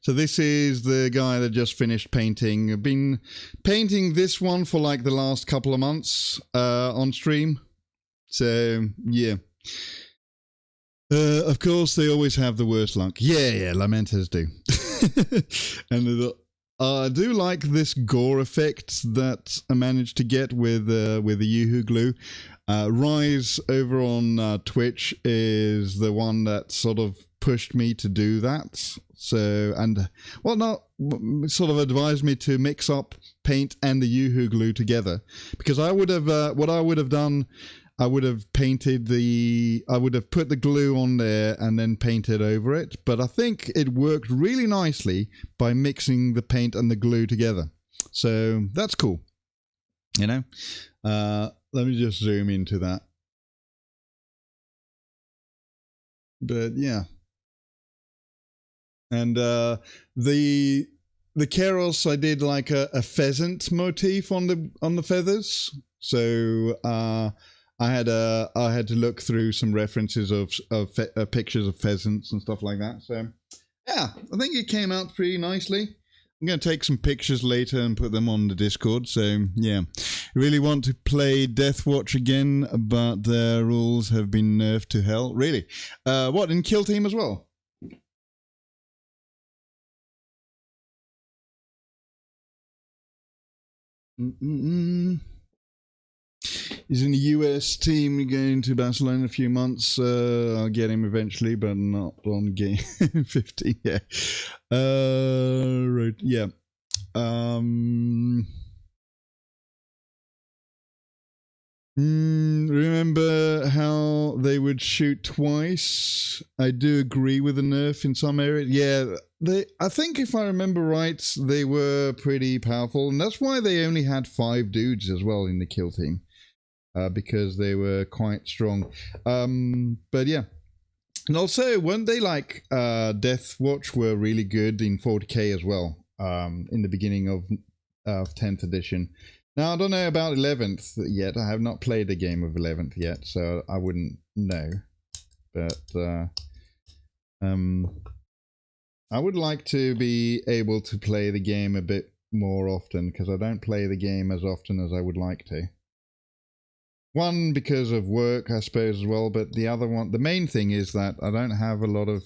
so this is the guy that just finished painting. I've been painting this one for like the last couple of months on stream. So, yeah. Of course, they always have the worst luck. Yeah, Lamenters do. And I do like this gore effect that I managed to get with the Yoo-Hoo glue. Rise over on Twitch is the one that sort of pushed me to do that. So, and well, not sort of advised me to mix up paint and the Yoo-Hoo glue together, because I would have what I would have done, I would have put the glue on there and then painted over it. But I think it worked really nicely by mixing the paint and the glue together. So that's cool. You know, let me just zoom into that. But yeah. And the Keros, I did like a pheasant motif on the feathers. So I had to look through some references of pictures of pheasants and stuff like that. So yeah, I think it came out pretty nicely. I'm going to take some pictures later and put them on the Discord. So yeah, I really want to play Deathwatch again, but the rules have been nerfed to hell. Really? What, in Kill Team as well? He's in the US team, going to Barcelona in a few months. I'll get him eventually, but not on game 15. Yeah. Right. Yeah. Remember how they would shoot twice? I do agree with the nerf in some areas. Yeah, I think if I remember right, they were pretty powerful, and that's why they only had 5 dudes as well in the kill team, because they were quite strong. But yeah, and also weren't they like Deathwatch were really good in 40k as well, in the beginning of 10th edition. Now, I don't know about 11th yet. I have not played a game of 11th yet, so I wouldn't know. But I would like to be able to play the game a bit more often, because I don't play the game as often as I would like to. One, because of work, I suppose, as well, but the other one, the main thing is that I don't have a lot of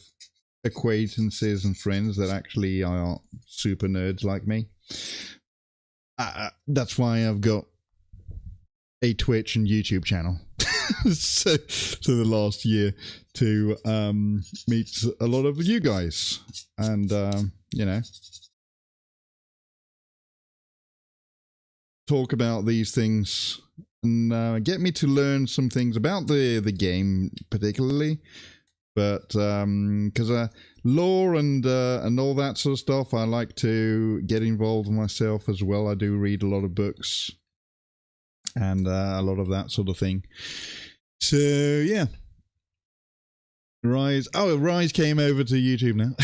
acquaintances and friends that actually are super nerds like me. That's why I've got a Twitch and YouTube channel. so the last year to meet a lot of you guys and you know, talk about these things and get me to learn some things about the game particularly. But because lore and all that sort of stuff, I like to get involved myself as well. I do read a lot of books. and a lot of that sort of thing. So yeah, Rise. Oh, Rise came over to YouTube now.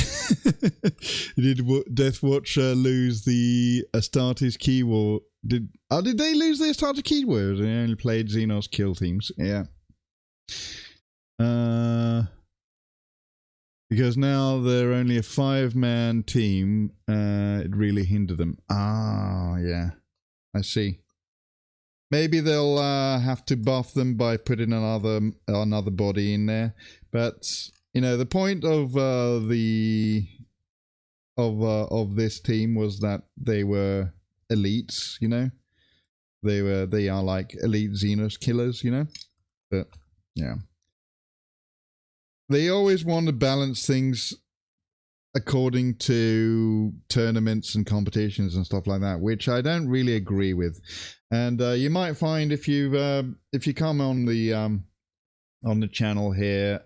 Did Deathwatch lose the Astartes keyword? Did they lose the Astartes keyword? They only played Xenos kill teams. Yeah. Because now they're only a 5-man team. It really hindered them. Ah, yeah. I see. Maybe they'll have to buff them by putting another body in there. But you know, the point of this team was that they were elites. You know, they are like elite Xenos killers. You know, but yeah, they always want to balance things according to tournaments and competitions and stuff like that, which I don't really agree with. And you might find if you come on the channel here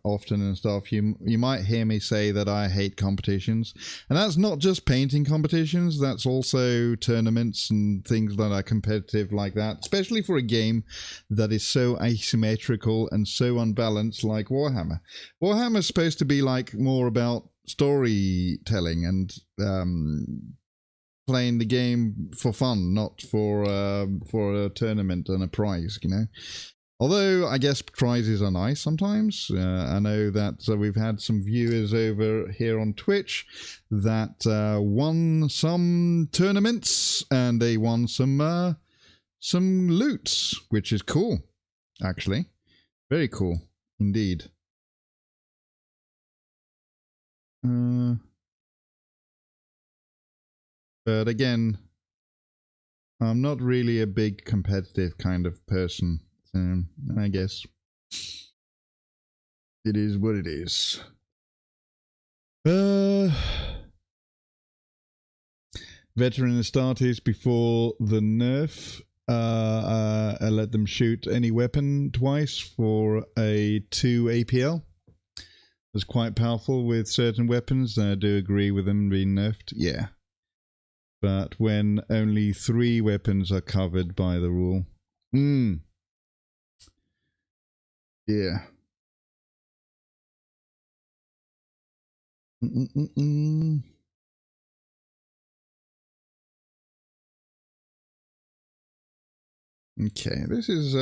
often and stuff, you might hear me say that I hate competitions, and that's not just painting competitions. That's also tournaments and things that are competitive like that, especially for a game that is so asymmetrical and so unbalanced like Warhammer. Warhammer's supposed to be like more about storytelling and playing the game for fun, not for a tournament and a prize, you know. Although I guess prizes are nice sometimes. I know that we've had some viewers over here on Twitch that won some tournaments and they won some loot, which is cool, actually. Very cool indeed. But again, I'm not really a big competitive kind of person, so I guess it is what it is. Veteran Astartes before the nerf. I let them shoot any weapon twice for a 2 APL. It was quite powerful with certain weapons. I do agree with them being nerfed. Yeah. But when only 3 weapons are covered by the rule. Yeah. Okay, this is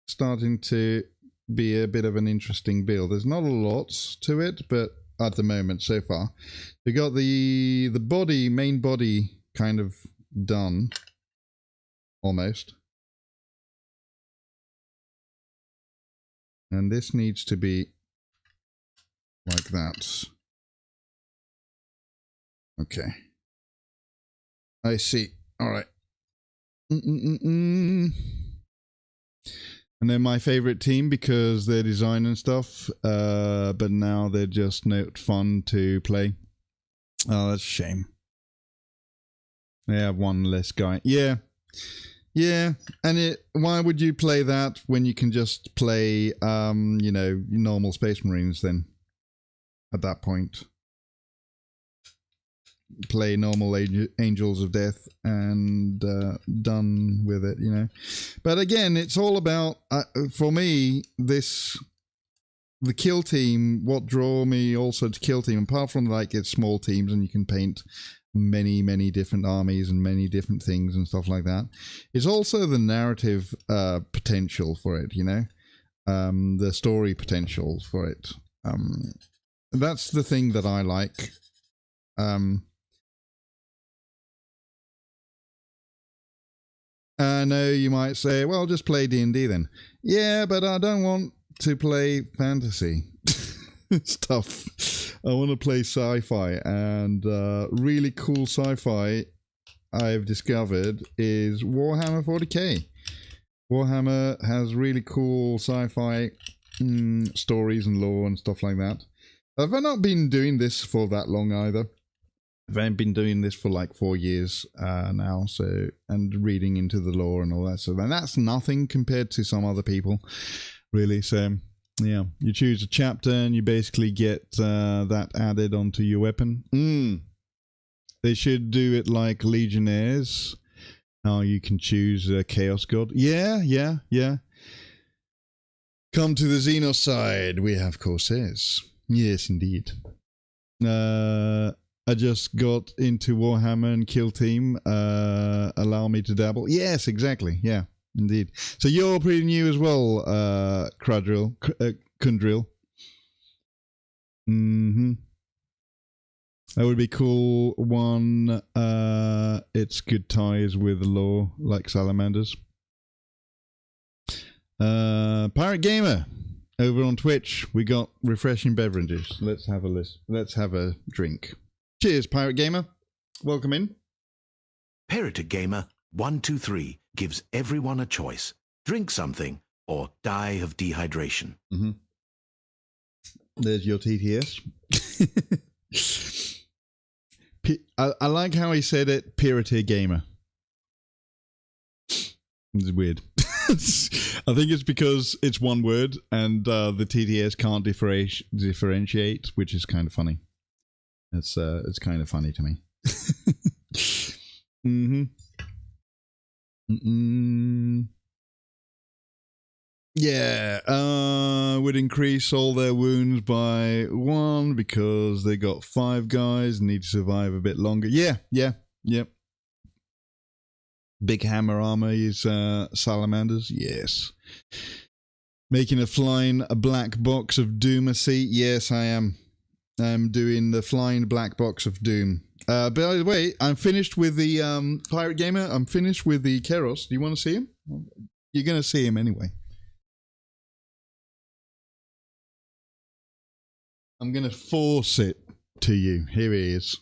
starting to be a bit of an interesting build. There's not a lot to it, but at the moment so far, we got the main body kind of done almost, and this needs to be like that. Okay, I see. All right. And they're my favorite team because their design and stuff, but now they're just not fun to play. Oh, that's a shame. They have one less guy. Yeah. Yeah. And why would you play that when you can just play, you know, normal Space Marines then? At that point. Play normal Angels of Death and done with it, you know. But again, it's all about, for me, the kill team, what draw me also to kill team, apart from like it's small teams and you can paint many different armies and many different things and stuff like that, is also the narrative potential for it, you know. The story potential for it. That's the thing that I like. I know you might say, well, just play D&D then. Yeah, but I don't want to play fantasy stuff. I want to play sci-fi, and really cool sci-fi I've discovered is Warhammer 40k. Warhammer has really cool sci-fi stories and lore and stuff like that. I've not been doing this for that long either. I've been doing this for like 4 years now, so, and reading into the lore and all that. So and that's nothing compared to some other people, really. So yeah, you choose a chapter and you basically get that added onto your weapon. They should do it like Legionnaires, How you can choose a Chaos God. Yeah. Come to the Xenos side. We have Corsairs. Yes, indeed. I just got into Warhammer and Kill Team. Allow me to dabble. Yes, exactly. Yeah, indeed. So you're pretty new as well, Kundril. That would be cool. One, it's good ties with the lore, like salamanders. Pirate Gamer over on Twitch. We got refreshing beverages. Let's have a list. Let's have a drink. Cheers, Pirate Gamer. Welcome in. Pirate Gamer 123 gives everyone a choice. Drink something or die of dehydration. There's your TTS. I like how he said it, Pirate Gamer. It's weird. I think it's because it's one word and the TTS can't differentiate, which is kind of funny. It's kind of funny to me. Yeah, would increase all their wounds by 1 because they got 5 guys, need to survive a bit longer. Yeah. Big hammer armor is salamanders. Yes. Making a black box of Doomacy. Yes, I am. I'm doing the flying black box of Doom. By the way, I'm finished with the Pirate Gamer. I'm finished with the Keros. Do you want to see him? You're going to see him anyway. I'm going to force it to you. Here he is.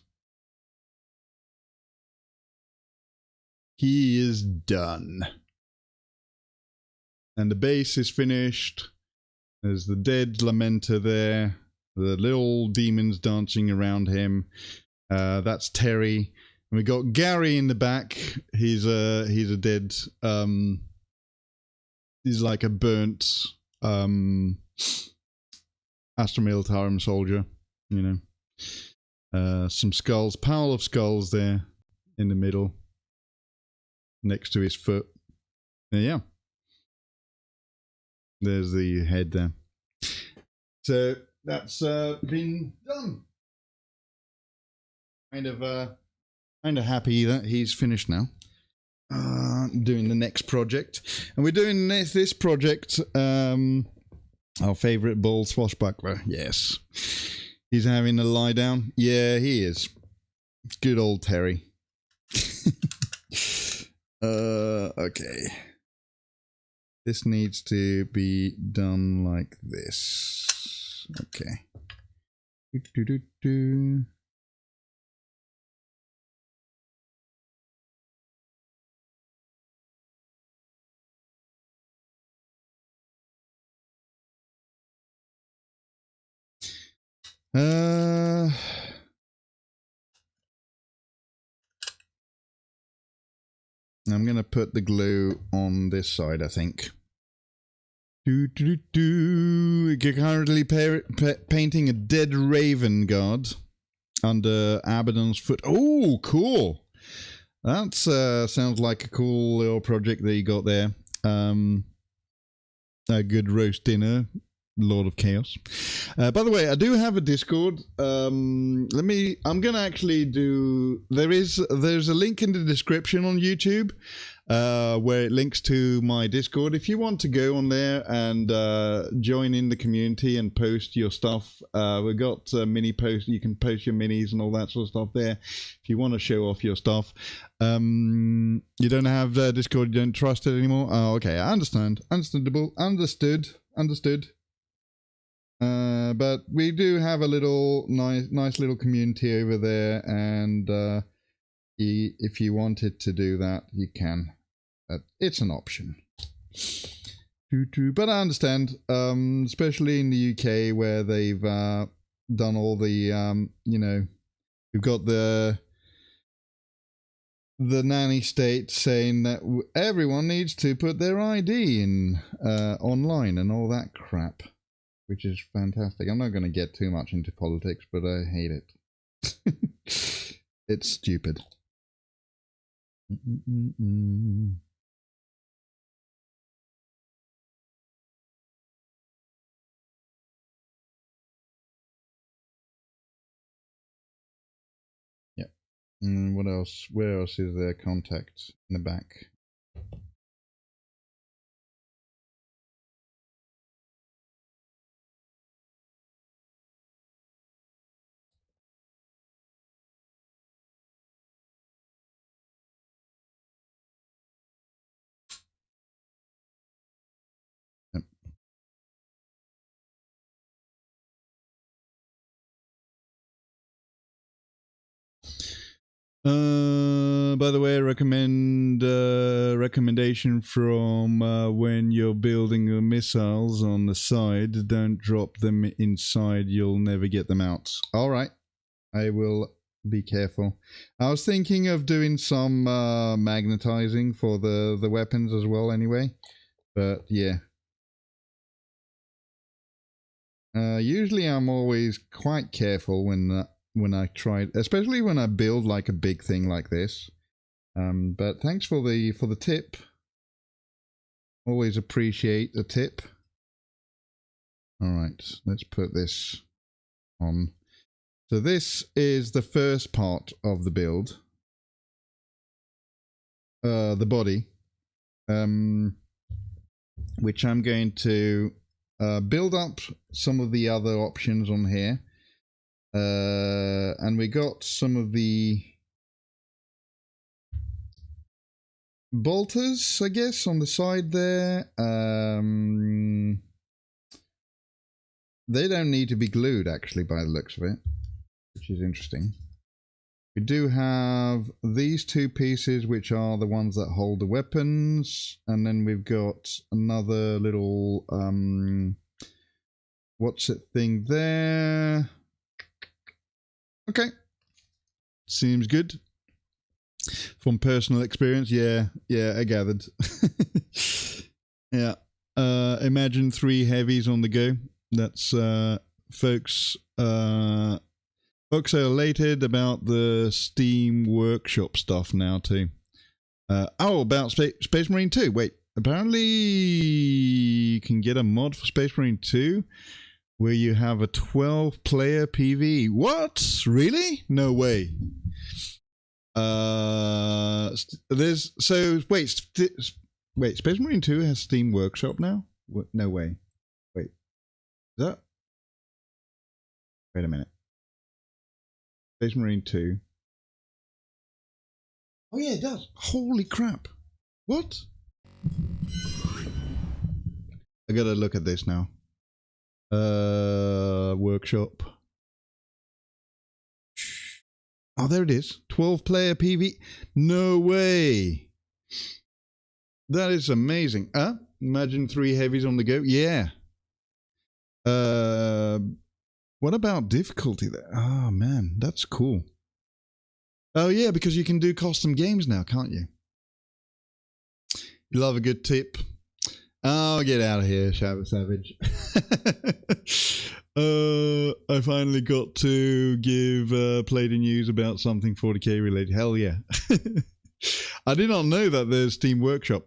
He is done. And the base is finished. There's the dead Lamenter there. The little demons dancing around him. That's Terry. And we got Gary in the back. He's a dead. He's like a burnt Astra Militarum soldier. You know, some skulls, pile of skulls there in the middle, next to his foot. Yeah. There's the head there. So that's been done. Kind of happy that he's finished now. Doing the next project, and we're doing this project. Our favorite ball swashbuckler. Yes, he's having a lie down. Yeah, he is. Good old Terry. Okay. This needs to be done like this. Okay. I'm going to put the glue on this side, I think. You're currently painting a dead raven guard under Abaddon's foot. Oh, cool. That sounds like a cool little project that you got there. A good roast dinner, Lord of Chaos. By the way, I do have a Discord. I'm gonna actually do. There's a link in the description on YouTube, where it links to my Discord. If you want to go on there and join in the community and post your stuff, we've got mini posts. You can post your minis and all that sort of stuff there. If you want to show off your stuff, you don't have Discord. You don't trust it anymore. Oh, okay, I understand. Understandable. Understood. But we do have a little nice little community over there, and if you wanted to do that, you can. It's an option. But I understand, especially in the UK where they've done all the, we've got the nanny state saying that everyone needs to put their ID in online and all that crap. Which is fantastic. I'm not going to get too much into politics, but I hate it. It's stupid. Yep. What else? Where else is there contact in the back? Yep. By the way, recommendation from when you're building the missiles on the side, don't drop them inside, you'll never get them out. All right, I will be careful. I was thinking of doing some magnetizing for the weapons as well anyway, but yeah. Usually I'm always quite careful when I try, especially when I build like a big thing like this. But thanks for the tip. Always appreciate the tip. All right, let's put this on. So this is the first part of the build. The body, which I'm going to build up some of the other options on here. And we got some of the bolters, I guess, on the side there. They don't need to be glued, actually, by the looks of it, which is interesting. We do have these two pieces, which are the ones that hold the weapons, and then we've got another little what's it thing there. Okay, seems good. From personal experience, yeah, I gathered. Yeah, imagine 3 heavies on the go. That's folks are elated about the Steam Workshop stuff now too. Oh, about Space Marine 2. Wait, apparently you can get a mod for Space Marine 2 where you have a 12-player PvE. What? Really? No way. There's so wait, Space Marine 2 has Steam Workshop now? No way. Wait. Is that? Wait a minute. Space Marine 2. Oh yeah, it does. Holy crap. What? I gotta look at this now. Workshop. Oh, there it is. 12-player PV. No way. That is amazing. Imagine 3 heavies on the go. Yeah. What about difficulty there? Oh, man, that's cool. Oh, yeah, because you can do custom games now, can't you? You love a good tip. Oh, get out of here, Shadow Savage. I finally got to give Play the News about something 40k related. Hell yeah. I did not know that there's Team Workshop.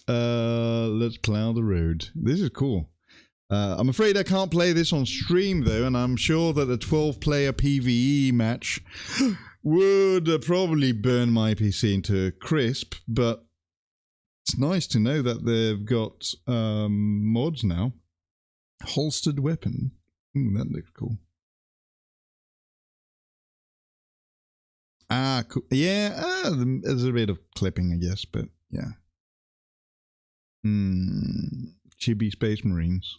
Let's plow the road. This is cool. I'm afraid I can't play this on stream though, and I'm sure that a 12-player PvE match would probably burn my PC into a crisp, but it's nice to know that they've got mods now. Holstered weapon. Ooh, that looks cool. Ah, cool. Yeah, there's a bit of clipping, I guess, but yeah. Chibi Space Marines.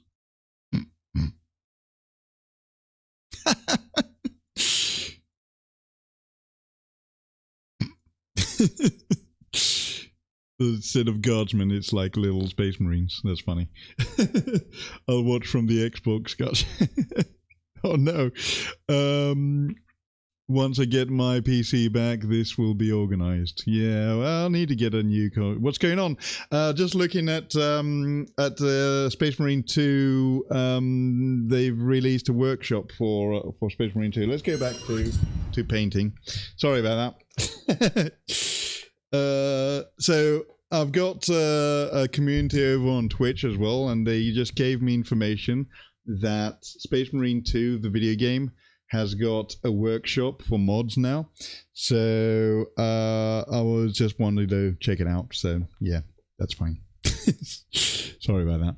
Instead of guardsmen, it's like little Space Marines. That's funny. I'll watch from the Xbox, guys. Oh no. Once I get my PC back, this will be organized. Yeah, well, I'll need to get a new code. What's going on? Just looking at Space Marine 2, they've released a workshop for Space Marine 2. Let's go back to painting. Sorry about that. So I've got a community over on Twitch as well, and they just gave me information that Space Marine 2, the video game, has got a workshop for mods now. So I was just wanting to check it out. So yeah, that's fine. Sorry about that.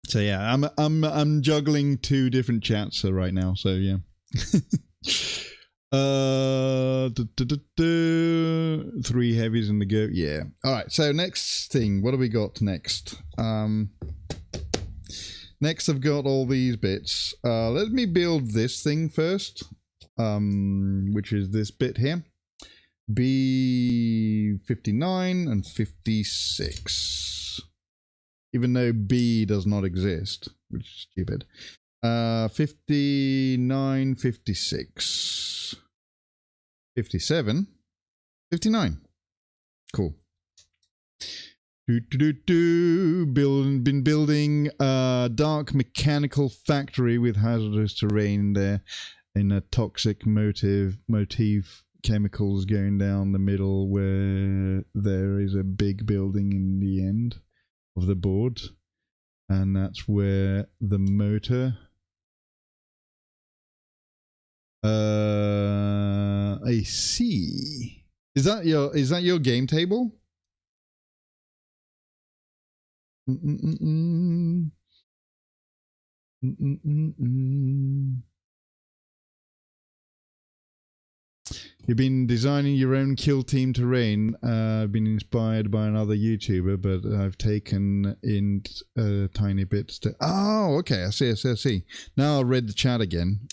So yeah, I'm juggling 2 different chats right now. So yeah. 3 heavies in the go. Yeah. All right. So next thing, what do we got next? Next, I've got all these bits. Let me build this thing first, which is this bit here. B59 and 56. Even though B does not exist, which is stupid. 59, 56. 57. 59. Cool. Been building a dark mechanical factory with hazardous terrain there in a toxic motif chemicals going down the middle where there is a big building in the end of the board, and that's where the motor I see. Is that your game table? You've been designing your own kill team terrain. I've been inspired by another YouTuber, but I've taken in tiny bits to... Oh, okay. I see. Now I'll read the chat again.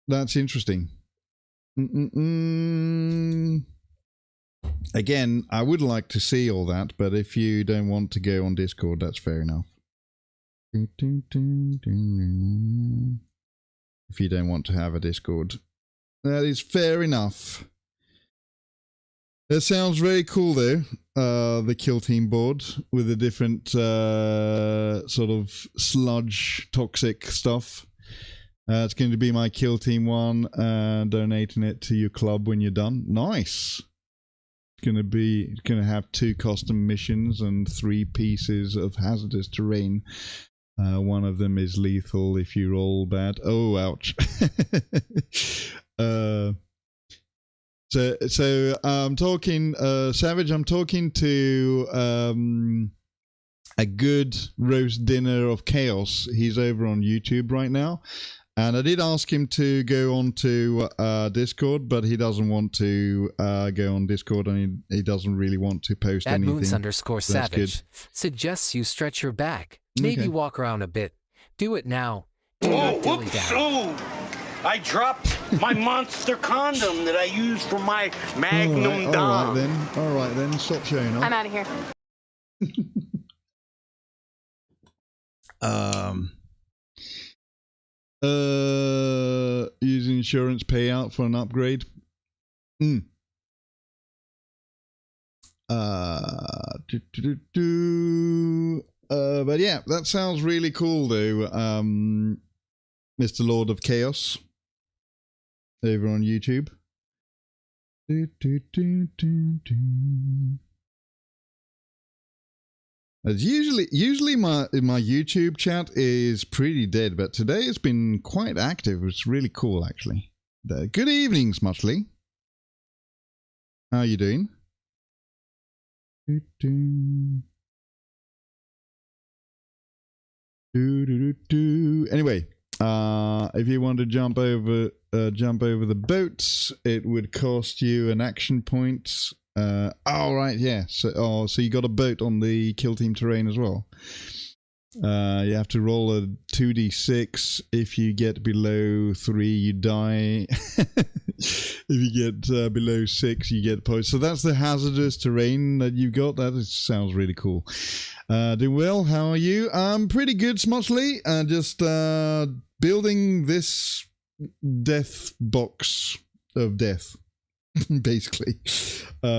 That's interesting. Again, I would like to see all that, but if you don't want to go on Discord, that's fair enough. If you don't want to have a Discord, that is fair enough. That sounds very cool, though. The kill team board with the different sort of sludge, toxic stuff. It's going to be my kill team one, donating it to your club when you're done. Nice. It's going to have 2 custom missions and 3 pieces of hazardous terrain. One of them is lethal if you roll bad. Oh, ouch. So I'm talking, Savage, I'm talking to a good roast dinner of chaos. He's over on YouTube right now. And I did ask him to go on to Discord, but he doesn't want to go on Discord, and he doesn't really want to post anything. @moons_savage suggests you stretch your back. Maybe walk around a bit. Do it now. Oh, whoops! Oh, I dropped my monster condom that I used for my Magnum dom. All right then. Stop showing off. I'm out of here. Use insurance payout for an upgrade. But yeah, that sounds really cool though, Mr. Lord of Chaos over on YouTube. As usually my YouTube chat is pretty dead, but today it's been quite active. It's really cool, actually. Good evening, Smutsley. How are you doing? Anyway, if you want to jump over the boats, it would cost you an action point. Oh right, yeah. So you got a boat on the kill team terrain as well. You have to roll a 2d6. If you get below 3, you die. If you get below 6, you get points. So that's the hazardous terrain that you've got. That sounds really cool. Doing well. How are you? I'm pretty good, Smutsley. Just building this death box of death. basically,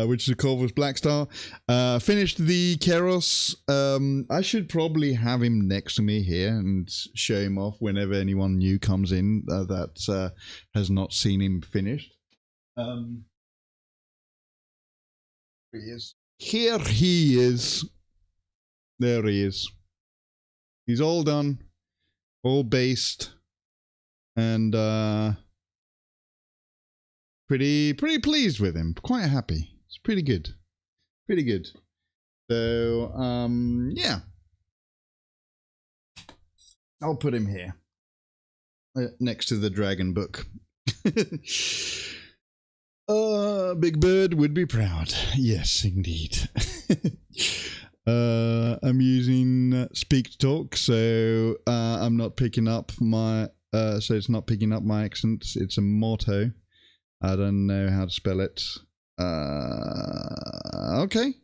which is a Corvus Blackstar. Finished the Keros. I should probably have him next to me here and show him off whenever anyone new comes in that has not seen him finished. Here he is. Here he is. There he is. He's all done, all based, and pretty pleased with him. Quite happy. It's pretty good. Pretty good. So yeah. I'll put him here. Next to the dragon book. Big Bird would be proud. Yes, indeed. I'm using Speak to Talk, so I'm not picking up my so it's not picking up my accent. It's a motto. I don't know how to spell it. Okay.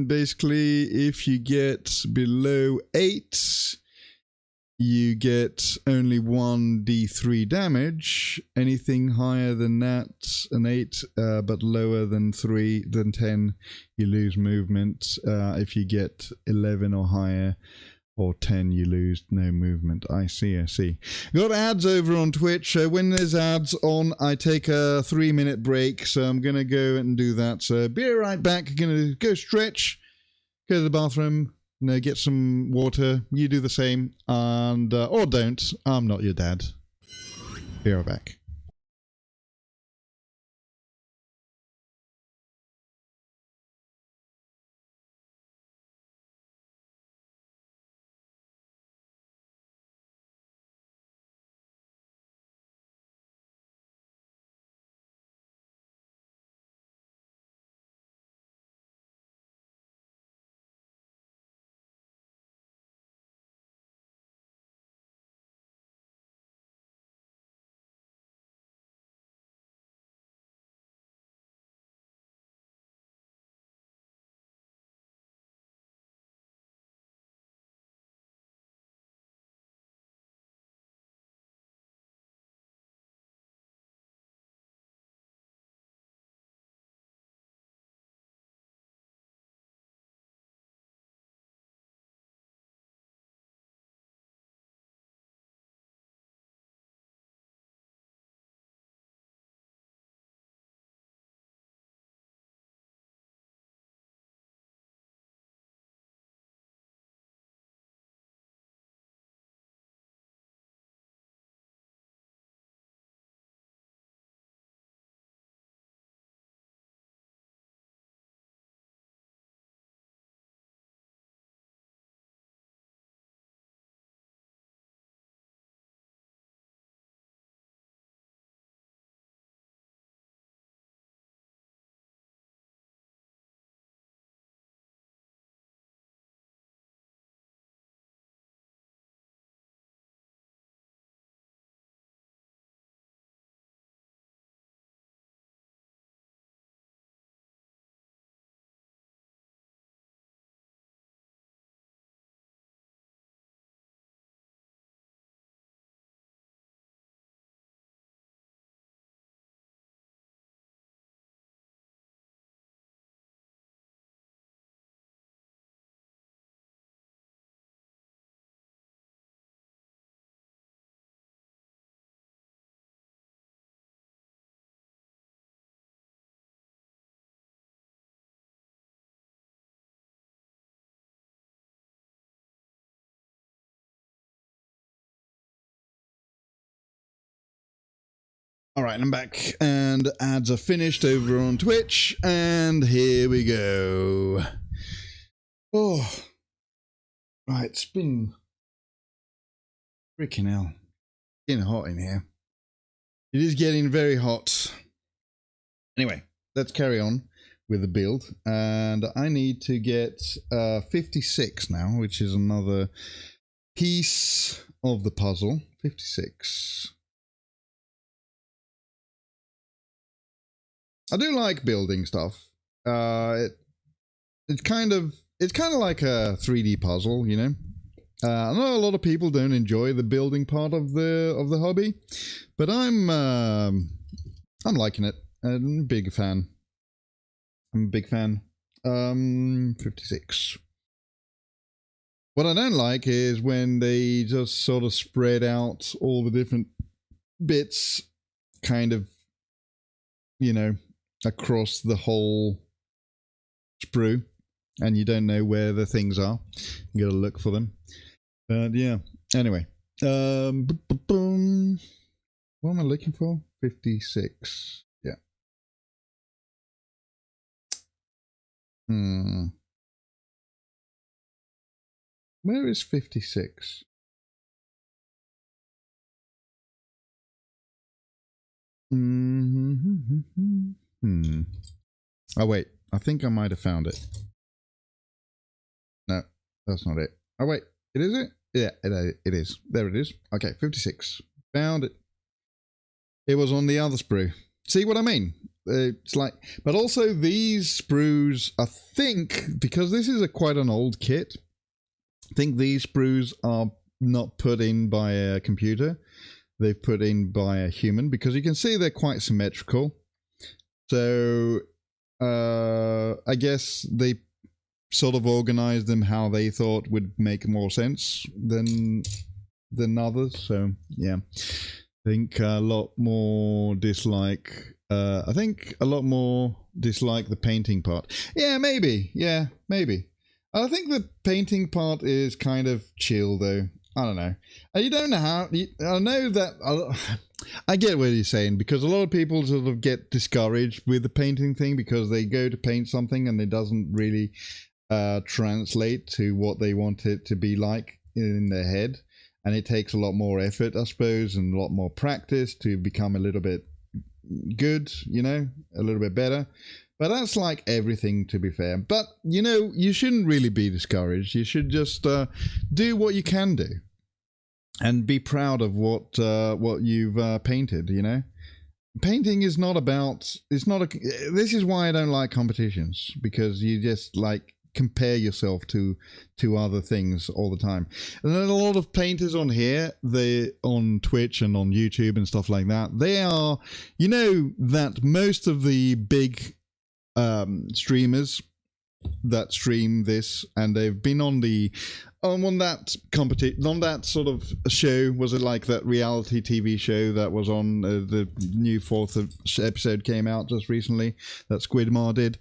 Basically, if you get below 8, you get only 1d3 damage. Anything higher than that, an 8, but lower than 10, you lose movement. If you get 11 or higher, or 10, you lose no movement. I see. Got ads over on Twitch. When there's ads on, I take a 3-minute break. So I'm going to go and do that. So be right back. Going to go stretch, go to the bathroom, get some water. You do the same. And or don't. I'm not your dad. Be right back. All right, I'm back, and ads are finished over on Twitch, and here we go. Oh, right, it's been freaking hell. Getting hot in here. It is getting very hot. Anyway, let's carry on with the build, and I need to get 56 now, which is another piece of the puzzle. 56. I do like building stuff. It's kind of like a 3D puzzle, you know. I know a lot of people don't enjoy the building part of the hobby, but I'm liking it. I'm a big fan. 56. What I don't like is when they just sort of spread out all the different bits, kind of, across the whole sprue, and you don't know where the things are. You gotta look for them. But yeah, anyway. What am I looking for? 56. Yeah. Where is 56? Oh, wait. I think I might have found it. No, that's not it. Oh, wait. It is it? Yeah, it is. There it is. Okay, 56. Found it. It was on the other sprue. See what I mean? It's like, but also these sprues, I think, because this is quite an old kit, I think these sprues are not put in by a computer. They've put in by a human, because you can see they're quite symmetrical. So I guess they sort of organized them how they thought would make more sense than others. So yeah, I think a lot more dislike. I think a lot more dislike the painting part. Yeah, maybe. I think the painting part is kind of chill, though. I don't know. You don't know how. I know that. I get what you're saying, because a lot of people sort of get discouraged with the painting thing because they go to paint something and it doesn't really translate to what they want it to be like in their head, and it takes a lot more effort, I suppose, and a lot more practice to become a little bit good, a little bit better. But that's like everything, to be fair. But you shouldn't really be discouraged. You should just do what you can do and be proud of what you've painted. Painting is not about. It's not a. This is why I don't like competitions, because you just like compare yourself to other things all the time. And then a lot of painters on here, they on Twitch and on YouTube and stuff like that, they are, that most of the big streamers that stream this, and they've been on that sort of show. Was it like that reality TV show that was on the new 4th episode came out just recently that Squidmar did?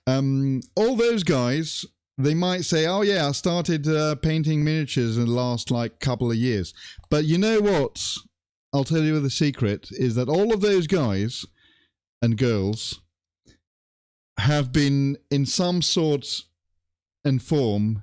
All those guys, they might say, oh yeah, I started painting miniatures in the last like couple of years. But you know what? I'll tell you the secret is that all of those guys and girls have been in some sort and form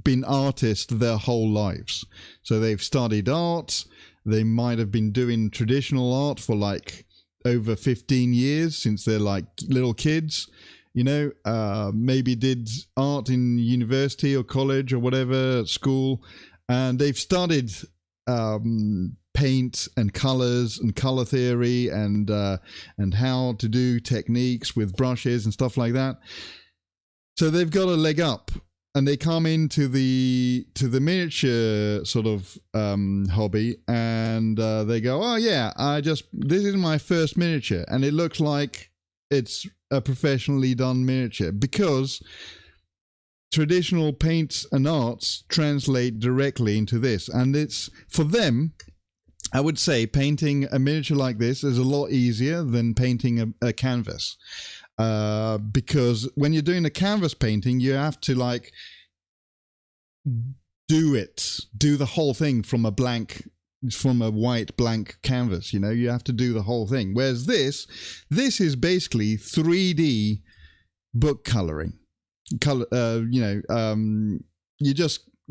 been artists their whole lives. So they've studied art. They might have been doing traditional art for like over 15 years since they're like little kids, maybe did art in university or college or whatever at school, and they've studied paint and colors and color theory and how to do techniques with brushes and stuff like that. So they've got a leg up, and they come into the miniature sort of hobby, and they go, oh yeah, this is my first miniature, and it looks like it's a professionally done miniature, because traditional paints and arts translate directly into this, and it's for them. I would say painting a miniature like this is a lot easier than painting a canvas, because when you're doing a canvas painting, you have to like do the whole thing from a white blank canvas. You have to do the whole thing. Whereas this is basically 3D book coloring.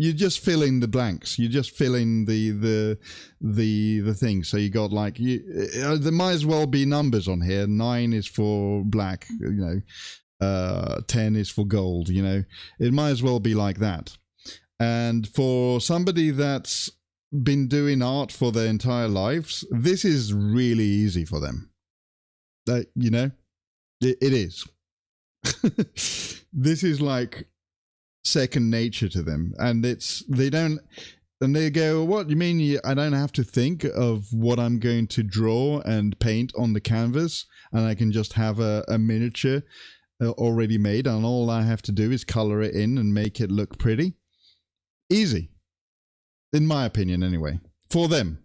You just fill in the blanks. You just fill in the thing. So you got like there might as well be numbers on here. 9 is for black. 10 is for gold. It might as well be like that. And for somebody that's been doing art for their entire lives, this is really easy for them. It is. This is like second nature to them, and they don't. And they go, what do you mean I don't have to think of what I'm going to draw and paint on the canvas, and I can just have a miniature already made, and all I have to do is color it in and make it look pretty? Easy. In my opinion, anyway. For them.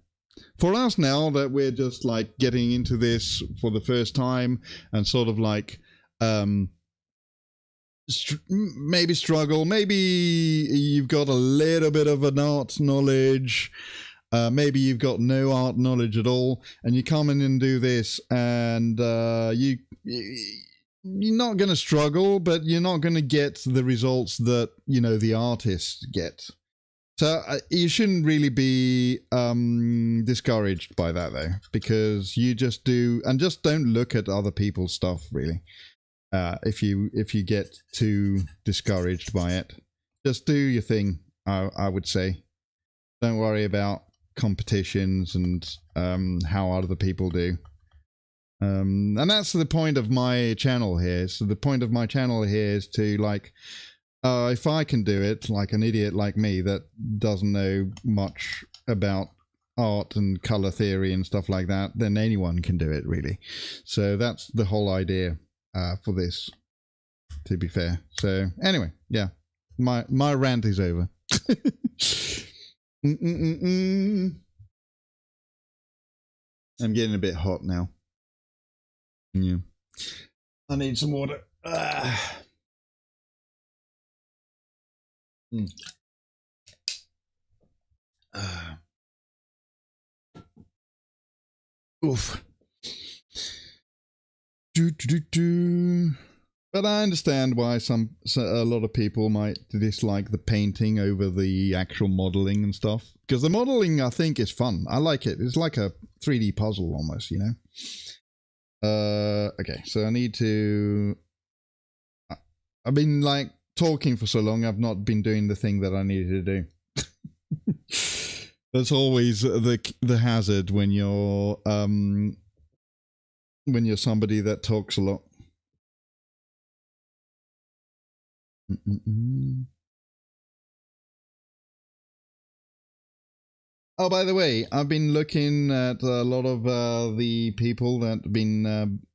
For us now that we're just like getting into this for the first time and sort of like maybe struggle, maybe you've got a little bit of an art knowledge, maybe you've got no art knowledge at all, and you come in and do this, and you're not going to struggle, but you're not going to get the results that, you know, the artists get. So you shouldn't really be discouraged by that, though, because you just do, and just don't look at other people's stuff, really. If you get too discouraged by it, just do your thing. I would say, don't worry about competitions and how other people do. And that's the point of my channel here. So the point of my channel here is to like, if I can do it, like an idiot like me that doesn't know much about art and color theory and stuff like that, then anyone can do it, really. So that's the whole idea. For this, to be fair. So anyway, yeah, my rant is over. I'm getting a bit hot now. Yeah, I need some water. Oof. But I understand why a lot of people might dislike the painting over the actual modeling and stuff, because the modeling, I think, is fun. I like it. It's like a 3D puzzle almost, you know. Okay, so I need to. I've been like talking for so long. I've not been doing the thing that I needed to do. That's always the hazard when you're somebody that talks a lot. Oh, by the way, I've been looking at a lot of the people that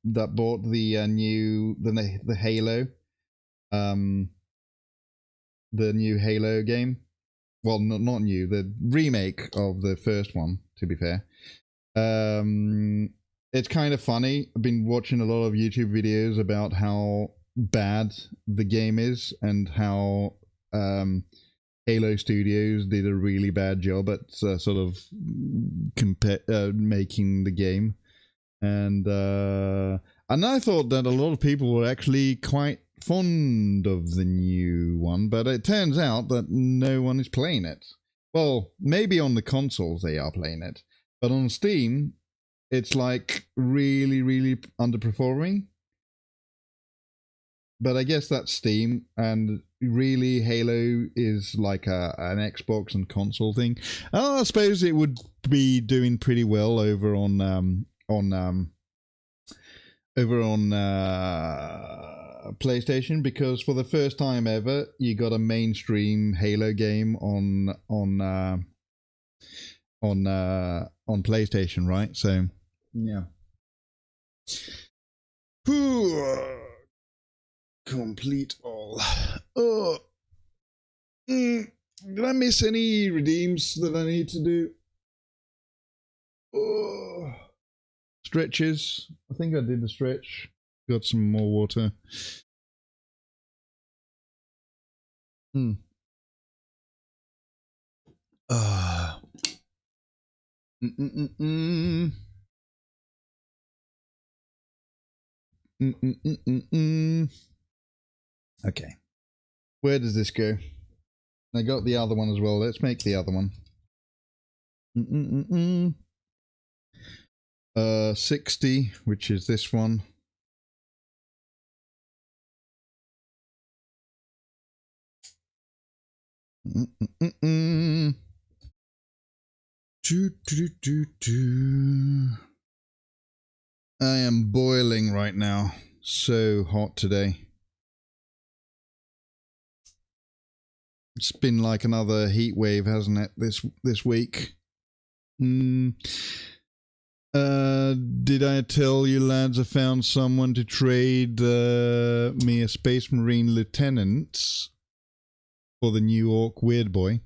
that bought the Halo, the new Halo game. Well, not new, the remake of the first one, to be fair. It's kind of funny. I've been watching a lot of YouTube videos about how bad the game is and how Halo Studios did a really bad job at sort of making the game. And I thought that a lot of people were actually quite fond of the new one, but it turns out that no one is playing it. Well, maybe on the consoles they are playing it, but on Steam it's like really, really underperforming. But I guess that's Steam, and really Halo is like an Xbox and console thing. I suppose it would be doing pretty well over on PlayStation, because for the first time ever you got a mainstream Halo game on PlayStation, right? So yeah. Complete all. Oh. Did I miss any redeems that I need to do? Oh. Stretches. I think I did the stretch. Got some more water. Okay. Where does this go? I got the other one as well. Let's make the other one. 60, which is this one. I am boiling right now. So hot today. It's been like another heat wave, hasn't it, this week? Did I tell you, lads, I found someone to trade me a Space Marine lieutenant for the New York Weird Boy?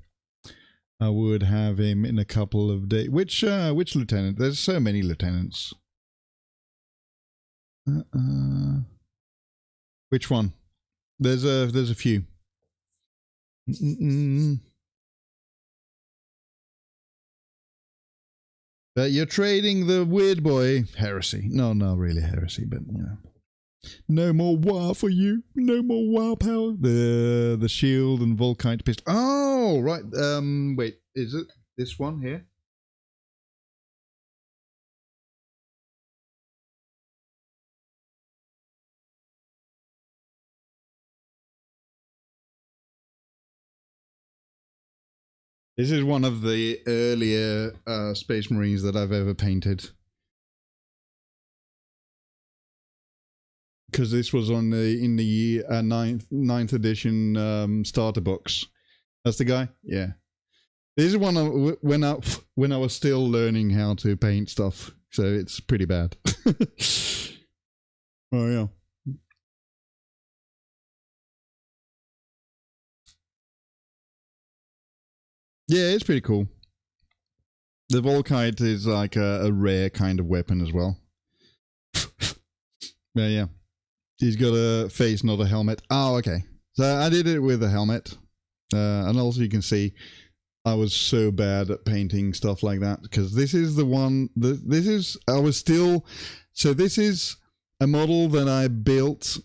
I would have him in a couple of days. Which lieutenant? There's so many lieutenants. Which one? There's a few. You're trading the Weird Boy. Heresy. No, not really heresy, but you know. No more war for you. No more war power. The shield and Volkite pistol. Oh, right. Wait, is it this one here? This is one of the earlier Space Marines that I've ever painted. Because this was on in the ninth edition starter box. That's the guy? Yeah. This is one when I was still learning how to paint stuff. So it's pretty bad. Oh, yeah. Yeah, it's pretty cool. The Volkite is like a rare kind of weapon as well. Yeah. He's got a face, not a helmet. Oh, okay. So I did it with a helmet. And also you can see I was so bad at painting stuff like that. Because this is the one... This is a model that I built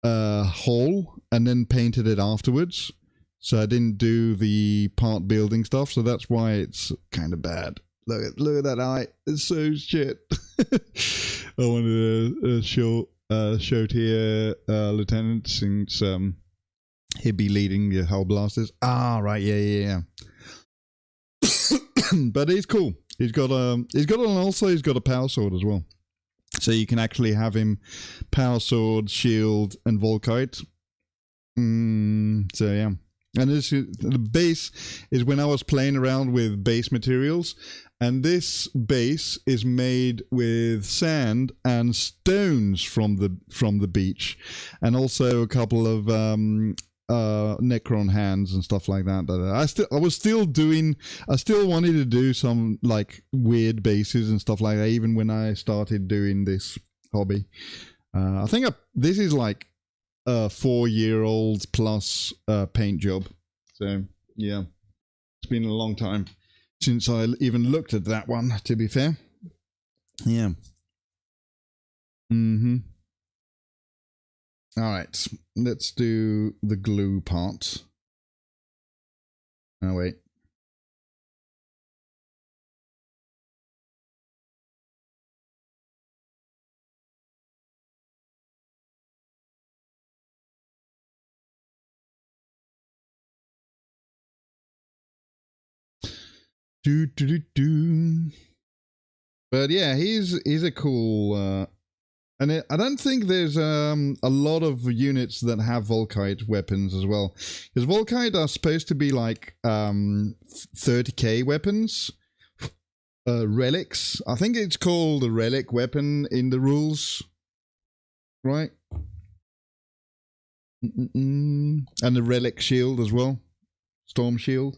whole and then painted it afterwards. So I didn't do the part building stuff. So that's why it's kind of bad. Look at that eye. It's so shit. I wanted to show it here, Lieutenant, since he'd be leading the Hell Blasters. Ah, right, yeah. But he's cool. He's got a power sword as well, so you can actually have him power sword, shield, and Volkite. So yeah, and the base is when I was playing around with base materials. And this base is made with sand and stones from the beach, and also a couple of Necron hands and stuff like that. I still wanted to do some like weird bases and stuff like that, even when I started doing this hobby. I think this is like a 4-year-old plus paint job. So yeah, it's been a long time since I even looked at that one, to be fair. Yeah. Alright, let's do the glue part. Oh, wait. But yeah, he's a cool and I don't think there's a lot of units that have Volkite weapons as well, because Volkite are supposed to be like 30k weapons, relics. I think it's called a relic weapon in the rules, right? And the relic shield as well, storm shield.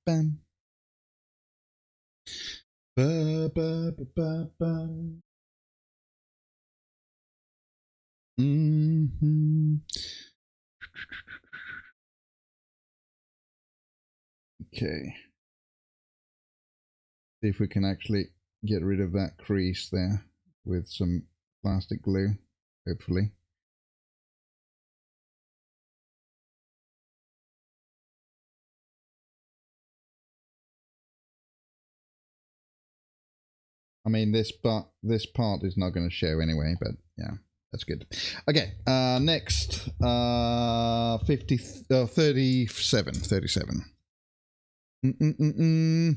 Bam. Ba, ba, ba, ba, ba. Okay. See if we can actually get rid of that crease there with some plastic glue, hopefully. I mean, this part is not going to show anyway, but yeah, that's good. Okay, next, 37. 37. Mm-mm-mm-mm.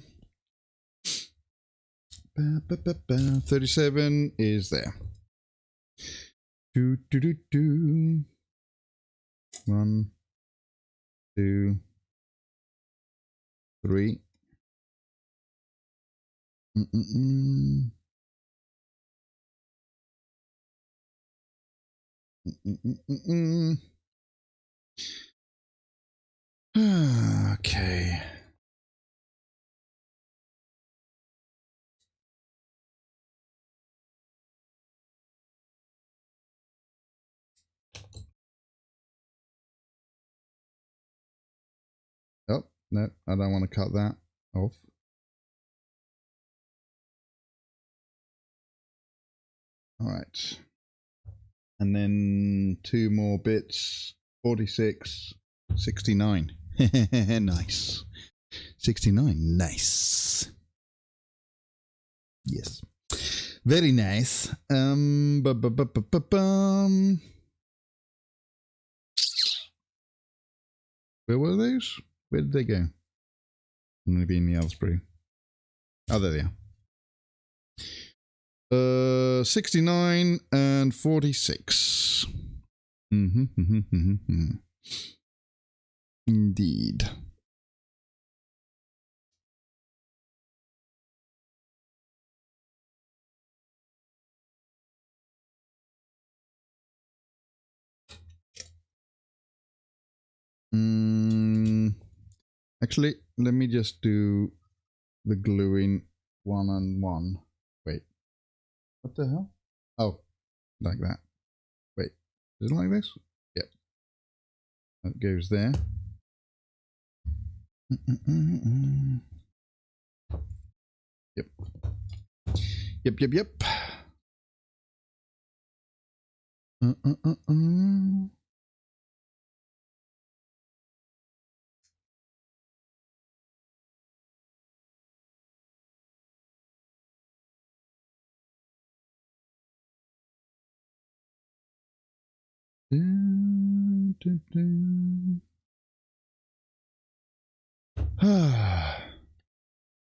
37 is there. Do. 1, 2, 3. Mm-mm-mm. Mm-mm-mm-mm. Okay. Oh, no, I don't want to cut that off. All right. And then 2 more bits. 46, 69. Nice. 69, nice. Yes. Very nice. Where were those? Where did they go? Maybe in the other sprue. Oh, there they are. 69 and 46. Indeed. Actually, let me just do the gluing 1 and 1. Wait. What the hell? Oh, like that. Wait, is it like this? Yep. That goes there. Yep. Yep.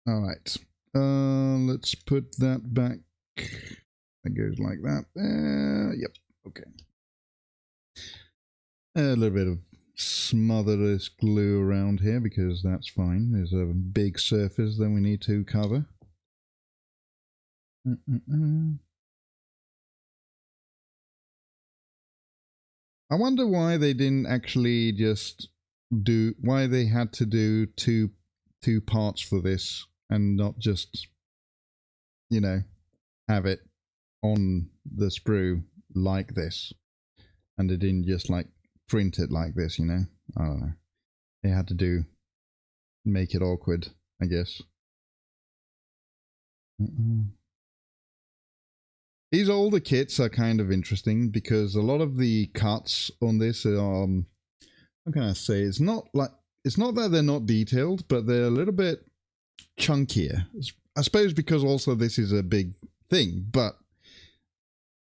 All right. Let's put that back. That goes like that. Yep. Okay. A little bit of smother this glue around here because that's fine. There's a big surface that we need to cover. I wonder why they didn't actually just do, why they had to do two parts for this and not just, you know, have it on the sprue like this. And they didn't just like print it like this, you know. I don't know. They had to make it awkward, I guess. These older kits are kind of interesting because a lot of the cuts on this are, how can I say, it's not that they're not detailed, but they're a little bit chunkier. I suppose because also this is a big thing, but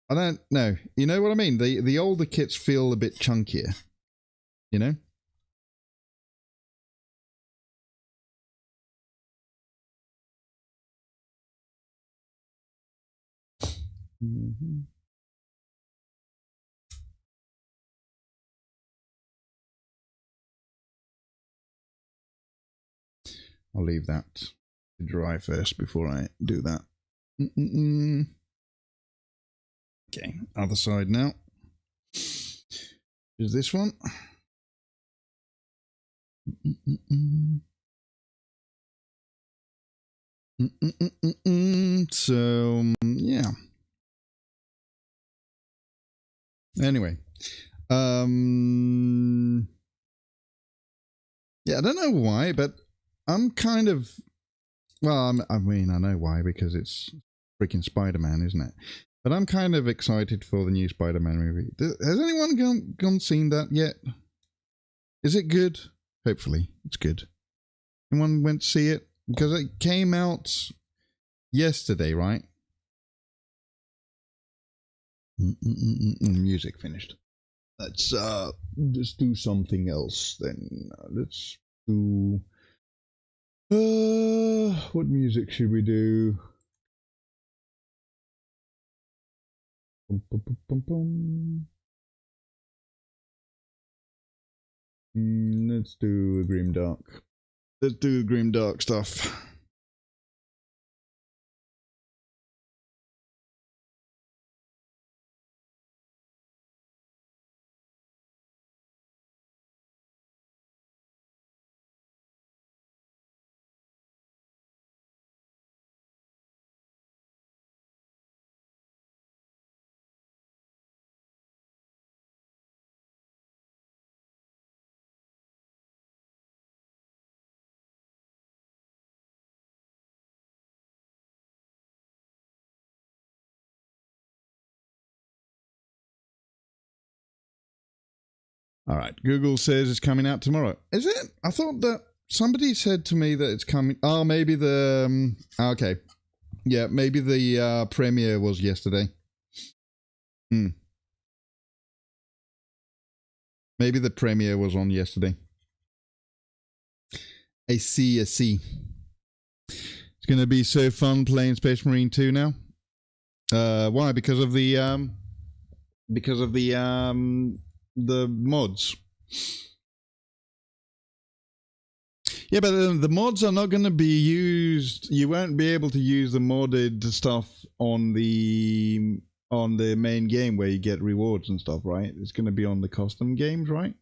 I don't know. You know what I mean? The older kits feel a bit chunkier, you know? I'll leave that to dry first before I do that. Okay, other side now. Is this one? So, yeah. Anyway. Yeah, I don't know why, but I'm kind of, well, I mean, I know why, because it's freaking Spider-Man, isn't it? But I'm kind of excited for the new Spider-Man movie. Has anyone gone seen that yet? Is it good? Hopefully, it's good. Anyone went to see it? Because it came out yesterday, right? Music finished. Let's just do something else then. Let's do what music should we do? Let's do grimdark. Let's do grimdark stuff. All right, Google says it's coming out tomorrow. Is it? I thought that somebody said to me that it's coming. Oh, maybe the okay, yeah, maybe the premiere was yesterday. Maybe the premiere was on yesterday. I see. It's gonna be so fun playing Space Marine 2 now. Why? Because of the mods. Yeah, but the mods are not going to be used. You won't be able to use the modded stuff on the main game where you get rewards and stuff, right? It's going to be on the custom games, right?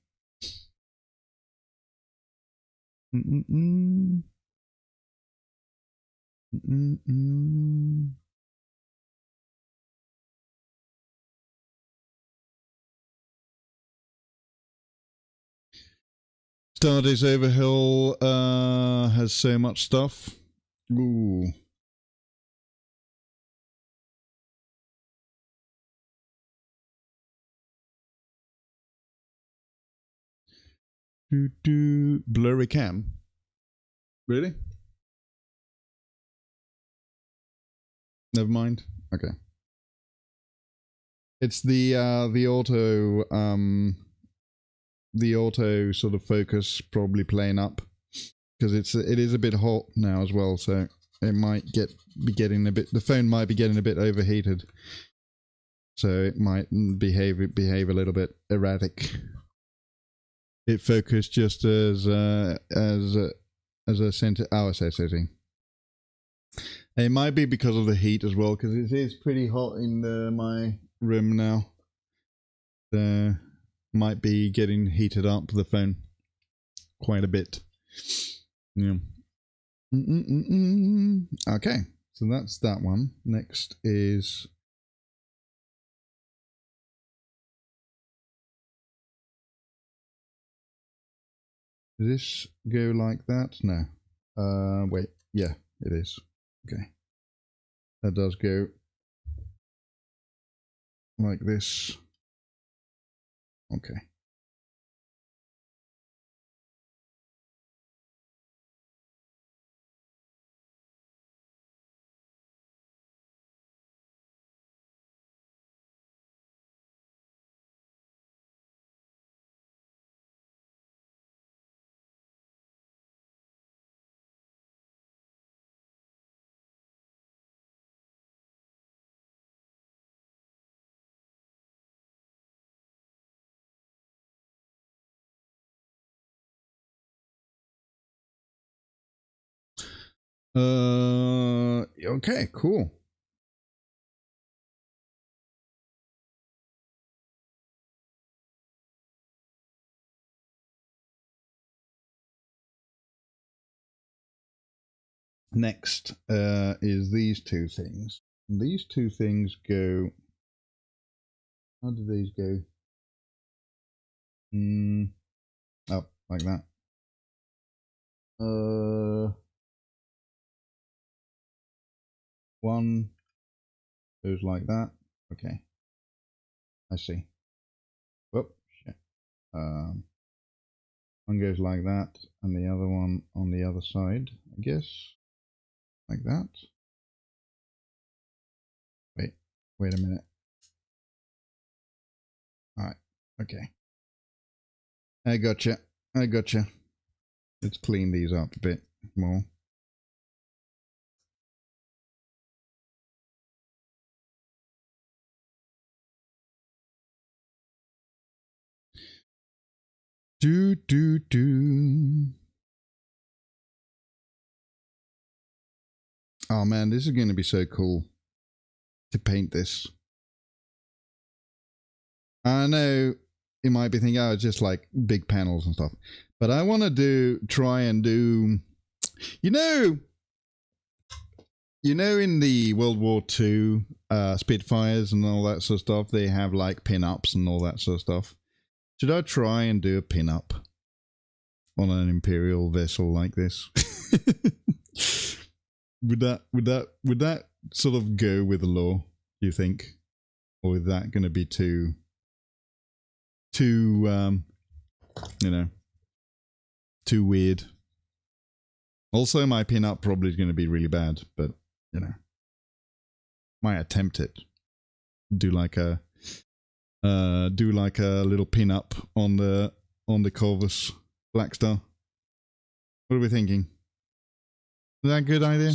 Starday's overhaul has so much stuff. Ooh. Blurry cam. Really? Never mind. Okay. It's the auto sort of focus probably playing up because it is a bit hot now as well, so it might be getting a bit. The phone might be getting a bit overheated, so it might behave a little bit erratic. It focused just as a center. Oh, it's setting. It might be because of the heat as well, because it is pretty hot in my room now. So might be getting heated up, the phone, quite a bit. Yeah. Okay, so that's that one. Next is does this go like that? No. Wait. Yeah, it is. Okay. That does go like this. Okay. Okay, cool. Next is these two things. These two things go. How do these go? Oh, like that. One goes like that. Okay, I see. Whoop, shit. One goes like that, and the other one on the other side, I guess, like that. Wait a minute. Alright, okay. I gotcha. I gotcha. Let's clean these up a bit more. Do. Oh man, this is going to be so cool to paint this. I know you might be thinking, oh, it's just like big panels and stuff. But I want to try and do, you know, in the World War II Spitfires and all that sort of stuff, they have like pin-ups and all that sort of stuff. Should I try and do a pin-up on an Imperial vessel like this? Would that sort of go with the law, do you think? Or is that going to be too you know, too weird? Also, my pin-up probably is going to be really bad, but, you know, might attempt it. Do like a little pin-up on the Corvus Blackstar. What are we thinking? Is that a good idea?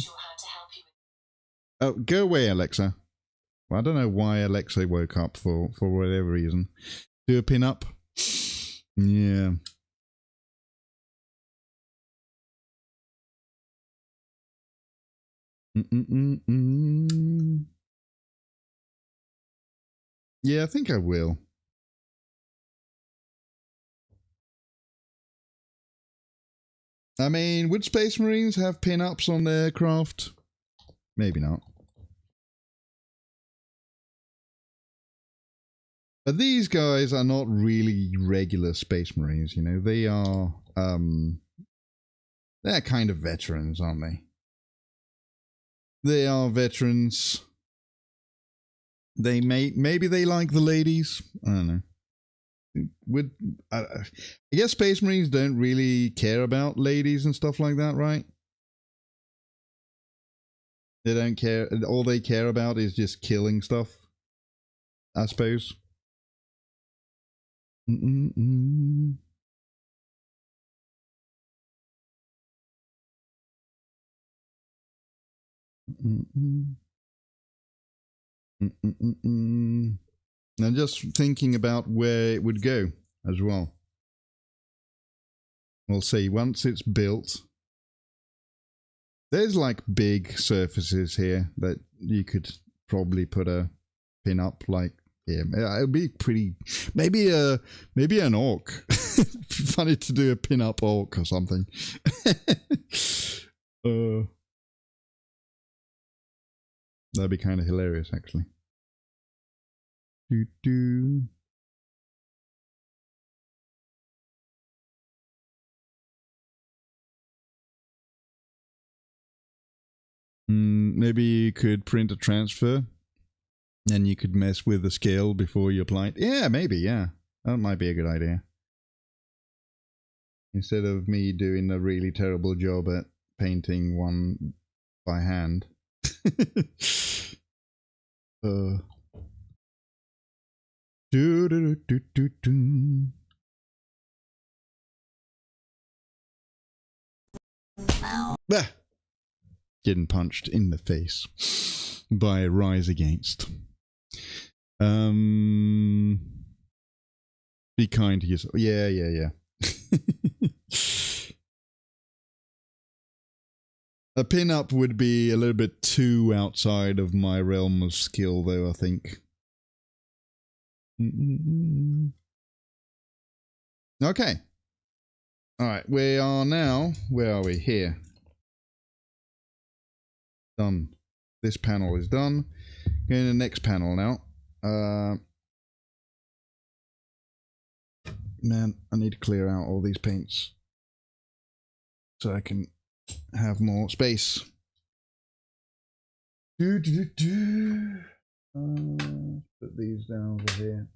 Oh, go away, Alexa. Well, I don't know why Alexa woke up for whatever reason. Do a pin-up? Yeah. Yeah, I think I will. I mean, would Space Marines have pin-ups on their craft? Maybe not. But these guys are not really regular Space Marines, you know. They are, they're kind of veterans, aren't they? They are veterans. They maybe they like the ladies. I don't know. I guess Space Marines don't really care about ladies and stuff like that, right? They don't care. All they care about is just killing stuff, I suppose. I'm just thinking about where it would go as well. We'll see. Once it's built, there's like big surfaces here that you could probably put a pin up. Like, yeah, it would be pretty. Maybe an orc. Funny to do a pin up orc or something. That'd be kind of hilarious, actually. Maybe you could print a transfer and you could mess with the scale before you apply it. Yeah, maybe, yeah. That might be a good idea. Instead of me doing a really terrible job at painting one by hand. Bah! Getting punched in the face by Rise Against. Be kind to yourself. Yeah. A pin-up would be a little bit too outside of my realm of skill, though, I think. Okay. Alright, we are now... Where are we? Here. Done. This panel is done. Going to the next panel now. Man, I need to clear out all these paints so I can have more space. Put these down over here.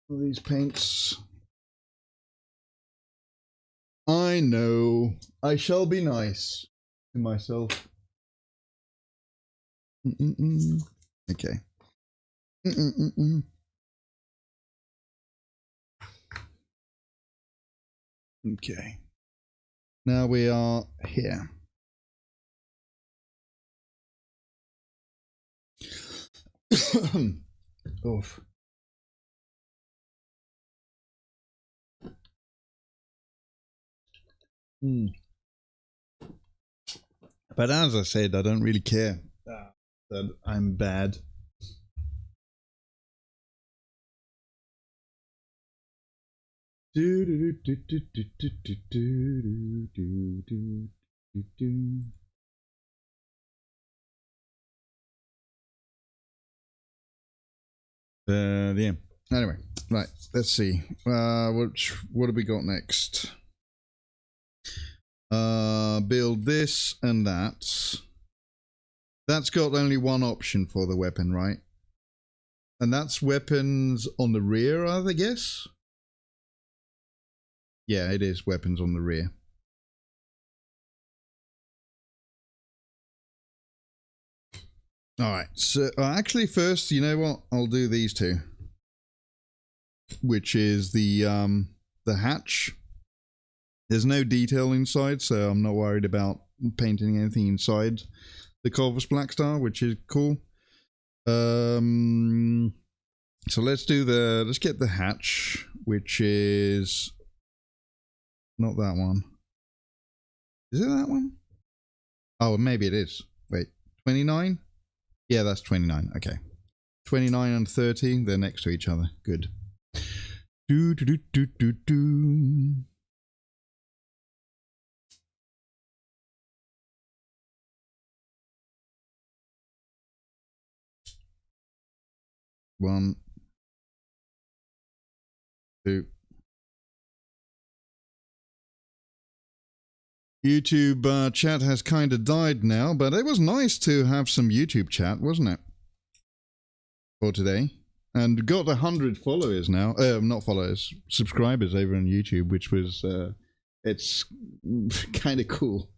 All these paints. I know. I shall be nice to myself. Okay. Okay. Now we are here. Oof. But as I said, I don't really care that I'm bad. Yeah. Anyway, right. Let's see. What have we got next? Build this and that. That's got only one option for the weapon, right? And that's weapons on the rear, I guess. Yeah, it is weapons on the rear. All right. So actually, first, you know what? I'll do these two, which is the hatch. There's no detail inside, so I'm not worried about painting anything inside the Corvus Blackstar, which is cool. So let's get the hatch, which is not that one. Is it that one? Oh, maybe it is. Wait, 29? Yeah, that's 29. Okay. 29 and 30, they're next to each other. Good. Do do do do do do. One, two. YouTube chat has kind of died now, but it was nice to have some YouTube chat, wasn't it? For today. And got 100 followers now. Not followers, subscribers over on YouTube, which was, it's kind of cool.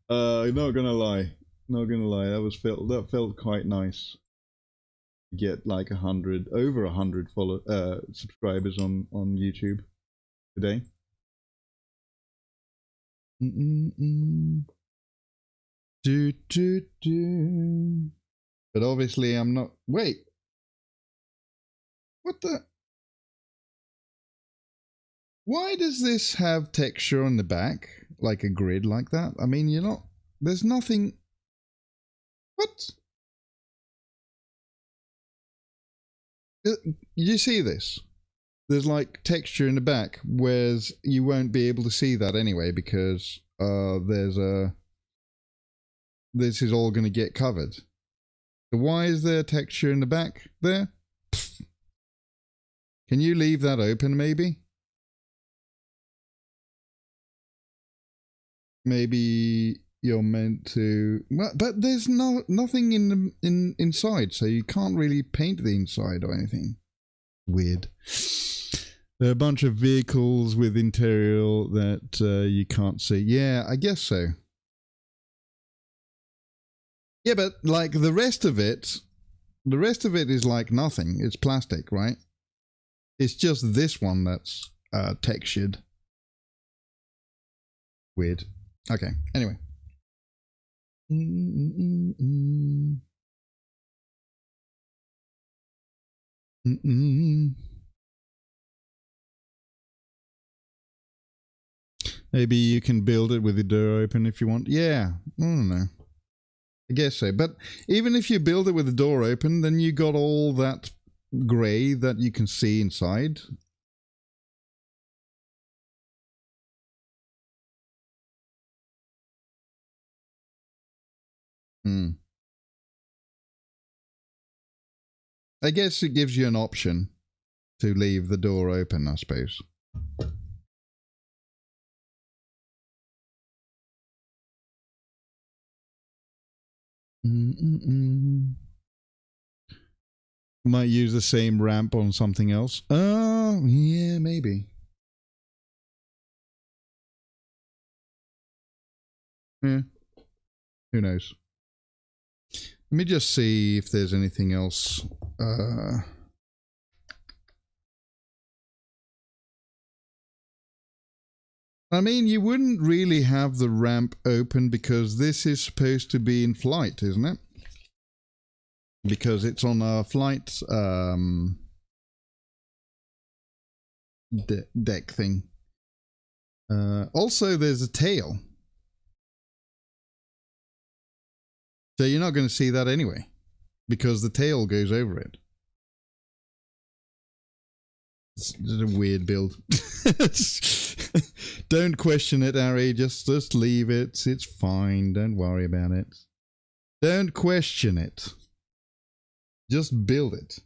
Not gonna lie. That felt quite nice. Get like over 100 subscribers on YouTube today. But obviously I'm not. Wait, what the? Why does this have texture on the back, like a grid like that? I mean, there's nothing. What? You see this? There's like texture in the back, whereas you won't be able to see that anyway because this is all going to get covered. So why is there texture in the back there? Can you leave that open maybe? Maybe you're meant to, but there's nothing inside, so you can't really paint the inside or anything. Weird. There are a bunch of vehicles with interior that you can't see. Yeah, I guess so. Yeah, but like the rest of it is like nothing. It's plastic, right? It's just this one that's textured. Weird. Okay, anyway. Maybe you can build it with the door open if you want. Yeah, I don't know. I guess so. But even if you build it with the door open, then you got all that grey that you can see inside. I guess it gives you an option to leave the door open, I suppose. Might use the same ramp on something else. Oh, yeah, maybe. Yeah. Who knows? Let me just see if there's anything else I mean, you wouldn't really have the ramp open because this is supposed to be in flight, isn't it? Because it's on a flight deck thing. Also, there's a tail. So you're not going to see that anyway, because the tail goes over it. It's a weird build. Don't question it, Ari. Just leave it. It's fine. Don't worry about it. Don't question it. Just build it.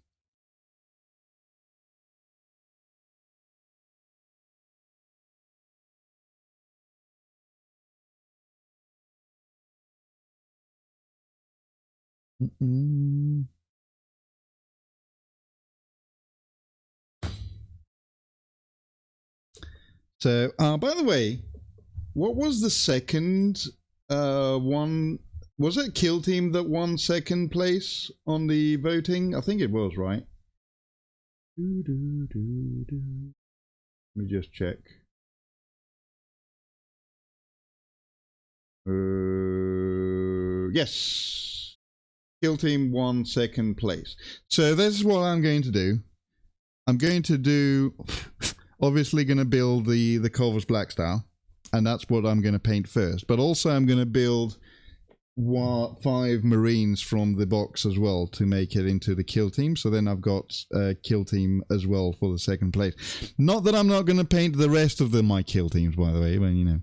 So, by the way, what was the second one? Was it Kill Team that won second place on the voting? I think it was, right? Let me just check. Yes. Kill Team won second place. So this is what I'm going to do. I'm going to do... Obviously going to build the Corvus Blackstar. And that's what I'm going to paint first. But also I'm going to build 5 Marines from the box as well to make it into the Kill Team. So then I've got Kill Team as well for the second place. Not that I'm not going to paint the rest of my Kill Teams, by the way, but you know.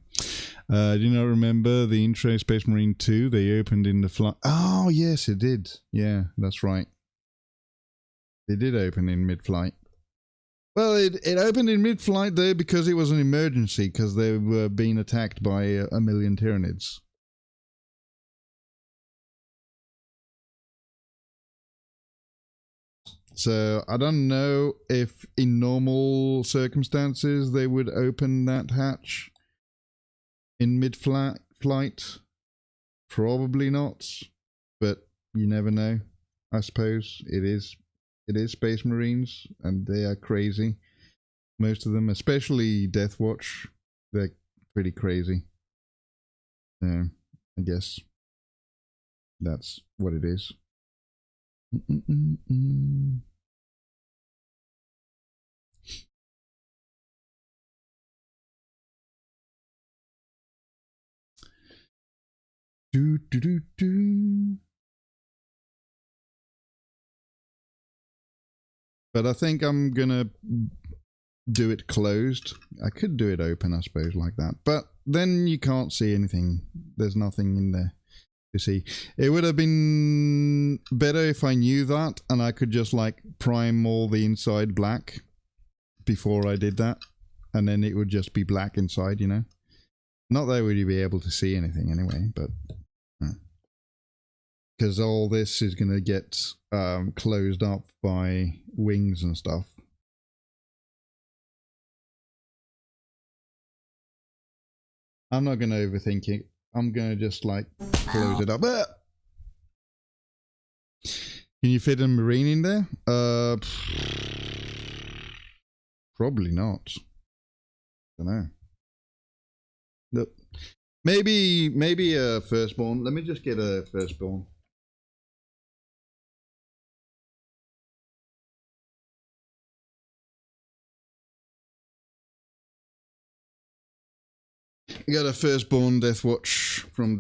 Do you not remember the intro Space Marine 2? They opened in the flight. Oh, yes, it did. Yeah, that's right. They did open in mid-flight. Well, it opened in mid-flight though because it was an emergency because they were being attacked by a million Tyranids. So I don't know if in normal circumstances they would open that hatch in mid-flight. Probably not, but you never know. I suppose it is Space Marines, and they are crazy. Most of them, especially Deathwatch, they're pretty crazy. I guess that's what it is. But I think I'm gonna do it closed. I could do it open, I suppose, like that. But then you can't see anything. There's nothing in there to see. It would have been better if I knew that and I could just like prime all the inside black before I did that. And then it would just be black inside, you know. Not that would you be able to see anything anyway, but... Because all this is going to get closed up by wings and stuff. I'm not going to overthink it. I'm going to just like close it up. Ah! Can you fit a Marine in there? Probably not. Don't know. Look, maybe a firstborn. Let me just get a firstborn. I got a firstborn Deathwatch from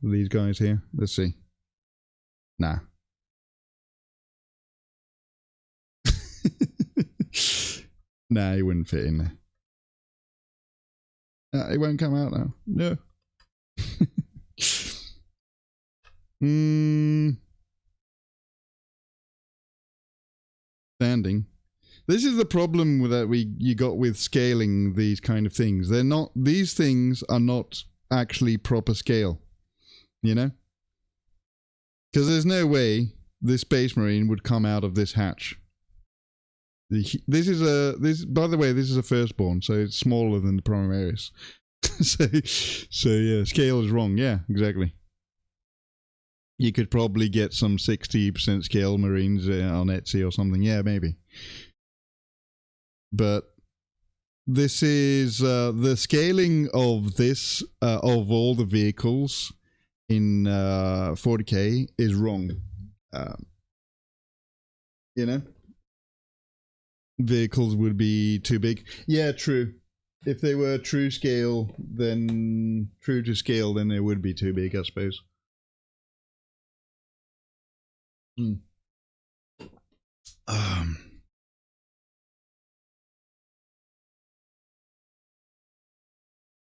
these guys here. Let's see. Nah. Nah, he wouldn't fit in there. It won't come out now. No. Standing. This is the problem that you got with scaling these kind of things. They're not. These things are not actually proper scale. You know. Because there's no way this Space Marine would come out of this hatch. This is by the way, this is a firstborn, so it's smaller than the Primaris. so yeah, scale is wrong. Yeah, exactly. You could probably get some 60% scale Marines on Etsy or something. Yeah, maybe. But this is the scaling of this of all the vehicles in 40k is wrong. You know, vehicles would be too big. Yeah, true. If they were true to scale, then they would be too big, I suppose.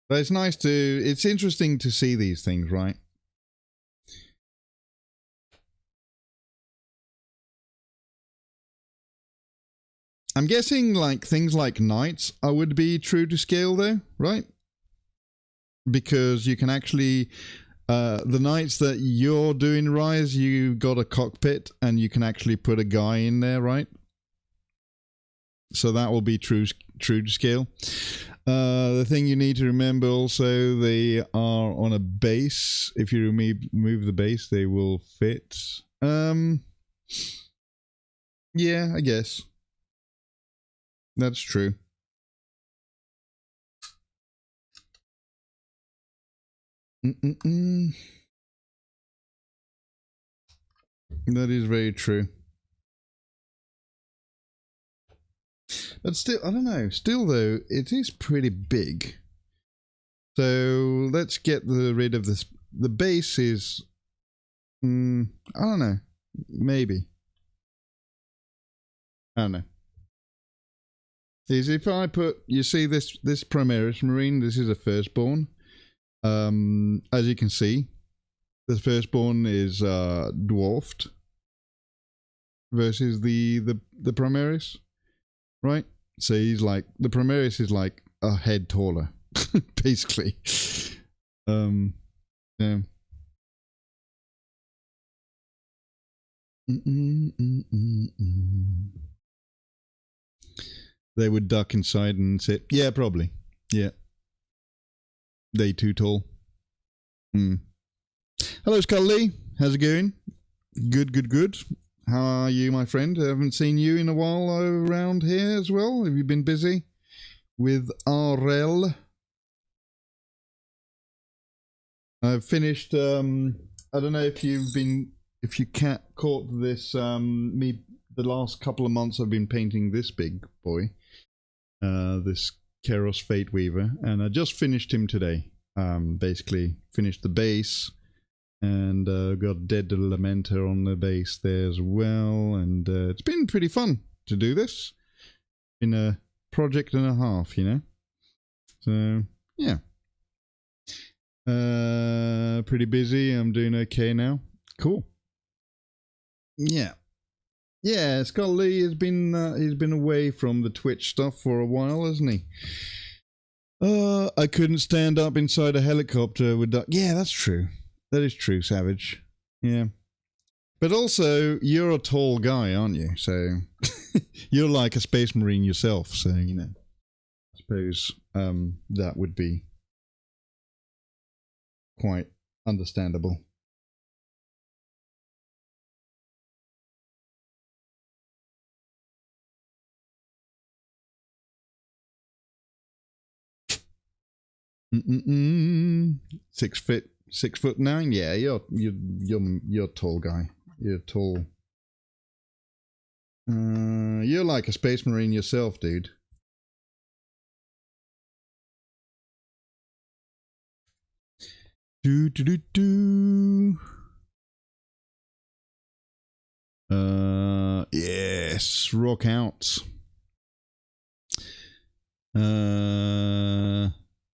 But it's nice to, it's interesting to see these things, right? I'm guessing like things like knights would be true to scale though, right? Because you can actually, the knights that you're doing, Rise, you got a cockpit and you can actually put a guy in there, right? So that will be true to scale. The thing you need to remember also, they are on a base. If you remove the base, they will fit. Yeah, I guess. That's true. That is very true. But still, I don't know. Still, though, it is pretty big. So let's get rid of this. The base is, I don't know. Maybe. I don't know. Is if I put, you see this Primaris Marine, this is a firstborn. As you can see, the firstborn is dwarfed versus the Primaris, right? So he's like, the Primaris is like a head taller, basically. Yeah. They would duck inside and sit. Yeah, probably. Yeah. They too tall. Hello, Scully. How's it going? Good. How are you, my friend? I haven't seen you in a while around here as well. Have you been busy with RL? I've finished, I don't know if you caught this, the last couple of months I've been painting this big boy, this Keros Fate Weaver, and I just finished him today. Basically finished the base and got Dead Lamenter on the base there as well, and it's been pretty fun to do this in a project and a half, you know. So yeah, pretty busy. I'm doing okay now. Cool. Yeah, Scully has been he's been away from the Twitch stuff for a while, hasn't he? I couldn't stand up inside a helicopter with duck. Yeah, that's true. That is true, Savage. Yeah. But also, you're a tall guy, aren't you? So, you're like a space marine yourself, so, you know. I suppose that would be quite understandable. Mm-mm-mm. 6'9". Yeah, you're a tall guy. You're tall. You're like a space marine yourself, dude. Yes, rock out.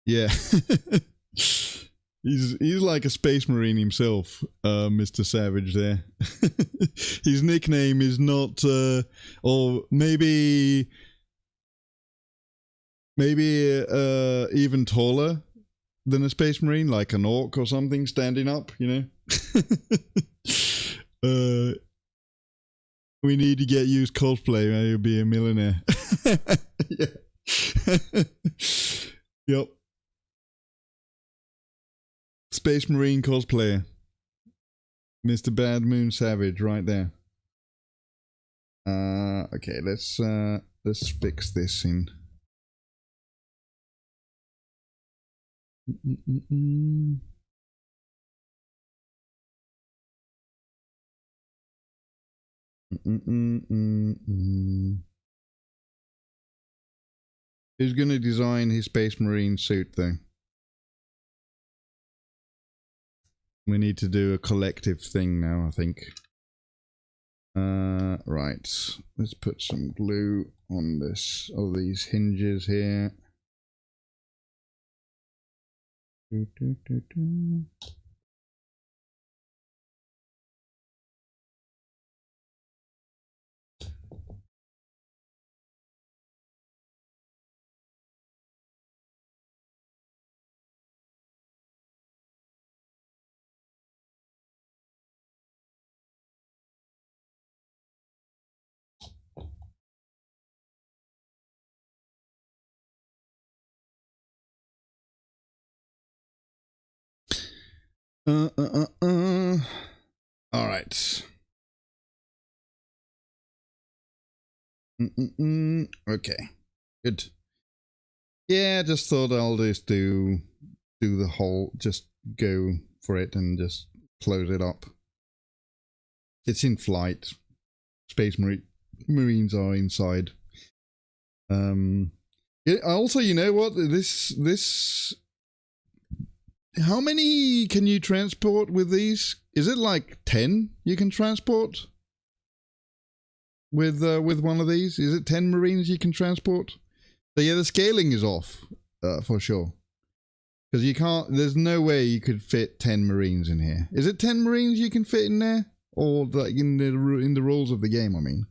Yeah. He's like a space marine himself, Mr. Savage there. His nickname is not or maybe even taller than a space marine, like an orc or something standing up, you know. We need to get used cosplay, man. You'll be a millionaire. Yeah. Yep. Space Marine cosplayer. Mr. Bad Moon Savage, right there. Okay, let's fix this in. Who's gonna design his Space Marine suit, though? We need to do a collective thing now, I think. Right. Let's put some glue on this. All these hinges here. All right. Okay. Good. Yeah, just thought I'll just do the whole, just go for it and just close it up. It's in flight. Space Marines are inside. Yeah, also, you know what? This. How many can you transport with these? Is it like 10 you can transport with one of these? Is it 10 Marines you can transport? So yeah, the scaling is off for sure. Because you can't. There's no way you could fit 10 Marines in here. Is it 10 Marines you can fit in there, or like in the rules of the game? I mean.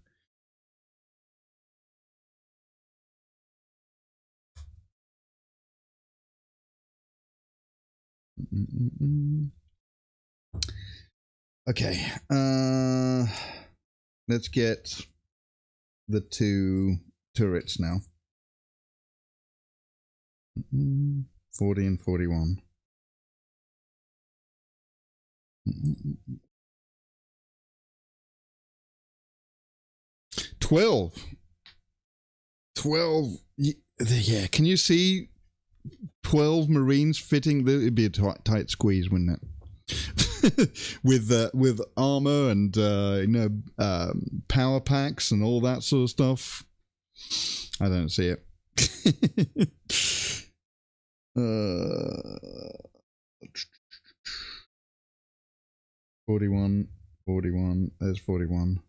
Okay. Let's get the 2 turrets now. 40 and 41. 12. 12. Yeah, can you see 12 Marines fitting? It'd be a tight squeeze, wouldn't it? with armor and power packs and all that sort of stuff. I don't see it. 41, 41. There's 41.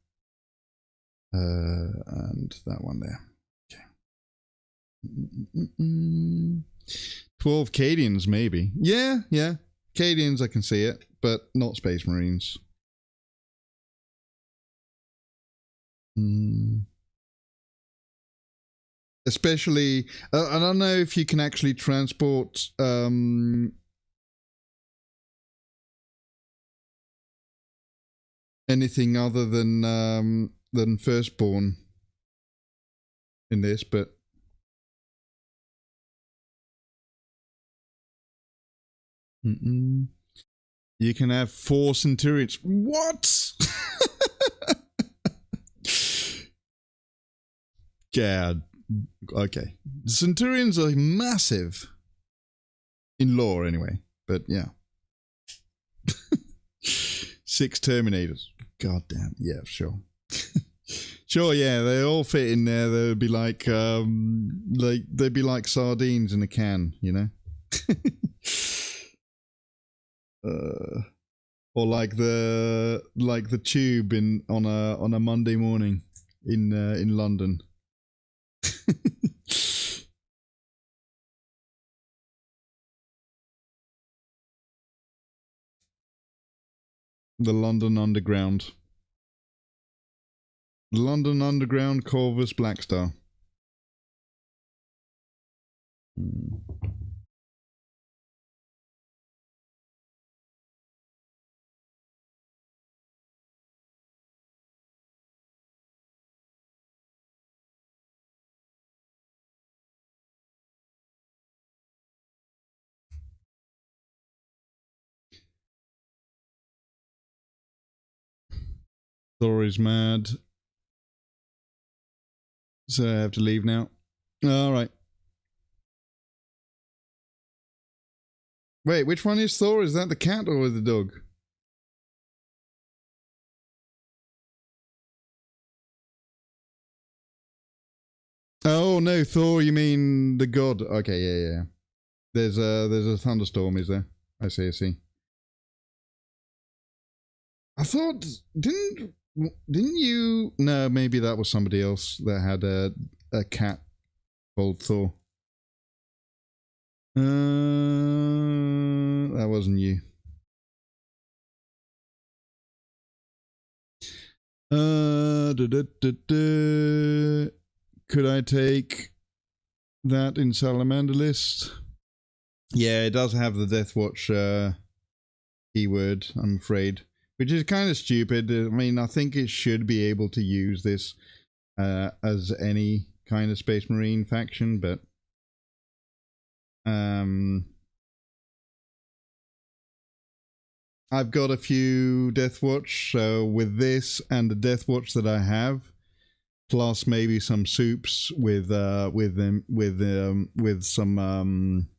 And that one there. Okay. 12 Cadians, maybe. Yeah. Cadians, I can see it, but not Space Marines. Especially, I don't know if you can actually transport anything other than Firstborn in this, but you can have 4 Centurions. What? God. Okay. The Centurions are massive. In lore, anyway. But, yeah. 6 Terminators. God damn. Yeah, sure. Sure, yeah, they all fit in there. They'd be like they'd be like sardines in a can, you know? Or like the tube on a Monday morning in London. The London Underground. London Underground Corvus Blackstar. Thor is mad. So I have to leave now. Alright. Wait, which one is Thor? Is that the cat or the dog? Oh no, Thor, you mean the god. Okay, yeah. There's a thunderstorm, is there? I see. I thought, didn't you? No, maybe that was somebody else that had a cat called Thor. That wasn't you. Could I take that in Salamander list? Yeah, it does have the Deathwatch keyword, I'm afraid. Which is kind of stupid. I mean, I think it should be able to use this as any kind of Space Marine faction, but I've got a few Deathwatch, so with this and the Deathwatch that I have, plus maybe some soups with some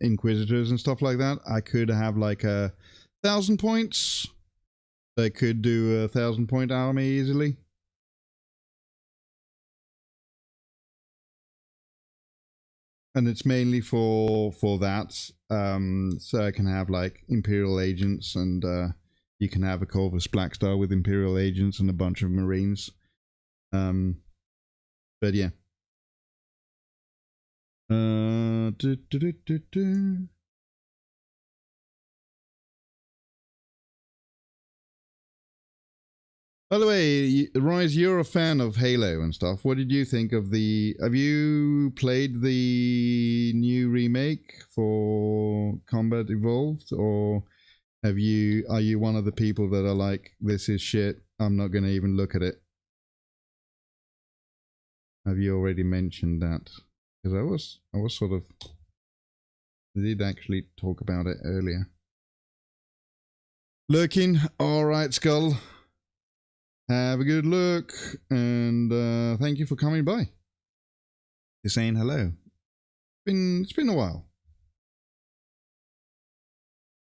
Inquisitors and stuff like that, I could have like 1,000 points. I could do a 1,000-point army easily. And it's mainly for that, so I can have like Imperial agents, and you can have a Corvus Blackstar with Imperial agents and a bunch of Marines. But yeah. By the way, Rise, you're a fan of Halo and stuff. What did you think of the... Have you played the new remake for Combat Evolved? Or are you one of the people that are like, this is shit, I'm not going to even look at it? Have you already mentioned that? Because I was sort of... I did actually talk about it earlier. Lurking. Alright, Skull. Have a good look, and thank you for coming by. You're saying hello. It's been a while.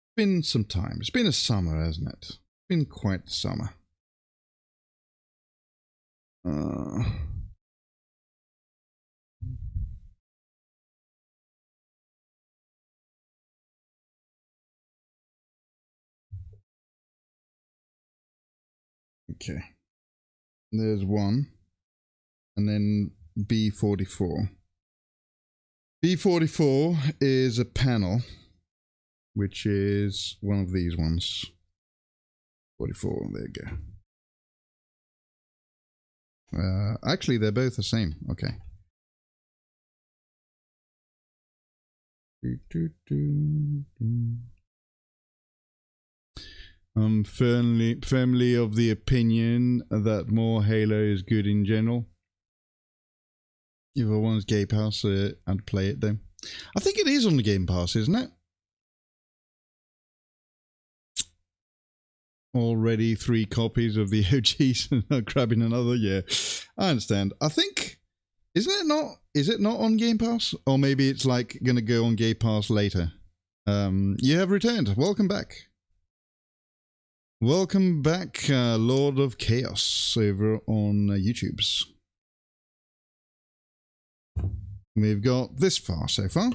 It's been some time. It's been a summer, hasn't it? It's been quite the summer. Okay, there's one, and then B44. B44 is a panel, which is one of these ones. 44, there you go. Actually, they're both the same. Okay. I'm firmly of the opinion that more Halo is good in general. If I want Game Pass, I'd play it though. I think it is on the Game Pass, isn't it? Already 3 copies of the OGs and not grabbing another. Yeah, I understand. I think, is it not on Game Pass? Or maybe it's like going to go on Game Pass later. You have returned. Welcome back. Welcome back, Lord of Chaos, over on YouTube's. We've got this far so far.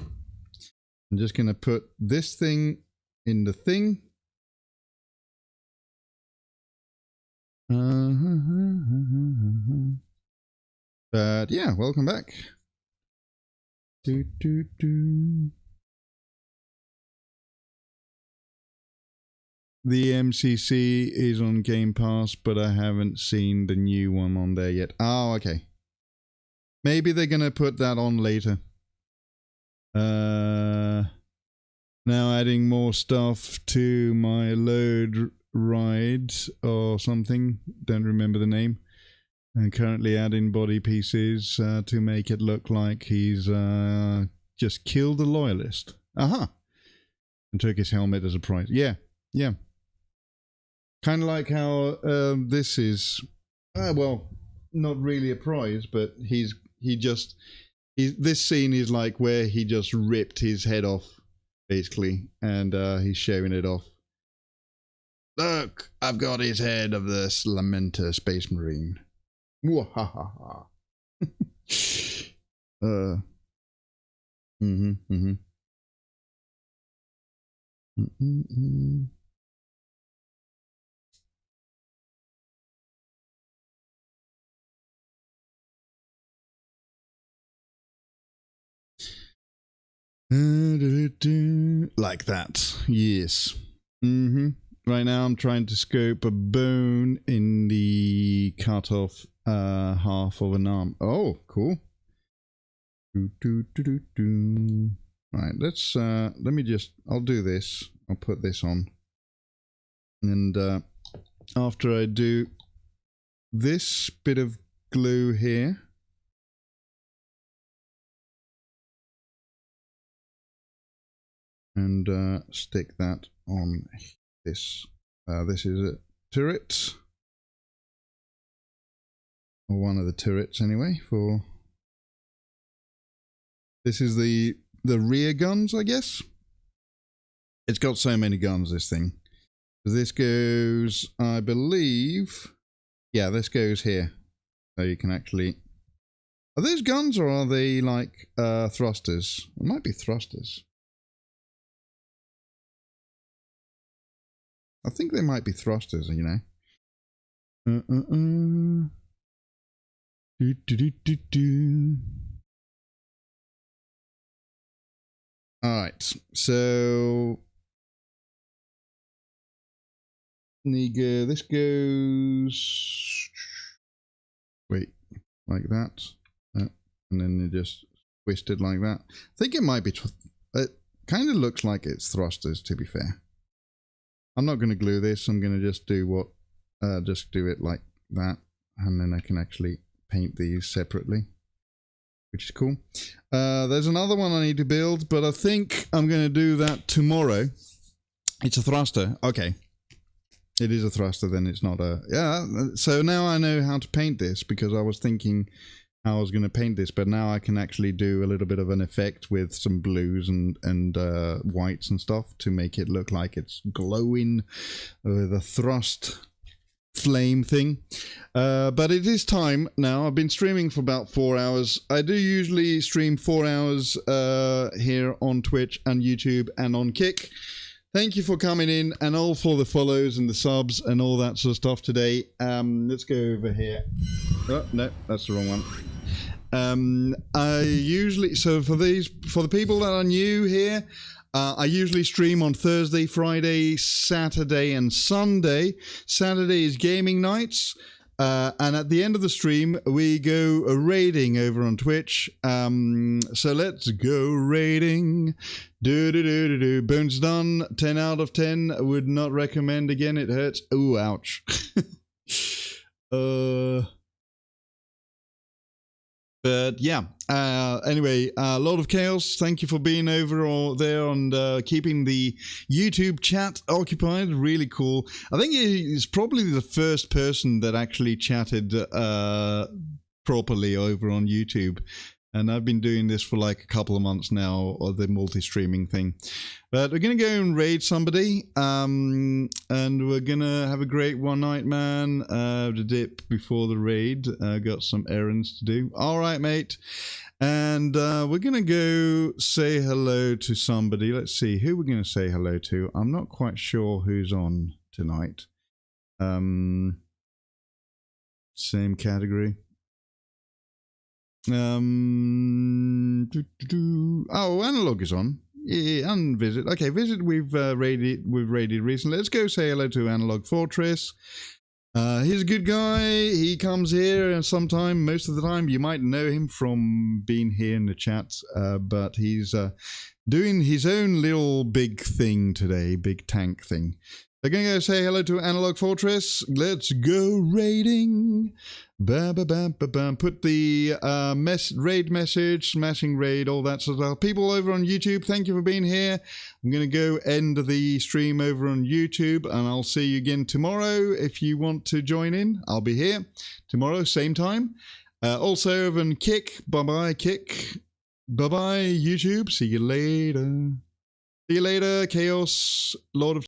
I'm just going to put this thing in the thing. But yeah, welcome back. The MCC is on Game Pass, but I haven't seen the new one on there yet. Oh, okay. Maybe they're going to put that on later. Now adding more stuff to my load ride or something. Don't remember the name. And currently adding body pieces to make it look like he's just killed a loyalist. Aha! And took his helmet as a prize. Yeah, yeah. Kind of like how this is, well, not really a prize, but this scene is like where he just ripped his head off, basically, and he's showing it off. Look, I've got his head of this Lamenter Space Marine. Mwahaha. Like that, yes. Right now I'm trying to scope a bone in the cut off half of an arm. Oh, cool. Right, let's let me just, I'll do this. I'll put this on. And after I do this bit of glue here, and stick that on this. This is a turret, or one of the turrets anyway. For this is the rear guns, I guess. It's got so many guns, this thing. This goes, I believe, yeah, this goes here. So you can actually, are those guns or are they like thrusters? It might be thrusters. I think they might be thrusters, you know. Alright, so this goes, wait, like that, and then you just twist it like that. I think it might be, it kind of looks like it's thrusters, to be fair. I'm not going to glue this. I'm going to just do what, just do it like that, and then I can actually paint these separately, which is cool. There's another one I need to build, but I think I'm going to do that tomorrow. It's a thruster. Okay. It is a thruster, then it's not a, yeah. So now I know how to paint this, because I was thinking how I was going to paint this, but now I can actually do a little bit of an effect with some blues and whites and stuff to make it look like it's glowing with a thrust flame thing. But it is time now. I've been streaming for about 4 hours. I do usually stream 4 hours here on Twitch and YouTube and on Kick. Thank you for coming in and all for the follows and the subs and all that sort of stuff today. Let's go over here. Oh, no, that's the wrong one. I usually, so for the people that are new here, I usually stream on Thursday, Friday, Saturday, and Sunday. Saturday is gaming nights. And at the end of the stream, we go raiding over on Twitch. So let's go raiding. Bones done. 10 out of 10. Would not recommend again. It hurts. Ooh, ouch. But yeah, anyway, a lot of chaos. Thank you for being over there and keeping the YouTube chat occupied. Really cool. I think he's probably the first person that actually chatted properly over on YouTube. And I've been doing this for like a couple of months now, or the multi-streaming thing. But we're going to go and raid somebody. And we're going to have a great one night, man. The dip before the raid. Got some errands to do. All right, mate. And we're going to go say hello to somebody. Let's see who we're going to say hello to. I'm not quite sure who's on tonight. Same category. Oh, Analog is on. Yeah, and Visit. Okay, Visit we've raided recently. Let's go say hello to Analog Fortress. He's a good guy. He comes here sometime. Most of the time you might know him from being here in the chat, but he's doing his own little big thing today, big tank thing. They're going to go say hello to Analog Fortress. Let's go raiding. Ba, ba, ba, ba, ba. Put the raid message, smashing raid, all that sort of stuff. People over on YouTube, thank you for being here. I'm going to go end the stream over on YouTube, and I'll see you again tomorrow. If you want to join in, I'll be here tomorrow, same time. Also over on Kick. Bye-bye, Kick. Bye-bye, YouTube. See you later. See you later, Chaos, Lord of